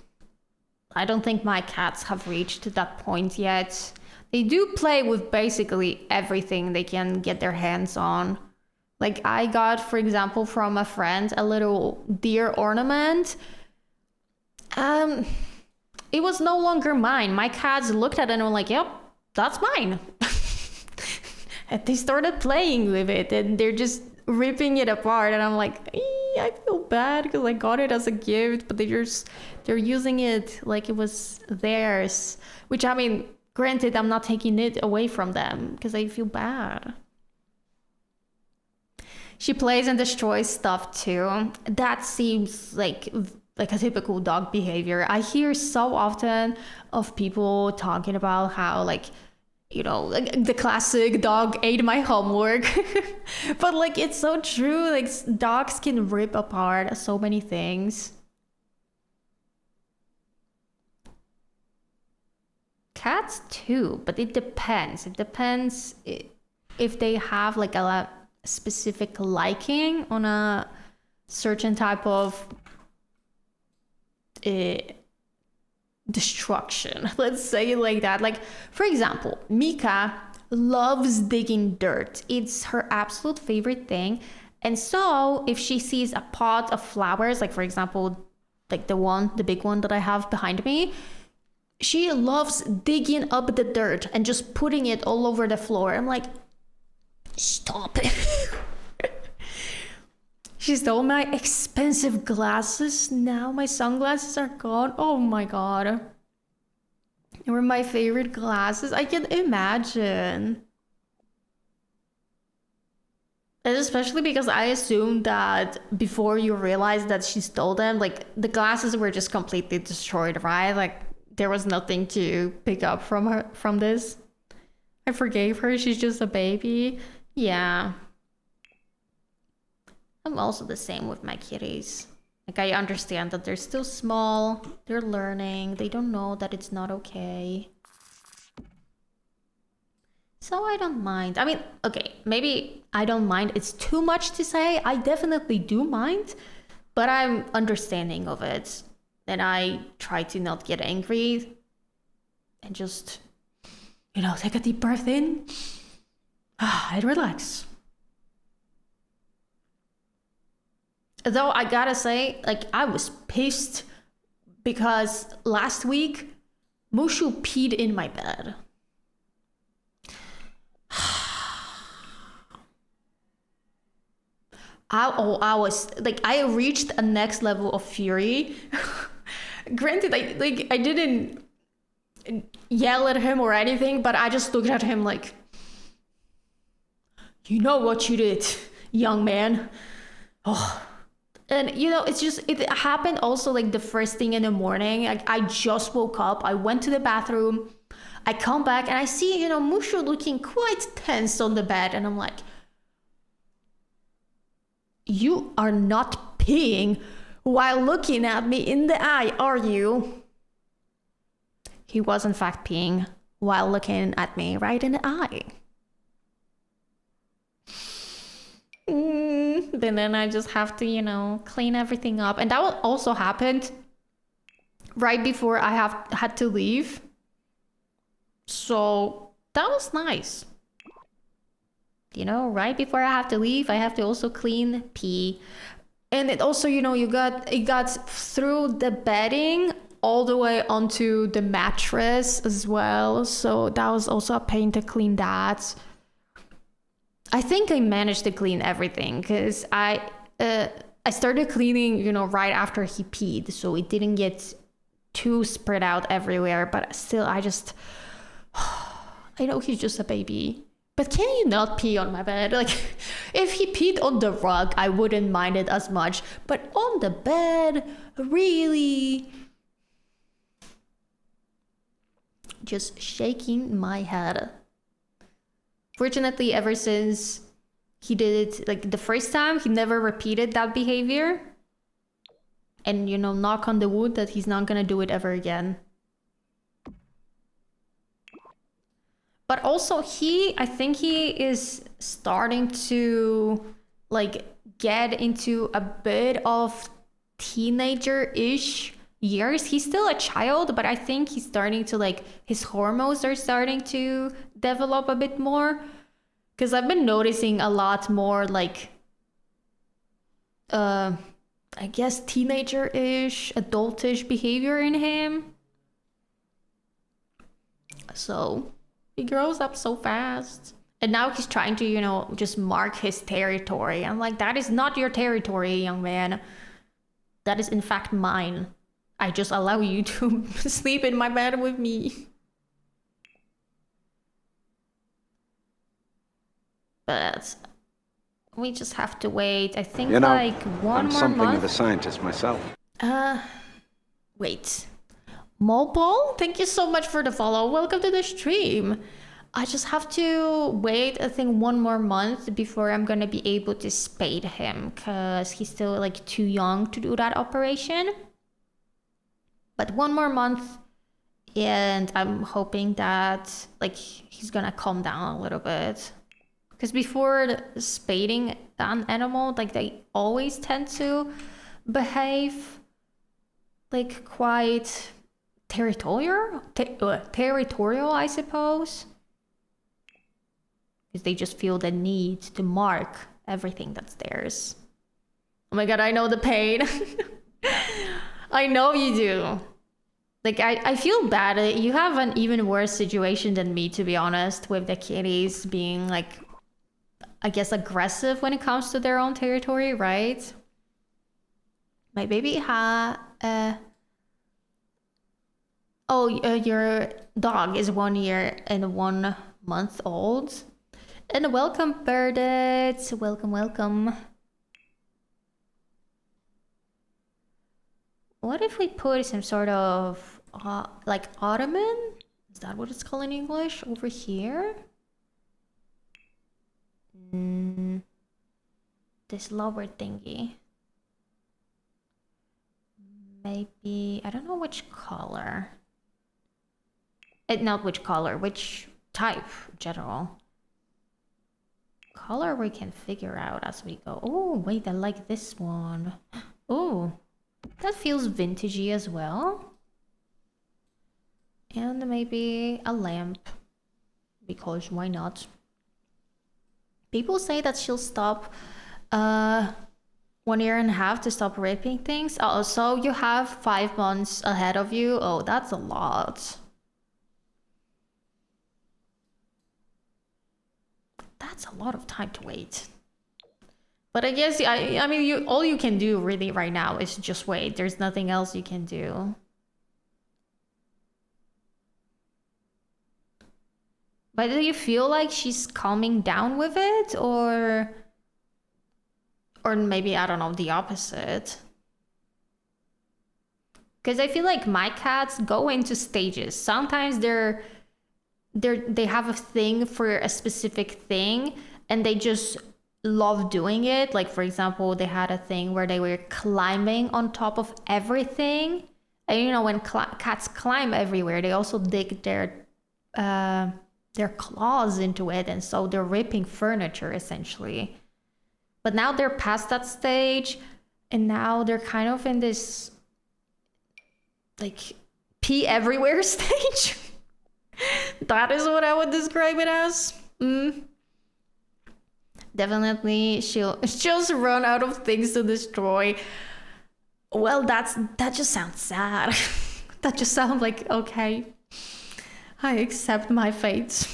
Speaker 1: I don't think my cats have reached that point yet. They do play with basically everything they can get their hands on. Like I got, for example, from a friend, a little deer ornament. It was no longer mine. My cats looked at it and were like, yep, that's mine. And they started playing with it and they're just ripping it apart. And I'm like, I feel bad because I got it as a gift, but they're using it like it was theirs. Which, I mean, granted, I'm not taking it away from them because I feel bad. She plays and destroys stuff too. That seems like a typical dog behavior. I hear so often of people talking about how, like, you know, like the classic dog ate my homework. But like, it's so true. Like, dogs can rip apart so many things. Cats too, but it depends. It depends if they have like a specific liking on a certain type of destruction. Let's say it like that. Like, for example, Mika loves digging dirt. It's her absolute favorite thing. And so if she sees a pot of flowers, like for example, like the big one that I have behind me, she loves digging up the dirt and just putting it all over the floor. I'm like, stop it. She stole my expensive glasses. Now my sunglasses are gone. Oh my god. They were my favorite glasses. I can imagine. And especially because I assumed that before you realized that she stole them, like the glasses were just completely destroyed, right? Like there was nothing to pick up from this. I forgave her. She's just a baby. Yeah. I'm also the same with my kitties. Like, I understand that they're still small, they're learning, they don't know that it's not okay. So I don't mind. I mean, okay, maybe I don't mind. It's too much to say. I definitely do mind, but I'm understanding of it. And I try to not get angry and just, you know, take a deep breath in and relax. Though I gotta say, like, I was pissed because last week Mushu peed in my bed. I was like, I reached a next level of fury. Granted, I didn't yell at him or anything, but I just looked at him like, you know what you did, young man. Oh. And, you know, it happened also like the first thing in the morning. Like, I just woke up, I went to the bathroom, I come back and I see, you know, Mushu looking quite tense on the bed. And I'm like, you are not peeing while looking at me in the eye, are you? He was in fact peeing while looking at me right in the eye. Then I just have to, you know, clean everything up. And that also happened right before I had to leave. So that was nice. You know, right before I have to leave, I have to also clean pee. And it also, you know, it got through the bedding all the way onto the mattress as well. So that was also a pain to clean that. I think I managed to clean everything because I started cleaning, you know, right after he peed, so it didn't get too spread out everywhere. But still, I know he's just a baby, But can you not pee on my bed? Like, if he peed on the rug, I wouldn't mind it as much. But on the bed, really? Just shaking my head. Fortunately, ever since he did it, like the first time, he never repeated that behavior. And, you know, knock on the wood that he's not gonna do it ever again. But also I think he is starting to like get into a bit of teenager-ish years. He's still a child, but I think he's starting to like, his hormones are starting to develop a bit more. Because I've been noticing a lot more like, I guess teenager-ish, adultish behavior in him. So he grows up so fast. And now he's trying to, you know, just mark his territory. I'm like, that is not your territory, young man. That is in fact mine. I just allow you to sleep in my bed with me. But we just have to wait. I think like one
Speaker 3: I'm
Speaker 1: more
Speaker 3: something
Speaker 1: month.
Speaker 3: of a scientist myself.
Speaker 1: Wait. Mobile, thank you so much for the follow. Welcome to the stream. I just have to wait, I think, one more month before I'm gonna be able to spade him, because he's still like too young to do that operation. But one more month, and I'm hoping that like he's gonna calm down a little bit. Because before spading an animal, like they always tend to behave like quite territorial, I suppose. Because they just feel the need to mark everything that's theirs. Oh my god, I know the pain. I know you do. Like, I feel bad. You have an even worse situation than me, to be honest, with the kitties being like, I guess, aggressive when it comes to their own territory, right? My baby your dog is 1 year and 1 month old. And welcome, Birdette. Welcome, welcome. What if we put some sort of like ottoman? Is that what it's called in English? Over here? This lower thingy. Maybe, I don't know which color. Not which color, which type, general. Color we can figure out as we go. Oh, wait, I like this one. Oh, that feels vintagey as well. And maybe a lamp, because why not? People say that she'll stop 1 year and a half to stop raping things. Oh, so you have 5 months ahead of you. Oh, that's a lot. That's a lot of time to wait. But I guess, I mean, all you can do really right now is just wait. There's nothing else you can do. But do you feel like she's calming down with it, or maybe, I don't know, the opposite? Because I feel like my cats go into stages. Sometimes they have a thing for a specific thing, and they just love doing it. Like, for example, they had a thing where they were climbing on top of everything. And you know, when cats climb everywhere, they also dig their claws into it, and so they're ripping furniture essentially. But now they're past that stage, and now they're kind of in this like pee everywhere stage. That is what I would describe it as. Definitely she'll just run out of things to destroy. Well, that just sounds sad. That just sounds like, okay, I accept my fate.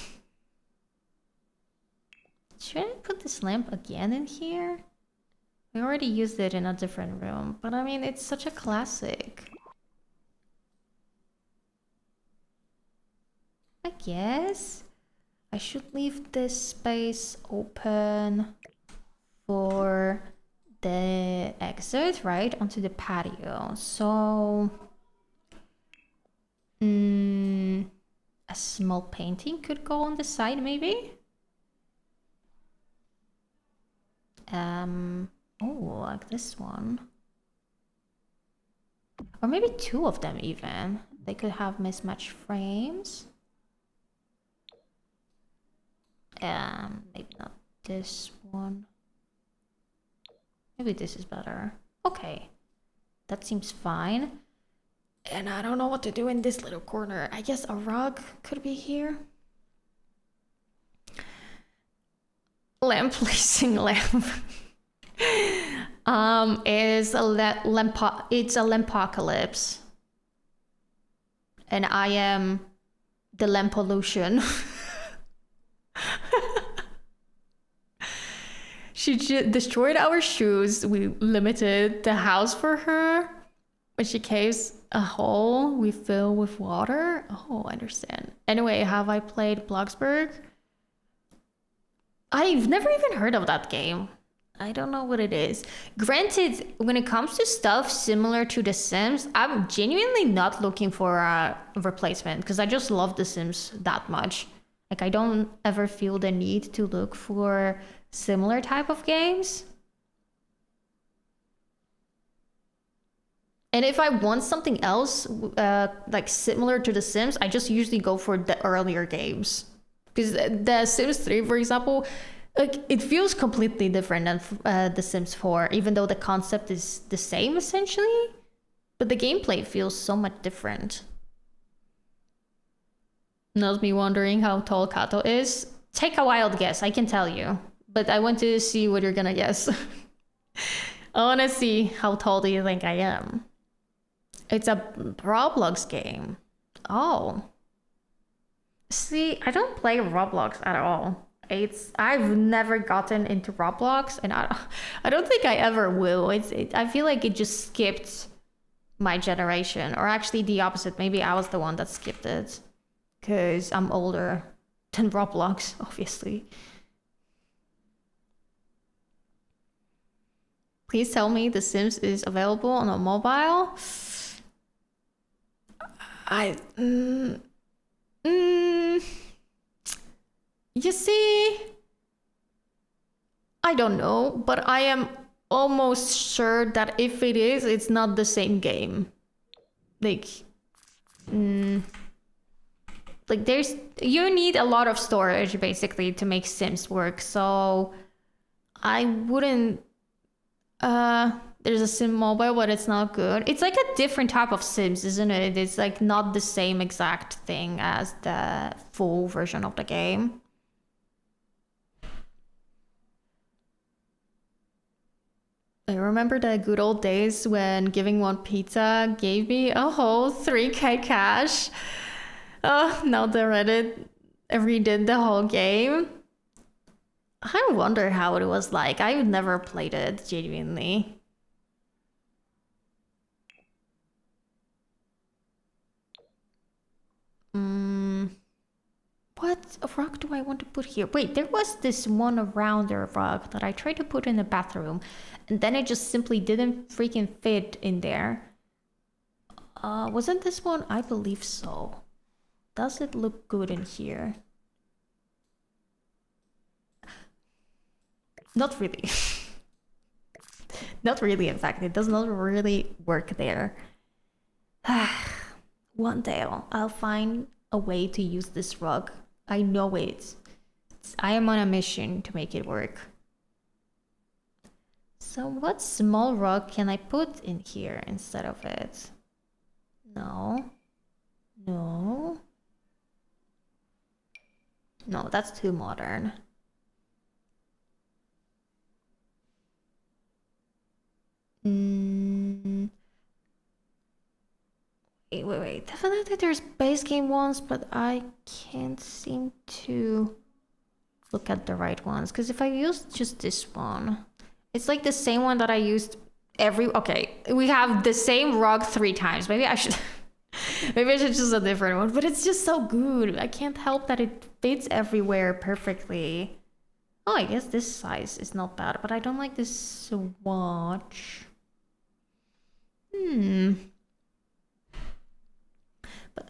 Speaker 1: Should I put this lamp again in here? We already used it in a different room, but I mean, it's such a classic. I guess. I should leave this space open for the exit, right? Onto the patio. So, a small painting could go on the side, maybe? Oh, like this one. Or maybe two of them even. They could have mismatched frames. Maybe not this one. Maybe this is better. Okay, that seems fine. And I don't know what to do in this little corner. I guess a rug could be here. Lamp placing lamp. Is a it's a lampocalypse. And I am the lamp pollution. She destroyed our shoes. We limited the house for her. When she caves a hole, we fill with water. Oh, I understand. Anyway, have I played Bloxburg? I've never even heard of that game. I don't know what it is. Granted, when it comes to stuff similar to The Sims, I'm genuinely not looking for a replacement because I just love The Sims that much. Like, I don't ever feel the need to look for similar type of games. And if I want something else, like similar to The Sims, I just usually go for the earlier games. Because The Sims 3, for example, like it feels completely different than The Sims 4, even though the concept is the same essentially. But the gameplay feels so much different. Knows me wondering how tall Kato is. Take a wild guess, I can tell you. But I want to see what you're gonna guess. I wanna see how tall do you think I am. It's a Roblox game. Oh. See, I don't play Roblox at all. I've never gotten into Roblox, and I don't think I ever will. I feel like it just skipped my generation, or actually the opposite. Maybe I was the one that skipped it, because I'm older than Roblox, obviously. Please tell me The Sims is available on a mobile. You see, I don't know, but I am almost sure that if it is, it's not the same game. Like you need a lot of storage basically to make Sims work. So I wouldn't. There's a Sim mobile, but it's not good. It's like a different type of Sims, isn't it? It's like not the same exact thing as the full version of the game. I remember the good old days when giving one pizza gave me a whole 3K cash. Oh, now the Reddit redid the whole game. I wonder how it was like. I've never played it, genuinely. What rug do I want to put here? Wait, there was this one rounder rug that I tried to put in the bathroom, and then it just simply didn't freaking fit in there. Wasn't this one? I believe so. Does it look good in here? Not really. Not really, in fact. It does not really work there. One day I'll find a way to use this rug. I know it. I am on a mission to make it work. So what small rug can I put in here instead of it? No. No. No, that's too modern. Wait. Definitely there's base game ones, but I can't seem to look at the right ones. Because if I use just this one, it's like the same one that I used okay, we have the same rug 3 times. Maybe I should Maybe I should choose a different one, but it's just so good. I can't help that it fits everywhere perfectly. Oh, I guess this size is not bad, but I don't like this swatch.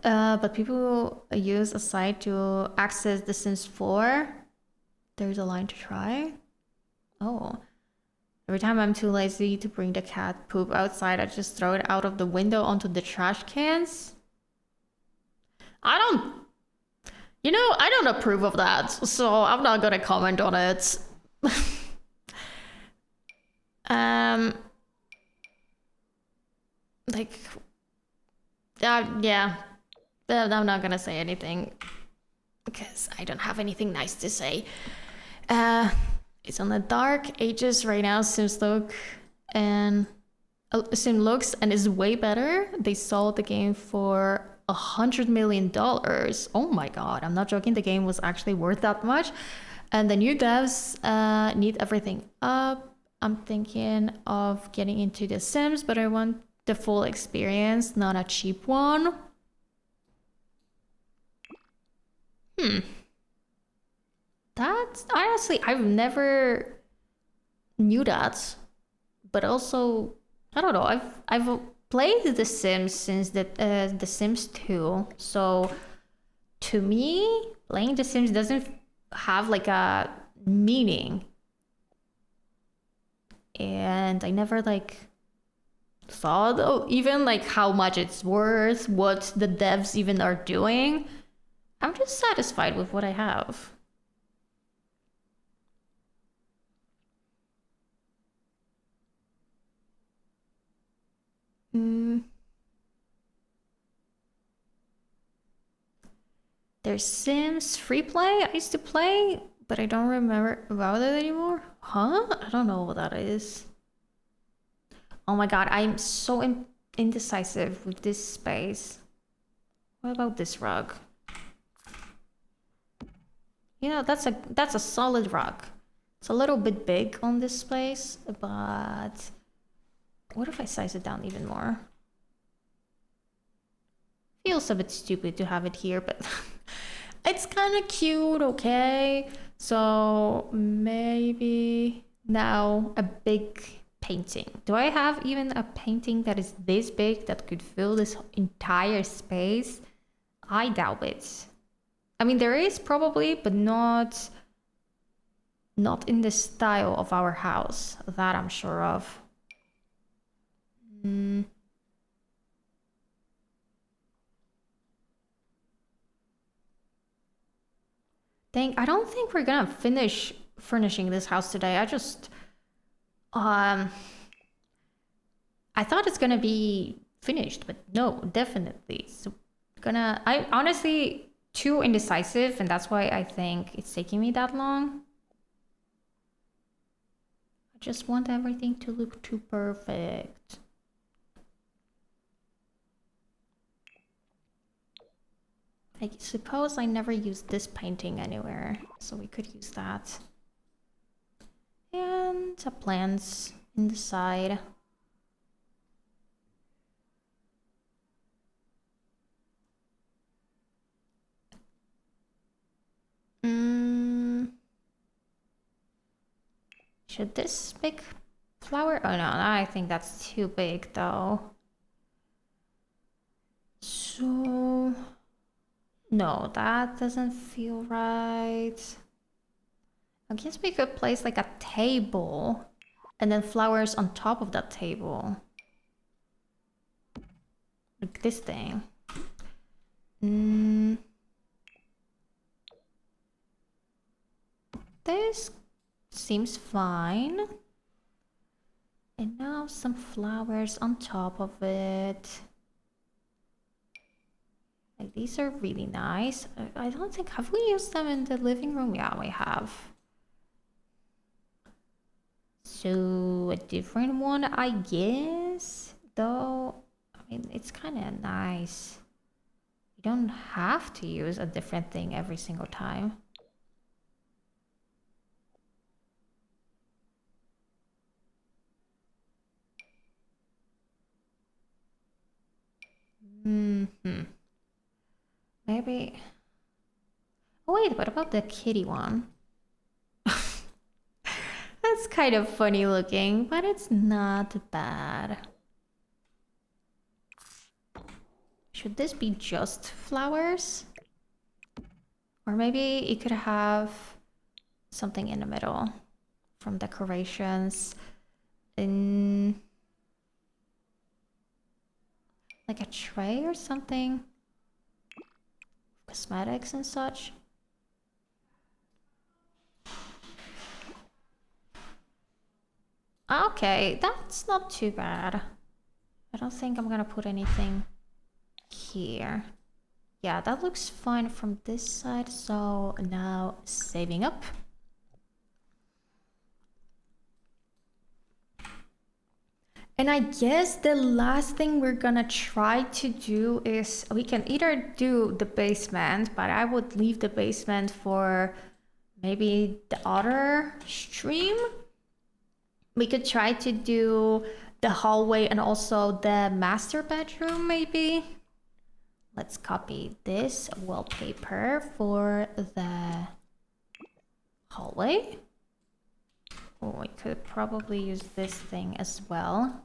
Speaker 1: But people use a site to access The Sims 4. There's a line to try. Oh. Every time I'm too lazy to bring the cat poop outside, I just throw it out of the window onto the trash cans. I don't approve of that, so I'm not gonna comment on it. Like, yeah, I'm not gonna say anything because I don't have anything nice to say. It's on the dark ages right now. Sims looks and is way better. They sold the game for $100 million. Oh my god, I'm not joking. The game was actually worth that much. And the new devs need everything up. I'm thinking of getting into The Sims, but I want the full experience, not a cheap one. That's honestly, I've never knew that, but also I don't know. I've played The Sims since the Sims 2, so to me, playing The Sims doesn't have like a meaning, and I never like thought even like how much it's worth, what the devs even are doing. I'm just satisfied with what I have. There's Sims Free Play. I used to play, but I don't remember about it anymore. Huh? I don't know what that is. Oh my god, I'm so indecisive with this space. What about this rug? You know, that's a solid rug. It's a little bit big on this space, but what if I size it down even more? Feels a bit stupid to have it here, but it's kind of cute, okay? So maybe now a big painting. Do I have even a painting that is this big that could fill this entire space? I doubt it. I mean, there is probably, but not in the style of our house. That I'm sure of. I don't think we're gonna finish furnishing this house today. I thought it's gonna be finished, but no, definitely. So I honestly too indecisive, and that's why I think it's taking me that long. I just want everything to look too perfect. I suppose I never used this painting anywhere, so we could use that. And the plants in the side. Should this big flower? Oh no, I think that's too big though. So no, that doesn't feel right. I guess we could place like a table and then flowers on top of that table. Like this thing. This seems fine. And now some flowers on top of it. Like these are really nice. I don't think, have we used them in the living room? Yeah, we have. So a different one, I guess. Though, I mean, it's kind of nice. You don't have to use a different thing every single time. maybe... Oh wait, what about the kitty one? That's kind of funny looking, but it's not bad. Should this be just flowers? Or maybe it could have something in the middle from decorations. In like a tray or something. Cosmetics and such. Okay, that's not too bad. I don't think I'm gonna put anything here. Yeah, that looks fine from this side. So now saving up. And I guess the last thing we're gonna try to do is we can either do the basement, but I would leave the basement for maybe the other stream. We could try to do the hallway and also the master bedroom, maybe. Let's copy this wallpaper for the hallway. Oh, I could probably use this thing as well.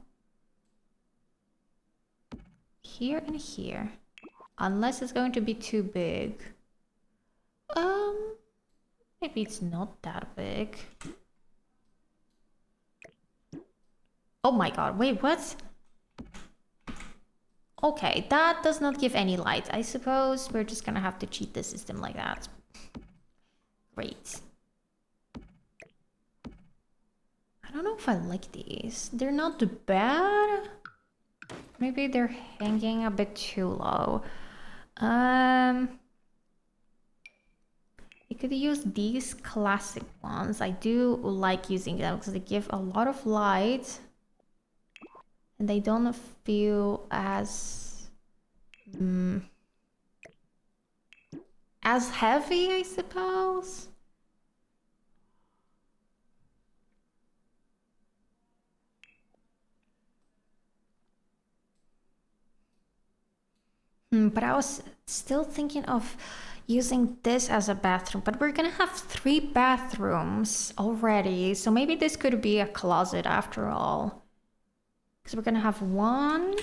Speaker 1: Here and here. Unless it's going to be too big. Maybe it's not that big. Oh my god, wait, what? Okay, that does not give any light. I suppose we're just gonna have to cheat the system like that. Great. I don't know if I like these. They're not bad. Maybe they're hanging a bit too low. You could use these classic ones. I do like using them because they give a lot of light. And they don't feel as heavy, I suppose. But I was still thinking of using this as a bathroom, but we're gonna have 3 bathrooms already, so maybe this could be a closet after all. Because we're gonna have 1,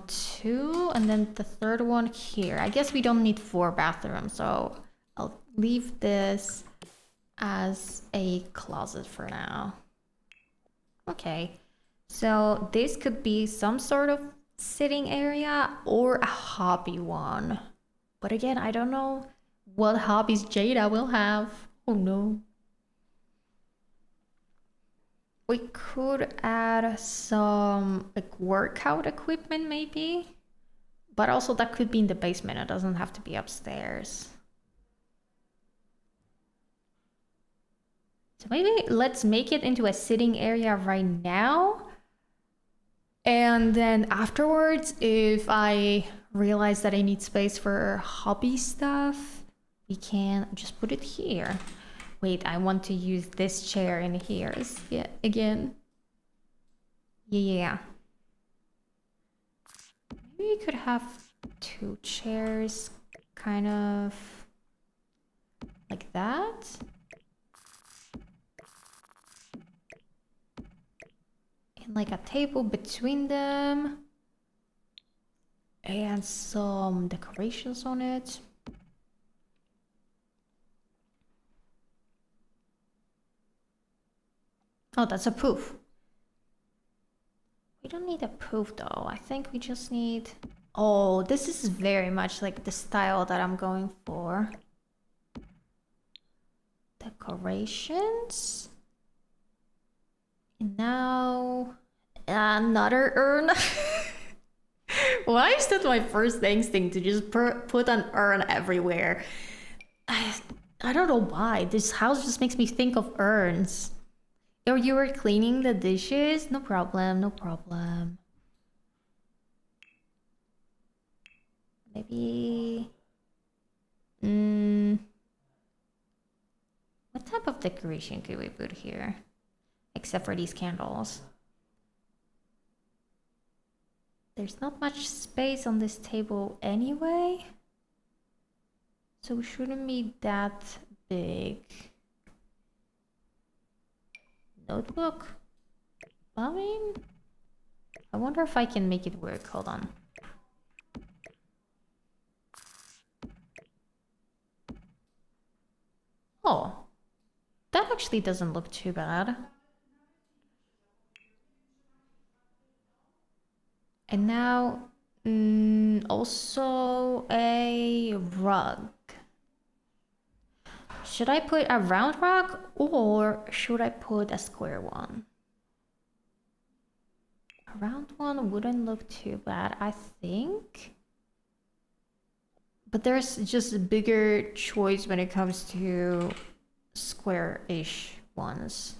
Speaker 1: 2, and then the third one here. I guess we don't need 4 bathrooms, so I'll leave this as a closet for now. Okay, so this could be some sort of sitting area or a hobby one. But again, I don't know what hobbies Jada will have. Oh no. We could add some like workout equipment maybe. But also that could be in the basement. It doesn't have to be upstairs. So maybe let's make it into a sitting area right now. And then afterwards, if I realize that I need space for hobby stuff, we can just put it here. Wait, I want to use this chair in here again. Yeah. Maybe we could have 2 chairs, kind of like that. And like a table between them. And some decorations on it. Oh, that's a poof. We don't need a poof though. I think we just need... Oh, this is very much like the style that I'm going for. Decorations. And now... another urn. Why is that my first instinct to just put an urn everywhere? I don't know why. This house just makes me think of urns. Or you were cleaning the dishes? No problem, no problem. Maybe... what type of decoration could we put here? Except for these candles. There's not much space on this table anyway. So it shouldn't be that big. Notebook? I mean, I wonder if I can make it work. Hold on. Oh, that actually doesn't look too bad. And now, also a rug. Should I put a round rug or should I put a square one? A round one wouldn't look too bad, I think. But there's just a bigger choice when it comes to square-ish ones.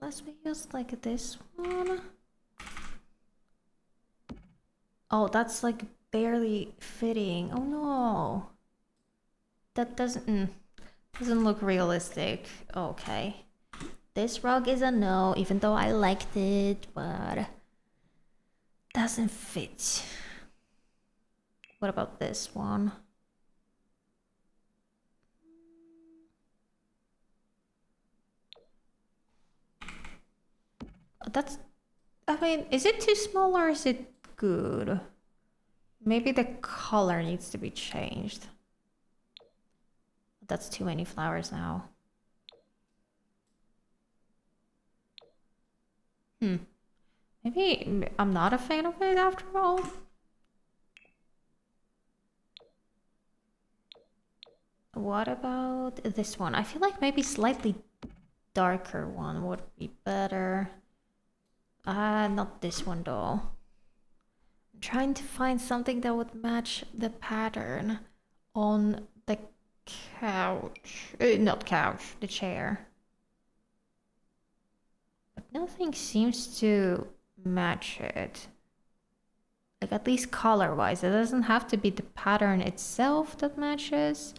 Speaker 1: Let's use like this one. Oh, that's like barely fitting. Oh no. That doesn't look realistic. Okay. This rug is a no, even though I liked it, but doesn't fit. What about this one? That's, I mean, is it too small or is it good? Maybe the color needs to be changed. That's too many flowers now. Maybe I'm not a fan of it after all. What about this one? I feel like maybe slightly darker one would be better. Not this one though. I'm trying to find something that would match the pattern on the couch. Not couch, the chair. But nothing seems to match it. Like at least color-wise. It doesn't have to be the pattern itself that matches.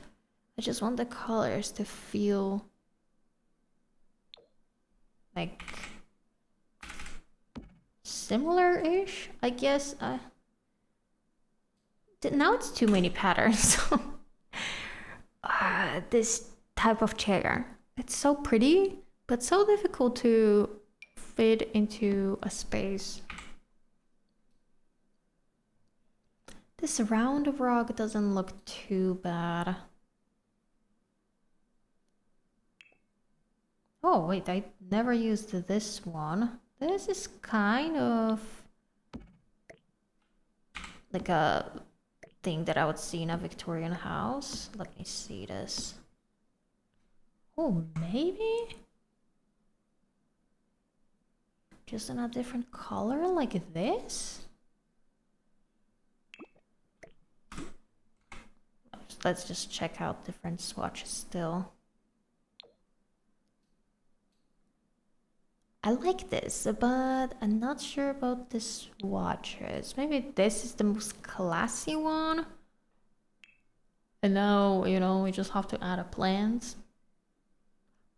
Speaker 1: I just want the colors to feel like similar-ish, I guess. Now it's too many patterns. This type of chair. It's so pretty, but so difficult to fit into a space. This round rug doesn't look too bad. Oh wait, I never used this one. This is kind of like a thing that I would see in a Victorian house. Let me see this. Oh, maybe? Just in a different color like this? Let's just check out different swatches still. I like this, but I'm not sure about the swatches. Maybe this is the most classy one. And now, you know, we just have to add a plant.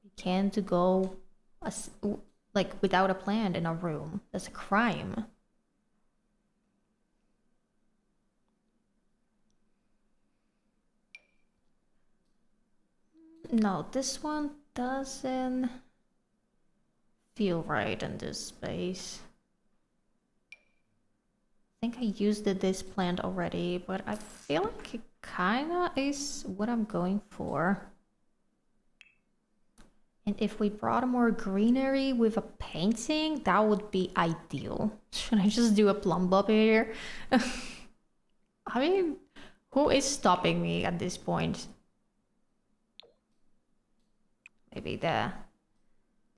Speaker 1: We can't go like without a plant in a room. That's a crime. No, this one doesn't feel right in this space. I think I used this plant already, but I feel like it kinda is what I'm going for. And if we brought more greenery with a painting, that would be ideal. Should I just do a plum bob here? I mean, who is stopping me at this point? Maybe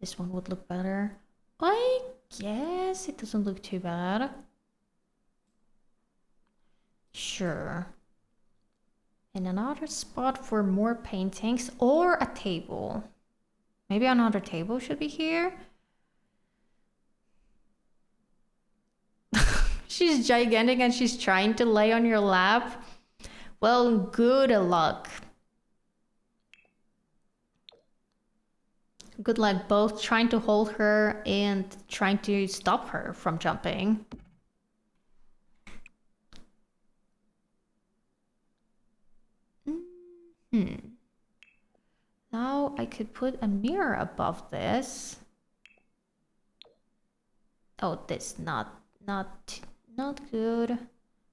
Speaker 1: this one would look better. I guess it doesn't look too bad. Sure. And another spot for more paintings or a table. Maybe another table should be here. She's gigantic and she's trying to lay on your lap. Well, good luck. Good luck both trying to hold her and trying to stop her from jumping. Now I could put a mirror above this. Oh, this not good.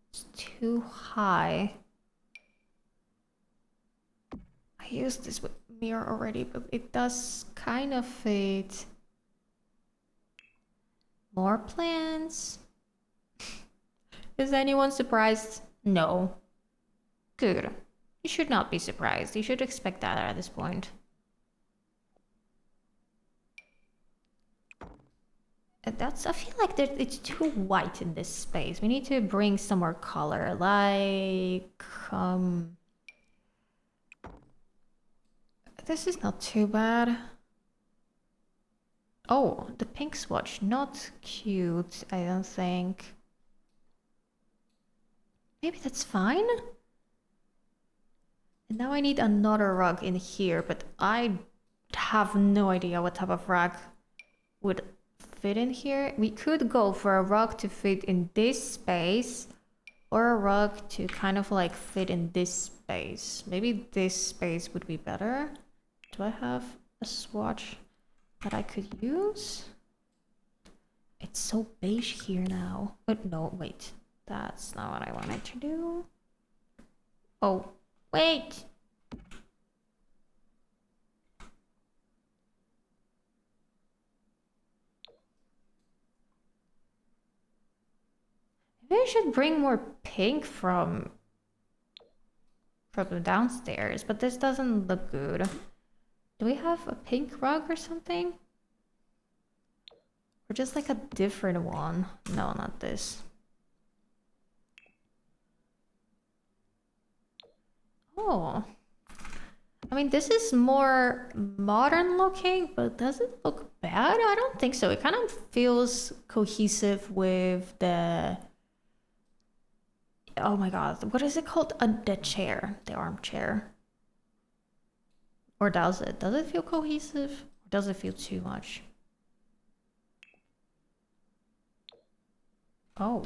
Speaker 1: It's too high. I used this with mirror already, but it does kind of fit. More plants. Is anyone surprised? No. Good. You should not be surprised. You should expect that at this point. I feel like it's too white in this space. We need to bring some more color, like this is not too bad. Oh, the pink swatch, not cute, I don't think. Maybe that's fine. And now I need another rug in here, but I have no idea what type of rug would fit in here. We could go for a rug to fit in this space, or a rug to kind of like fit in this space. Maybe this space would be better. Do I have a swatch that I could use? It's so beige here now. But no, wait. That's not what I wanted to do. Oh, wait! Maybe I should bring more pink from downstairs, but this doesn't look good. Do we have a pink rug or something? Or just like a different one? No, not this. Oh. I mean, this is more modern looking, but does it look bad? I don't think so. It kind of feels cohesive with the... Oh my god, what is it called? The chair, the armchair. Or does it? Does it feel cohesive? Or does it feel too much? Oh.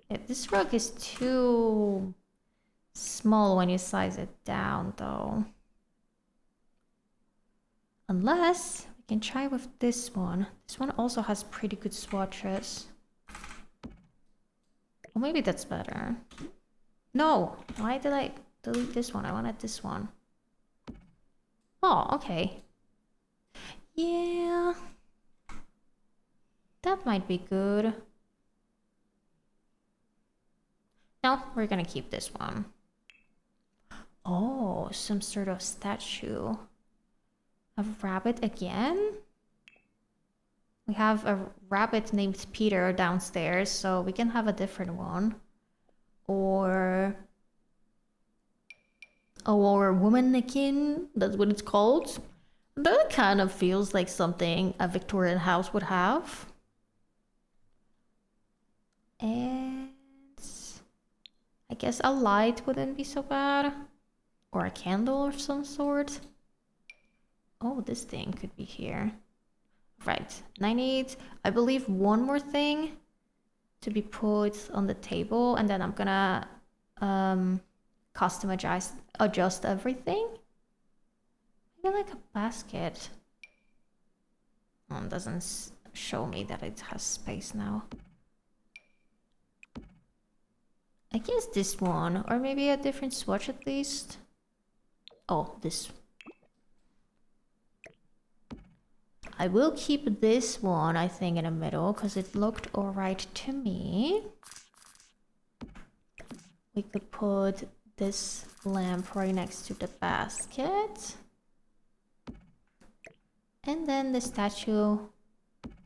Speaker 1: Yeah, this rug is too small when you size it down, though. Unless we can try with this one. This one also has pretty good swatches. Well, maybe that's better. No! Why did I delete this one? I wanted this one. Oh, okay. Yeah. That might be good. No, we're gonna keep this one. Oh, some sort of statue. A rabbit again? We have a rabbit named Peter downstairs, so we can have a different one. Or a womannequin, that's what it's called. That kind of feels like something a Victorian house would have. And I guess a light wouldn't be so bad. Or a candle of some sort. Oh, this thing could be here. Right, and I need, I believe, one more thing to be put on the table, and then I'm gonna custom adjust everything. Maybe like a basket. Oh, it doesn't show me that it has space now. I guess this one, or maybe a different swatch at least. Oh, this. I will keep this one, I think, in the middle, because it looked alright to me. We could put this lamp right next to the basket. And then the statue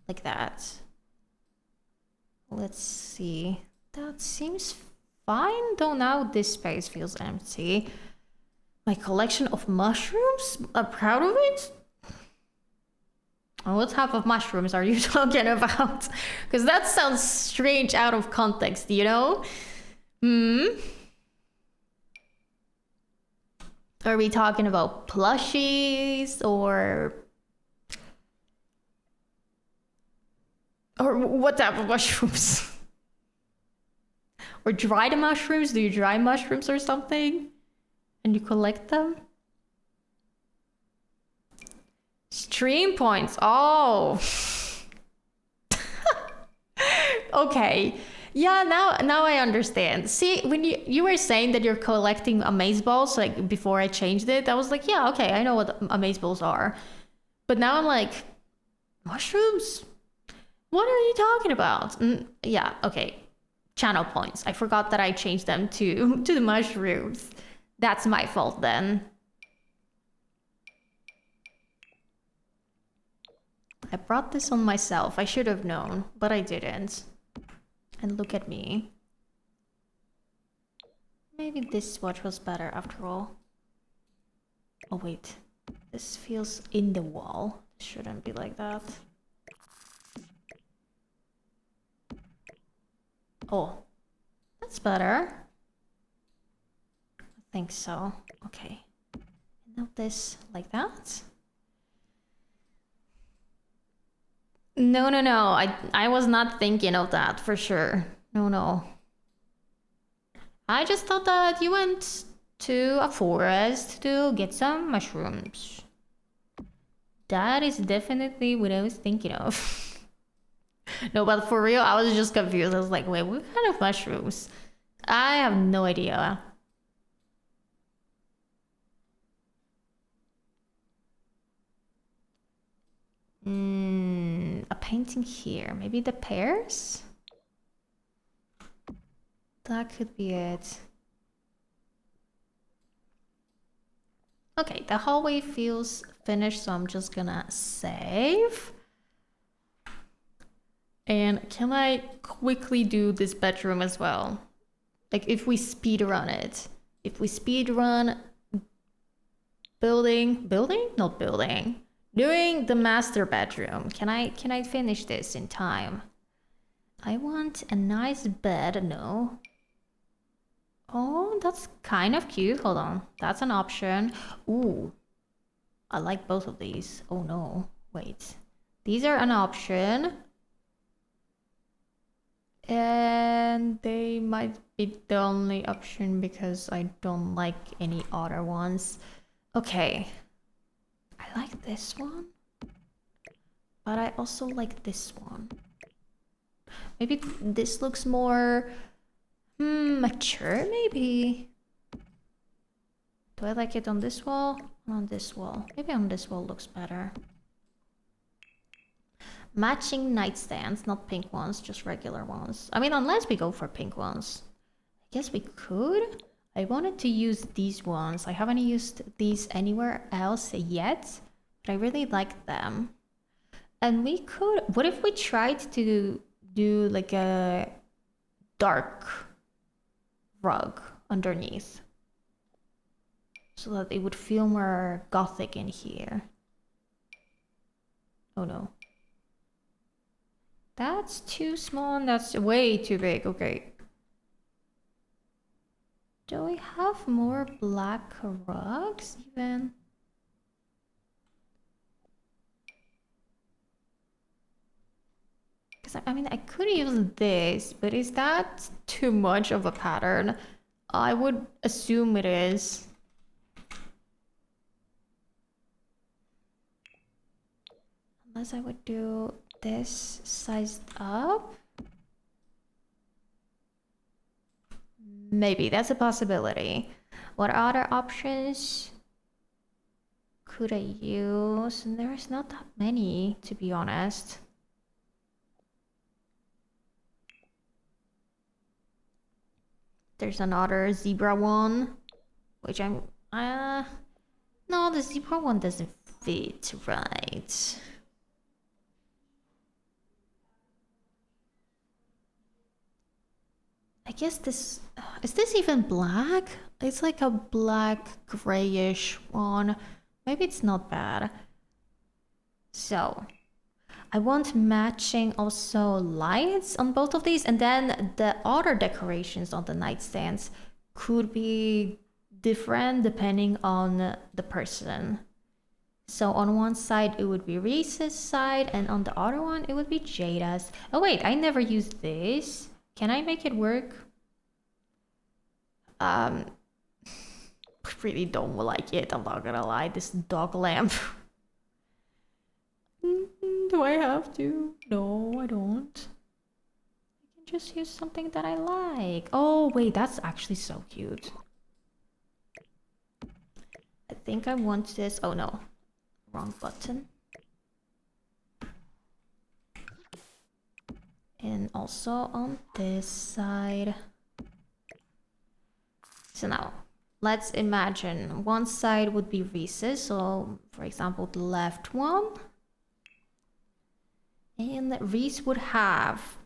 Speaker 1: like that. Let's see. That seems fine, though now this space feels empty. My collection of mushrooms? I'm proud of it? What type of mushrooms are you talking about? Because that sounds strange out of context, you know? Are we talking about plushies or Or what type of mushrooms? Or dry the mushrooms? Do you dry mushrooms or something? And you collect them? Stream points. Oh. Okay. Yeah, now I understand. See, when you were saying that you're collecting amaze balls, like before I changed it, I was like, yeah, okay, I know what amaze balls are. But now I'm like, mushrooms? What are you talking about? Yeah, okay. Channel points. I forgot that I changed them to the mushrooms. That's my fault then. I brought this on myself. I should have known, but I didn't. And look at me. Maybe this swatch was better after all. Oh wait, this feels in the wall. It shouldn't be like that. Oh, that's better. I think so. Okay. Now this like that. No. I was not thinking of that for sure. No. I just thought that you went to a forest to get some mushrooms. That is definitely what I was thinking of. No, but for real, I was just confused. I was like, wait, what kind of mushrooms? I have no idea. A painting here. Maybe the pears? That could be it. Okay, the hallway feels finished, so I'm just gonna save. And can I quickly do this bedroom as well? Like if we speed run it. If we speed run doing the master bedroom. Can I finish this in time? I want a nice bed. No. Oh, that's kind of cute. Hold on. That's an option. Ooh. I like both of these. Oh no. Wait. These are an option. And they might be the only option because I don't like any other ones. Okay. I like this one. But I also like this one. Maybe this looks more mature, maybe. Do I like it on this wall or on this wall? Maybe on this wall looks better. Matching nightstands, not pink ones, just regular ones. I mean, unless we go for pink ones. I guess we could. I wanted to use these ones. I haven't used these anywhere else yet, but I really like them. And we could... What if we tried to do like a dark rug underneath? So that it would feel more gothic in here. Oh no. That's too small and that's way too big. Okay. Do we have more black rugs even? Because I mean, I could use this, but is that too much of a pattern? I would assume it is. Unless I would do this sized up. Maybe that's a possibility. What other options could I use? And there's not that many, to be honest. There's another zebra one, which I'm no, the zebra one doesn't fit right. I guess this... Is this even black? It's like a black grayish one. Maybe it's not bad. So, I want matching also lights on both of these. And then the other decorations on the nightstands could be different depending on the person. So on one side it would be Reese's side, and on the other one it would be Jada's. Oh wait, I never used this. Can I make it work? I really don't like it, I'm not gonna lie. This dog lamp. Do I have to? No, I don't. I can just use something that I like. Oh wait, that's actually so cute. I think I want this. Oh no, wrong button. And also on this side. So now, let's imagine one side would be Reese's. So, for example, the left one. And Reese would have...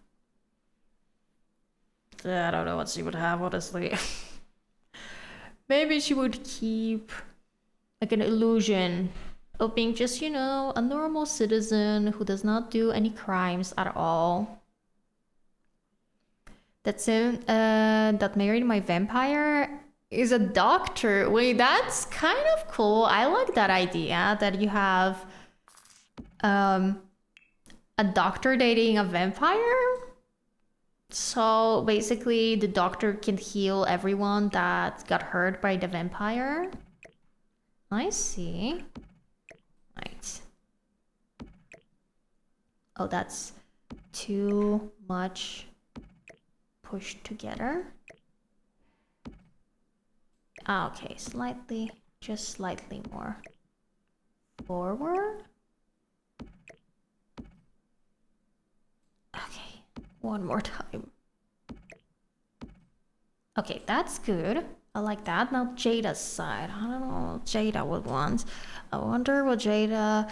Speaker 1: I don't know what she would have, honestly. Maybe she would keep like an illusion of being just, you know, a normal citizen who does not do any crimes at all. That's it. That married my vampire is a doctor. Wait, that's kind of cool. I like that idea that you have a doctor dating a vampire. So basically the doctor can heal everyone that got hurt by the vampire. I see. Right. Oh, that's too much pushed together. Okay, slightly, just slightly more forward. Okay, one more time. Okay, that's good. I like that. Now Jada's side. I don't know what Jada would want. I wonder what Jada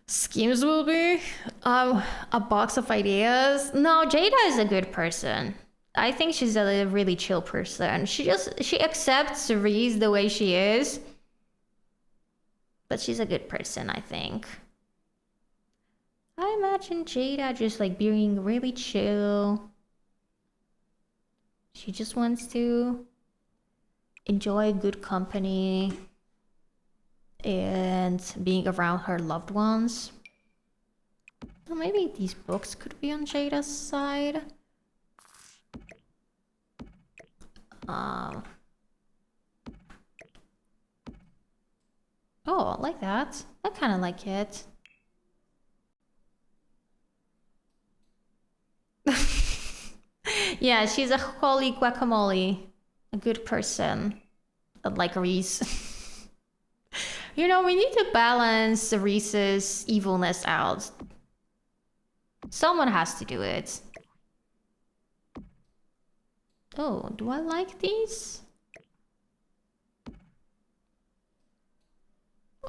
Speaker 1: schemes will be. A box of ideas. No, Jada is a good person. I think she's a really chill person. She accepts Cerise the way she is. But she's a good person, I think. I imagine Jada just like being really chill. She just wants to enjoy good company and being around her loved ones. Well, maybe these books could be on Jada's side. Oh, like that. I kind of like it. Yeah, she's a holy guacamole. A good person. Like Reese. You know, we need to balance Reese's evilness out. Someone has to do it. Oh, do I like these?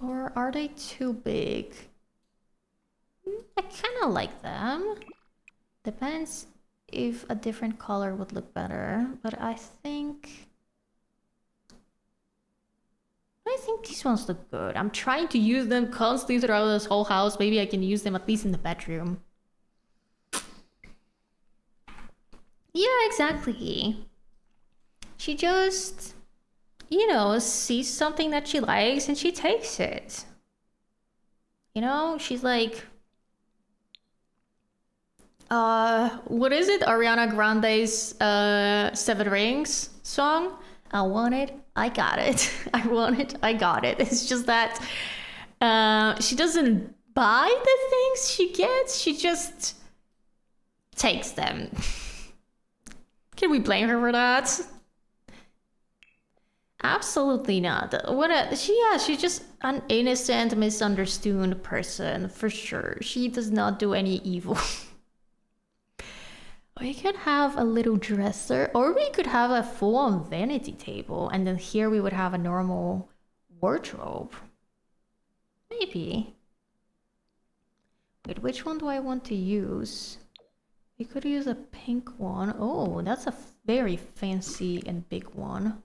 Speaker 1: Or are they too big? I kind of like them. Depends if a different color would look better, but I think these ones look good. I'm trying to use them constantly throughout this whole house. Maybe I can use them at least in the bedroom. Yeah, exactly. She just, you know, sees something that she likes and she takes it. You know, she's like, what is it? Ariana Grande's Seven Rings song? I want it, I got it. I want it, I got it. It's just that she doesn't buy the things she gets, she just takes them. Can we blame her for that? Absolutely not. She's just an innocent, misunderstood person, for sure. She does not do any evil. We could have a little dresser, or we could have a full-on vanity table, and then here we would have a normal wardrobe. Maybe. Wait, which one do I want to use? We could use a pink one. Oh, that's a very fancy and big one.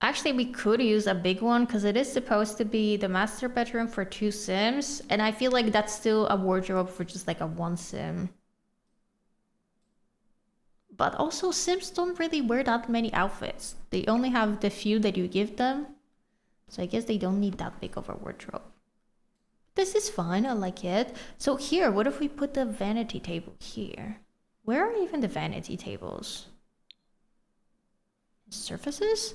Speaker 1: Actually, we could use a big one because it is supposed to be the master bedroom for 2 Sims. And I feel like that's still a wardrobe for just like a 1 Sim. But also, Sims don't really wear that many outfits. They only have the few that you give them. So I guess they don't need that big of a wardrobe. This is fine, I like it. So here, what if we put the vanity table here? Where are even the vanity tables? Surfaces?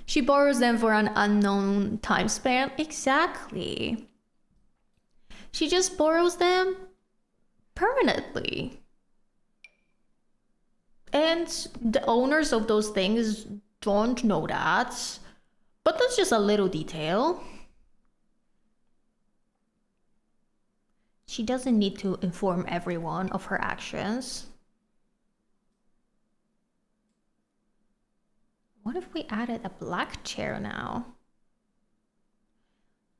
Speaker 1: She borrows them for an unknown time span. Exactly. She just borrows them permanently. And the owners of those things don't know that. But that's just a little detail. She doesn't need to inform everyone of her actions. What if we added a black chair now?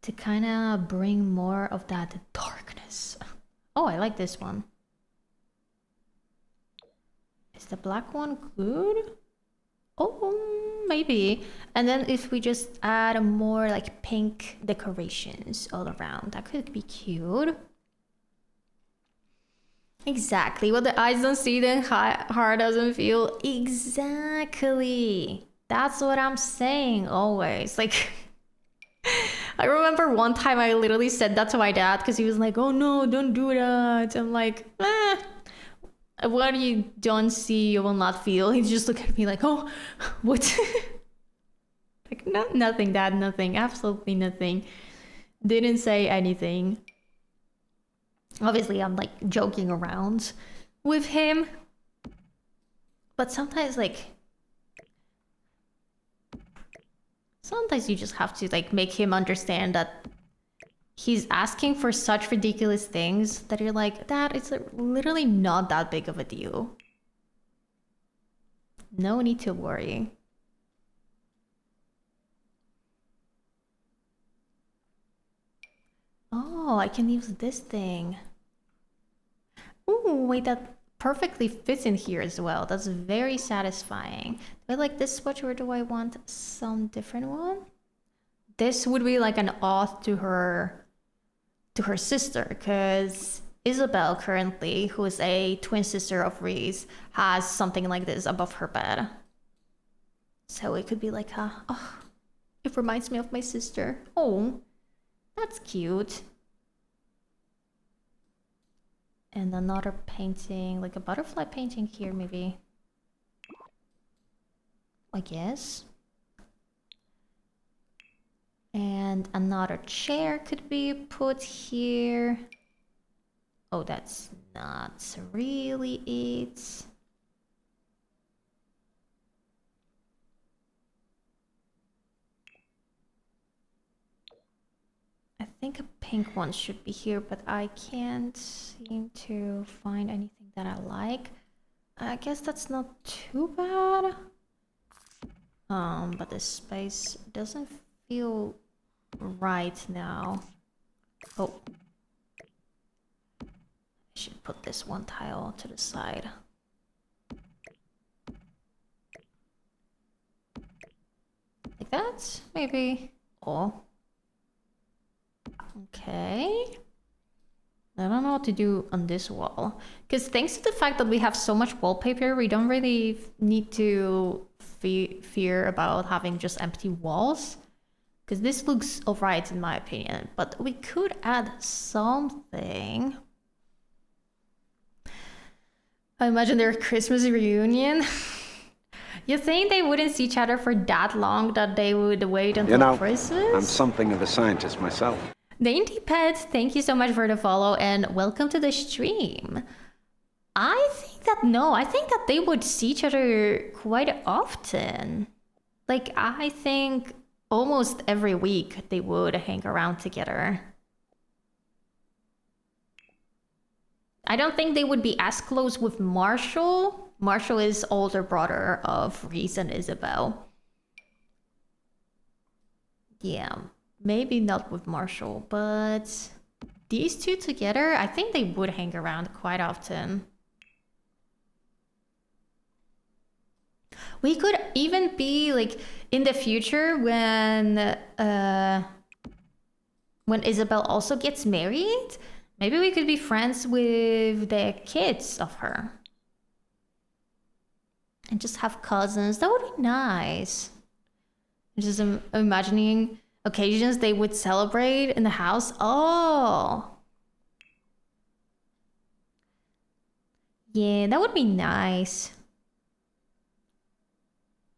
Speaker 1: To kind of bring more of that darkness. Oh, I like this one. Is the black one good? Oh, maybe. And then if we just add more like pink decorations all around, that could be cute. Exactly. What the eyes don't see, then heart doesn't feel. Exactly. That's what I'm saying always. Like, I remember one time I literally said that to my dad because he was like, oh no, don't do that. I'm like, what you don't see, you will not feel. He just looked at me like, oh, what? Like, nothing, Dad, nothing. Absolutely nothing. Didn't say anything. Obviously, I'm like joking around with him. But sometimes, like, sometimes you just have to like make him understand that he's asking for such ridiculous things that you're like, Dad, it's literally not that big of a deal. No need to worry. Oh, I can use this thing. Ooh, wait, that perfectly fits in here as well. That's very satisfying. Do I like this swatch or do I want some different one? This would be like an ode to her sister, because Isabel currently, who is a twin sister of Reese, has something like this above her bed. So it could be like oh, it reminds me of my sister. Oh, that's cute. And another painting, like a butterfly painting here, maybe. I guess. And another chair could be put here. Oh, that's not really it. I think a pink one should be here, but I can't seem to find anything that I like. I guess that's not too bad. But this space doesn't feel right now. Oh. I should put this one tile to the side. Like that, maybe. Oh. Okay. I don't know what to do on this wall. Because thanks to the fact that we have so much wallpaper, we don't really need to fear about having just empty walls. Because this looks alright in my opinion. But we could add something. I imagine their Christmas reunion. You think they wouldn't see each other for that long that they would wait until Christmas?
Speaker 3: I'm something of a scientist myself.
Speaker 1: Dainty Pet, thank you so much for the follow and welcome to the stream. I think that they would see each other quite often. Like, I think almost every week they would hang around together. I don't think they would be as close with Marshall. Marshall is older brother of Reese and Isabel. Yeah, maybe not with Marshall, but these two together, I think they would hang around quite often. We could even be like in the future when Isabel also gets married, maybe we could be friends with the kids of her. and just have cousins. That would be nice. Just imagining occasions they would celebrate in the house. Oh. Yeah, that would be nice.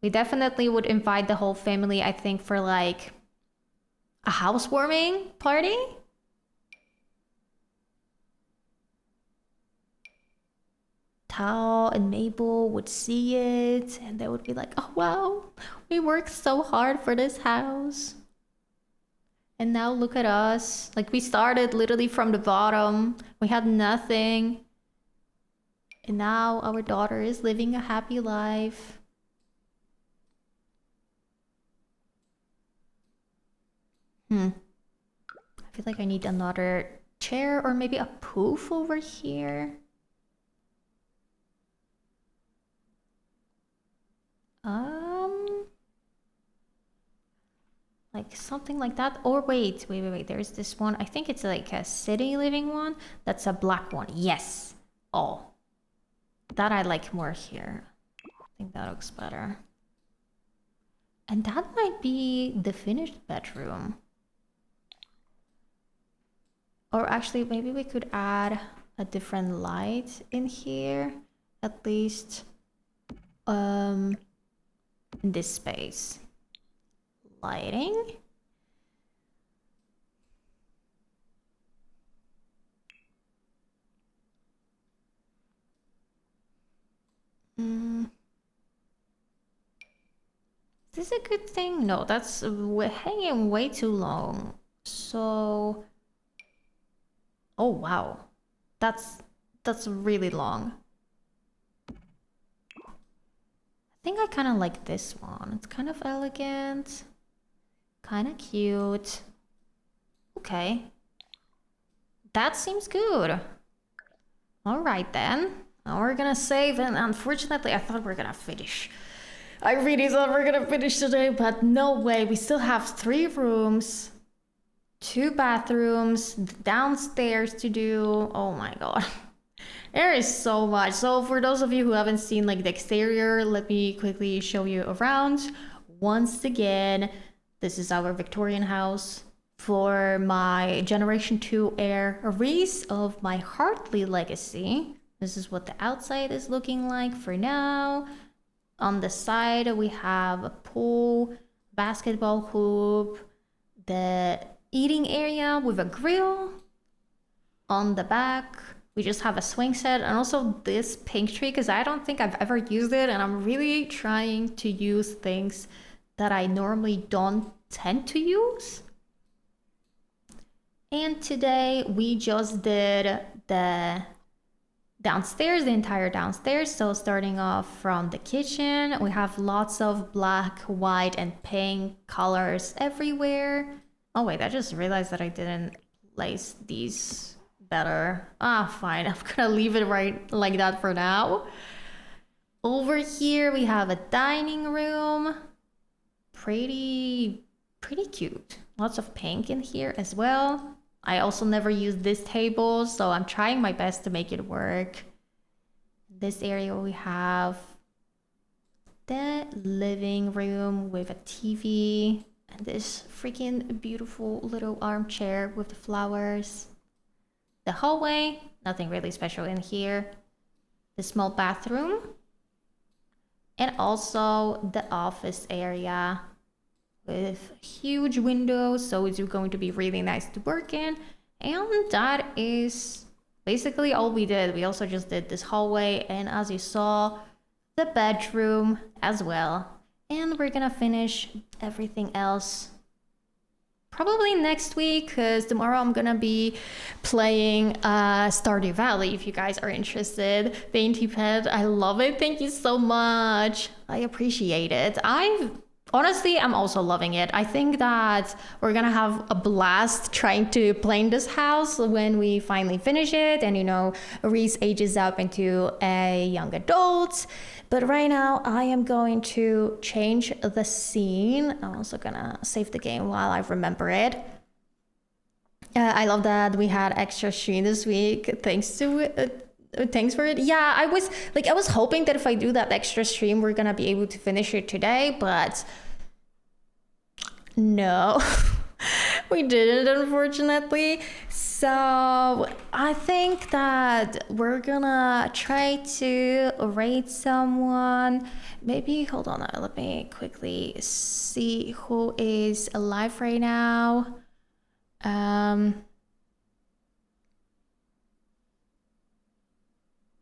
Speaker 1: We definitely would invite the whole family, I think, for like a housewarming party. Tao and Mabel would see it and they would be like, oh wow, we worked so hard for this house. And now look at us. Like we started literally from the bottom. We had nothing. And now our daughter is living a happy life. I feel like I need another chair or maybe a poof over here. Like something like that. Or wait. There's this one. I think it's like a city living one. That's a black one. Yes. Oh. That I like more here. I think that looks better. And that might be the finished bedroom. Or actually, maybe we could add a different light in here. At least in this space. Lighting. Is this a good thing? No, that's hanging way too long. So, oh wow, that's really long. I think I kind of like this one. It's kind of elegant, kind of cute. Okay, that seems good. All right then. Now we're gonna save, and unfortunately I thought we were gonna finish. I really thought we were gonna finish today, but no way. We still have 3 rooms, 2 bathrooms, downstairs to do. Oh my god. There is so much. So for those of you who haven't seen like the exterior, let me quickly show you around. Once again, this is our Victorian house for my Generation 2 heirs of my Hartley legacy. This is what the outside is looking like for now. On the side, we have a pool, basketball hoop, the eating area with a grill. On the back, we just have a swing set and also this pink tree because I don't think I've ever used it, and I'm really trying to use things that I normally don't tend to use. And today we just did the downstairs, the entire downstairs. So starting off from the kitchen, we have lots of black, white, and pink colors everywhere. Oh wait, I just realized that I didn't place these better. Fine, I'm gonna leave it right like that for now. Over here we have a dining room. Pretty cute. Lots of pink in here as well. I also never used this table, so I'm trying my best to make it work. This area we have the living room with a TV and this freaking beautiful little armchair with the flowers. The hallway, nothing really special in here. The small bathroom. And also the office area with huge windows, so it's going to be really nice to work in. And that is basically all we did. We also just did this hallway, and as you saw, the bedroom as well. And we're gonna finish everything else probably next week, because tomorrow I'm gonna be playing Stardew Valley. If you guys are interested, Dainty Pet, I love it. Thank you so much. I appreciate it. Honestly, I'm also loving it. I think that we're gonna have a blast trying to play in this house when we finally finish it and, you know, Reese ages up into a young adult. But right now, I am going to change the scene. I'm also gonna save the game while I remember it. I love that we had extra stream this week thanks to Thanks for it. Yeah, I was hoping that if I do that extra stream, we're gonna be able to finish it today, but no, we didn't, unfortunately. So I think that we're gonna try to rate someone. Maybe hold on, let me quickly see who is alive right now.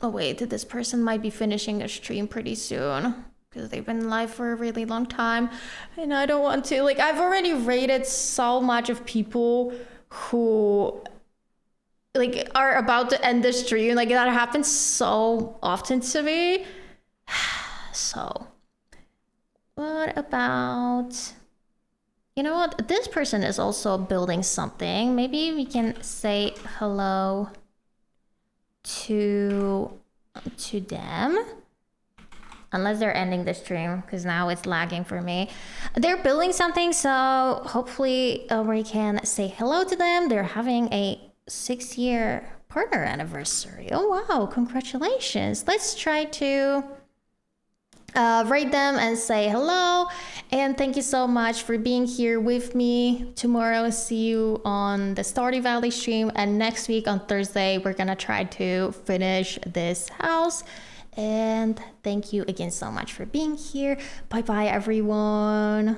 Speaker 1: Oh wait, this person might be finishing a stream pretty soon because they've been live for a really long time, and I don't want to. Like, I've already rated so much of people who like are about to end the stream. Like, that happens so often to me. So, what about? You know what? This person is also building something. Maybe we can say hello to them, unless they're ending the stream, because now it's lagging for me. They're building something, so hopefully we can say hello to them. They're having a 6-year partner anniversary. Oh wow, congratulations. Let's try to rate them and say hello, and thank you so much for being here with me. Tomorrow, see you on the Stardew Valley stream, and next week on Thursday we're gonna try to finish this house. And thank you again so much for being here. Bye bye, everyone.